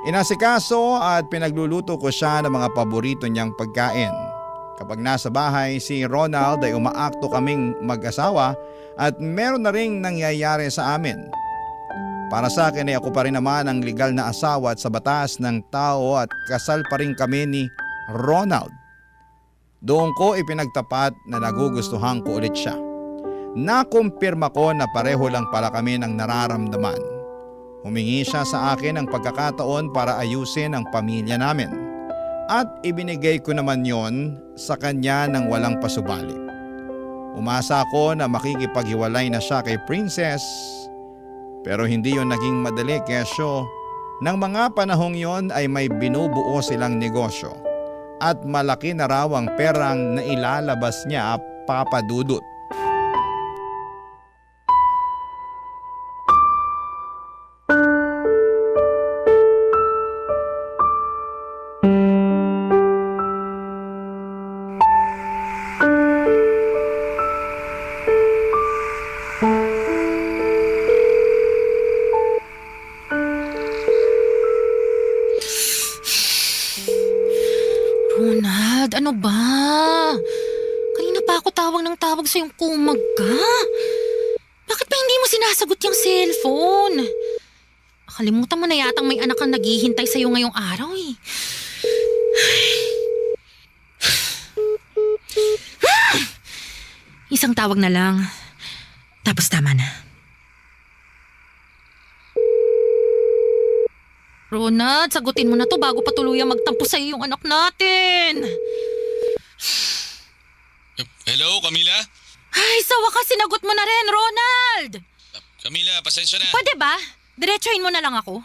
Inasikaso at pinagluluto ko siya ng mga paborito niyang pagkain. Kapag nasa bahay si Ronald ay umaakto kaming mag-asawa at meron na ring nangyayari sa amin. Para sa akin ay ako pa rin naman ang legal na asawa at sa batas ng tao at kasal pa rin kami ni Ronald. Doon ko ipinagtapat na nagugustuhan ko ulit siya. Nakumpirma ko na pareho lang pala kami ng nararamdaman. Humingi siya sa akin ng pagkakataon para ayusin ang pamilya namin. At ibinigay ko naman yon sa kanya ng walang pasubali. Umasa ako na makikipaghiwalay na siya kay Princess. Pero hindi yon naging madali kesyo. Nang mga panahong yon ay may binubuo silang negosyo. At malaki na raw ang perang na ilalabas niya, Papa Dudut. Ronald, ano ba? Kanina pa ako tawag ng tawag sa yung kumag ka. Bakit pa hindi mo sinasagot yung cellphone? Nakalimutan mo na yatang may anak kang naghihintay sa'yo ngayong araw eh. Isang tawag na lang. Tapos tama na. Ronald, sagutin mo na to bago pa tuluyang magtampo sa'yo yung anak natin. Hello, Camila? Ay, sa wakas sinagot mo na rin, Ronald! Camila, pasensya na. Pwede ba? Diretsuhin mo na lang ako.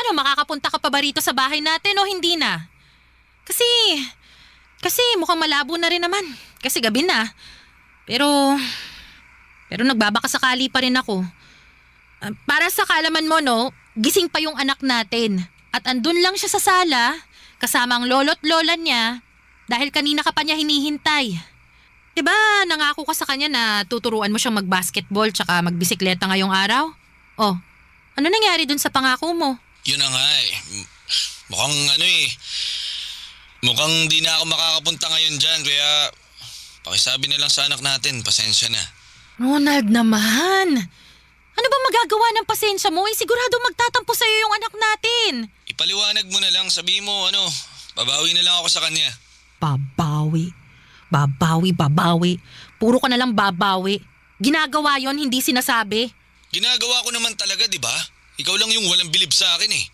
Ano, makakapunta ka pa ba rito sa bahay natin o hindi na? Kasi mukhang malabo na rin naman. Kasi gabi na. Pero nagbabakasakali pa rin ako. Para sa kaalaman mo, no, gising pa yung anak natin. At andun lang siya sa sala, kasama ang lolo't lola niya, dahil kanina ka pa niya hinihintay. Diba nangako ka sa kanya na tuturuan mo siyang mag-basketball tsaka magbisikleta ngayong araw? Oh, ano nangyari dun sa pangako mo? Yun na nga eh. Mukhang di na ako makakapunta ngayon dyan kaya pakisabi na lang sa anak natin, pasensya na. Ronald naman! Ano ba magagawa ng pasensya mo? Sigurado magtatampo sa'yo yung anak natin. Ipaliwanag mo na lang, sabihin mo babawi na lang ako sa kanya. Babawi. Puro ka na lang babawi. Ginagawa yon, hindi sinasabi. Ginagawa ko naman talaga, di ba? Ikaw lang yung walang bilib sa akin eh.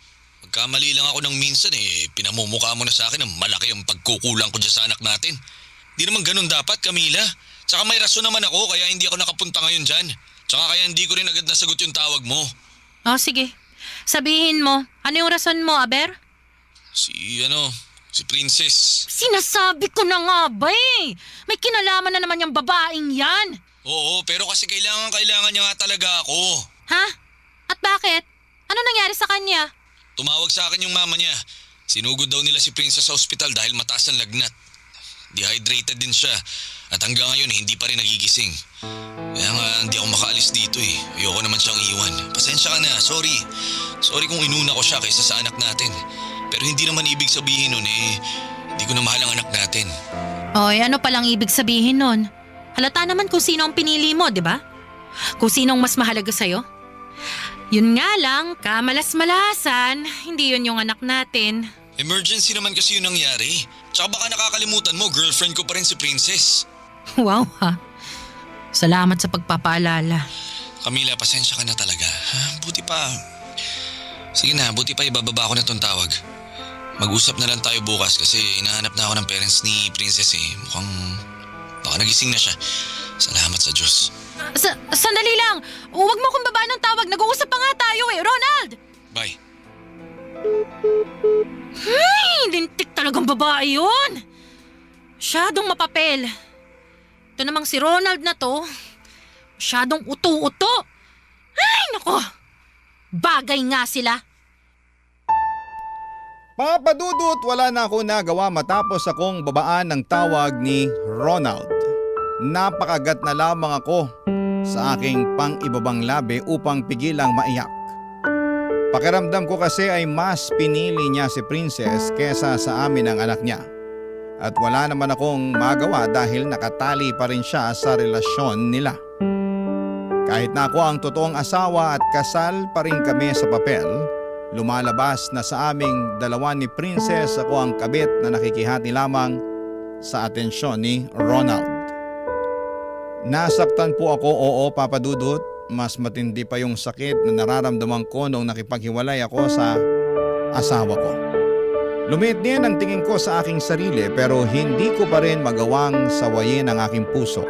Magkamali lang ako ng minsan pinamumukha mo na sa akin na malaki ang pagkukulang ko dyan sa anak natin. Di naman ganun dapat, Camila. Tsaka may rason naman ako kaya hindi ako nakapunta ngayon dyan. Tsaka kaya hindi ko rin agad nasagot yung tawag mo. Oh, sige. Sabihin mo, ano yung rason mo, Aber? Si Si Princess. Sinasabi ko na nga ba eh. May kinalaman na naman yung babaeng yan. Oo, pero kasi kailangan niya nga talaga ako. Ha? At bakit? Ano nangyari sa kanya? Tumawag sa akin yung mama niya. Sinugod daw nila si Princess sa ospital dahil mataas ang lagnat. Dehydrated din siya. At hanggang ngayon hindi pa rin nagigising. Kaya nga hindi ako makaalis dito eh. Ayoko naman siyang iwan. Pasensya ka na, sorry. Sorry kung inuna ko siya kaysa sa anak natin. Pero hindi naman ibig sabihin nun eh, hindi ko na mahal ang anak natin. Oy, ano palang ibig sabihin nun? Halata naman kung sino ang pinili mo, di ba? Kung sinong mas mahalaga sa'yo. Yun nga lang, kamalas-malasan, hindi yun yung anak natin. Emergency naman kasi yun nangyari. Tsaka baka nakakalimutan mo, girlfriend ko pa rin si Princess. Wow ha. Salamat sa pagpapaalala. Camila, pasensya ka na talaga. Ha? Buti pa. Sige na, buti pa ibababa ko na tong tawag. Mag-usap na lang tayo bukas kasi hinahanap na ako ng parents ni Princess eh. Mukhang baka nagising na siya. Salamat sa Diyos. Sandali lang. Huwag mo kong baba ng tawag. Nag-uusap pa nga tayo eh. Ronald! Bye. Lintik talagang babae yun. Masyadong mapapel. Ito namang si Ronald na to. Masyadong uto-uto. Ay, nako. Bagay nga sila. Papadudot, wala na ako nagawa matapos akong babaan ng tawag ni Ronald. Napakagat na lamang ako sa aking pang-ibabang labi upang pigilang maiyak. Pakiramdam ko kasi ay mas pinili niya si Princess kesa sa amin ang anak niya. At wala naman akong magawa dahil nakatali pa rin siya sa relasyon nila. Kahit na ako ang totoong asawa at kasal pa rin kami sa papel, lumalabas na sa aming dalawa ni Princess ako ang kabit na nakikihati lamang sa atensyon ni Ronald. Nasaktan po ako, oo papadudot. Mas matindi pa yung sakit na nararamdaman ko nung nakipaghiwalay ako sa asawa ko. Lumiit din ang tingin ko sa aking sarili pero hindi ko pa rin magawang sawayin ang aking puso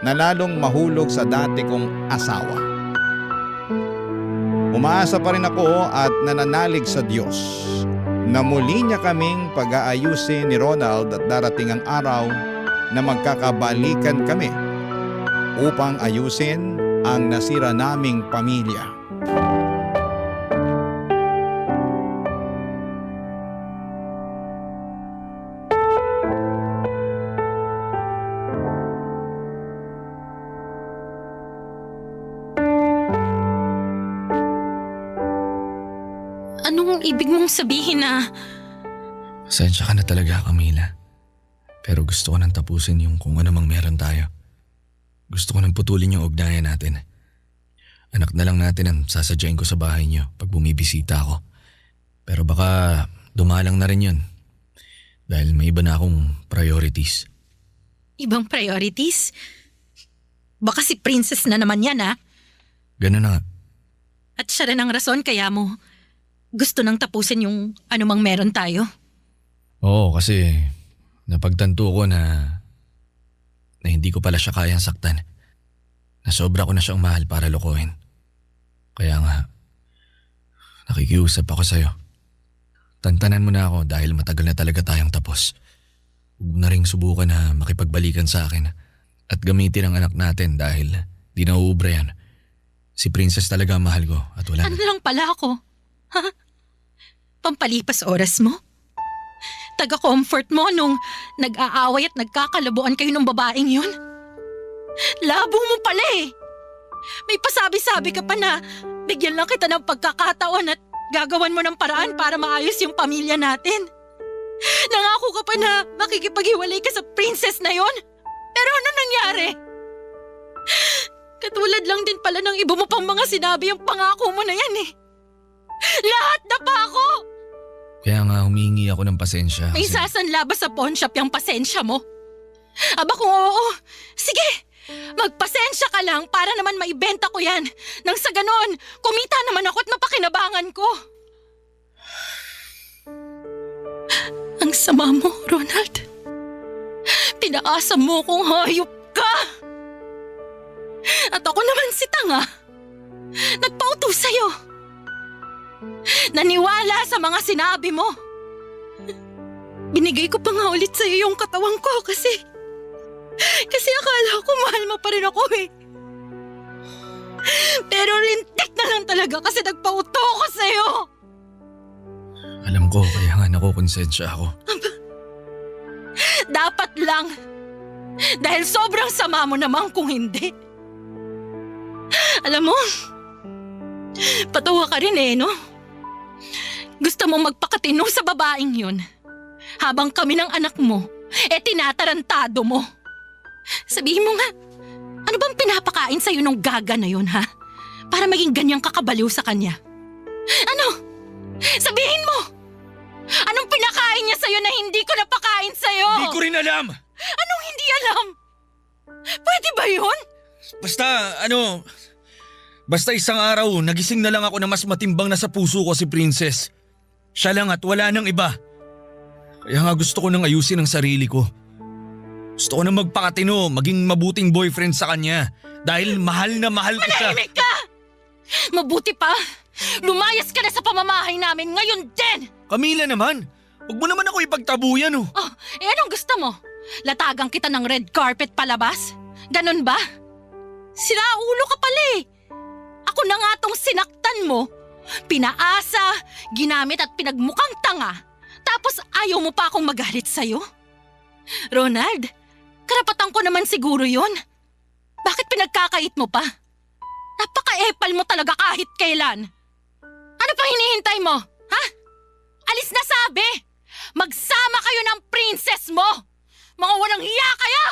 na lalong mahulog sa dati kong asawa. Umaasa pa rin ako at nananalig sa Diyos na muli niya kaming pag-aayusin ni Ronald at darating ang araw na magkakabalikan kami upang ayusin ang nasira naming pamilya. Anong ibig mong sabihin na... Pasensya ka na talaga, Camila. Pero gusto ko nang tapusin yung kung ano mang meron tayo. Gusto ko nang putulin yung ugnayan natin. Anak na lang natin ang sasadyain ko sa bahay niyo pag bumibisita ako. Pero baka dumalang na rin yun. Dahil may iba na akong priorities. Ibang priorities? Baka si Princess na naman yan ha? Ganun na nga. At siya rin ang rason kaya mo gusto nang tapusin yung anumang meron tayo? Oo, kasi napagtanto ko na hindi ko pala siya kayang saktan. Na sobra ko na siyang mahal para lokohin. Kaya nga, nakikiusap ako sa'yo. Tantanan mo na ako dahil matagal na talaga tayong tapos. Huwag mo na ring subukan na makipagbalikan sa akin at gamitin ang anak natin dahil di nauubra yan. Si Princess talaga ang mahal ko at wala Ano lang pala ako? Ha? Pampalipas oras mo? Taga-comfort mo nung nag-aaway at nagkakalabuan kayo ng babaeng yun? Labo mo pala eh. May pasabi-sabi ka pa na bigyan lang kita ng pagkakataon at gagawan mo ng paraan para maayos yung pamilya natin. Nangako ka pa na makikipaghiwalay ka sa Princess na yon. Pero ano nangyari? Katulad lang din pala ng iba mo pang mga sinabi yung pangako mo na yan eh. Lahat na pa ako! Kaya nga humingi ako ng pasensya. May sasanla ba sa pawn shop yung pasensya mo? Aba kung oo, sige! Magpasensya ka lang para naman maibenta ko yan. Nang sa ganon, kumita naman ako at mapakinabangan ko. Ang sama mo, Ronald. Pinaasa mo kong hayop ka. At ako naman si tanga. Nagpauto sa'yo. Naniwala sa mga sinabi mo. Binigay ko pa nga ulit sa'yo yung katawan ko kasi akala ko mahal mo pa rin ako eh. Pero rintik na lang talaga kasi nagpauto ko sa'yo. Alam ko, kaya nga nakukonsensya ako. Dapat lang. Dahil sobrang sama mo naman kung hindi. Alam mo, patawa ka rin eh, no? Gusto mong magpakatino sa babaeng yun. Habang kami ng anak mo, tinatarantado mo. Sabihin mo nga, ano bang pinapakain sa'yo nung gaga na yun, ha? Para maging ganyang kakabaliw sa kanya. Ano? Sabihin mo! Anong pinakain niya sa'yo na hindi ko napakain sa'yo? Hindi ko rin alam! Anong hindi alam? Pwede ba yun? Basta isang araw, nagising na lang ako na mas matimbang na sa puso ko si Princess. Siya lang at wala nang iba. Kaya nga gusto ko nang ayusin ang sarili ko. Gusto ko na magpakatino, maging mabuting boyfriend sa kanya. Dahil mahal na mahal ko siya. Manahimik ka! Mabuti pa, lumayas ka na sa pamamahay namin ngayon din! Camila naman, huwag mo naman ako ipagtabuyan oh. Oh, anong gusto mo? Latagang kita ng red carpet palabas? Ganon ba? Siraulo ka pala eh. Ako na nga tong sinaktan mo. Pinaasa, ginamit at pinagmukhang tanga. Tapos ayaw mo pa akong magalit sa'yo? Ronald, karapatan ko naman siguro yon. Bakit pinagkakait mo pa? Napaka-epal mo talaga kahit kailan. Ano pang hinihintay mo? Ha? Alis na sabi! Magsama kayo ng princess mo! Mga walang hiya kayo!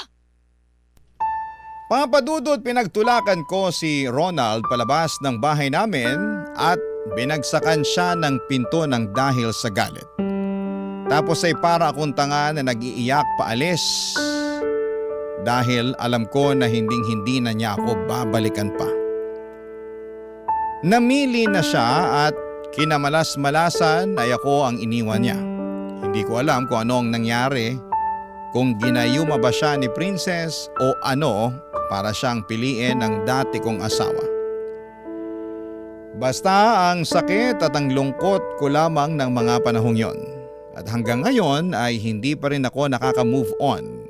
Papadudot, pinagtulakan ko si Ronald palabas ng bahay namin at binagsakan siya ng pinto ng dahil sa galit. Tapos ay para akong tanga na nag-iiyak paalis dahil alam ko na hinding-hindi na niya ako babalikan pa. Namili na siya at kinamalas-malasan ay ako ang iniwan niya. Hindi ko alam kung ano ang nangyari, kung ginayuma ba siya ni Princess o ano para siyang piliin ng dati kong asawa. Basta ang sakit at ang lungkot ko lamang ng mga panahong yon. At hanggang ngayon ay hindi pa rin ako nakaka-move on.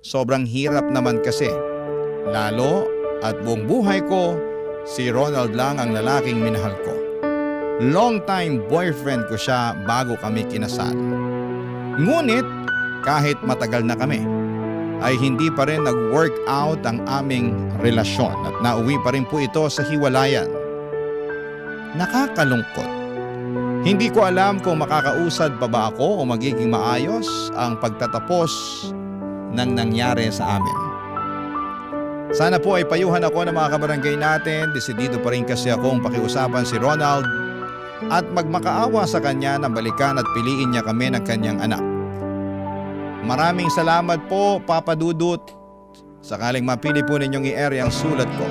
Sobrang hirap naman kasi. Lalo at buong buhay ko, si Ronald lang ang lalaking minahal ko. Long-time boyfriend ko siya bago kami kinasal. Ngunit kahit matagal na kami, ay hindi pa rin nag-work out ang aming relasyon at nauwi pa rin po ito sa hiwalayan. Nakakalungkot. Hindi ko alam kung makakausad pa ba ako o magiging maayos ang pagtatapos ng nangyari sa amin. Sana po ay payuhan ako ng mga kabarangay natin. Desidido pa rin kasi akong pakiusapan si Ronald at magmakaawa sa kanya na balikan at piliin niya kami ng kanyang anak. Maraming salamat po, Papa Dudut. Sakaling mapili po ninyong i-air ang sulat ko.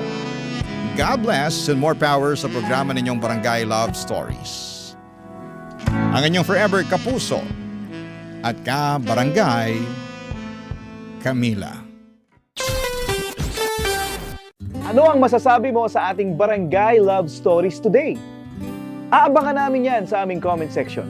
God bless and more power sa programa ninyong Barangay Love Stories. Ang inyong forever kapuso at ka-barangay, Camila. Ano ang masasabi mo sa ating Barangay Love Stories today? Aabangan namin yan sa aming comment section.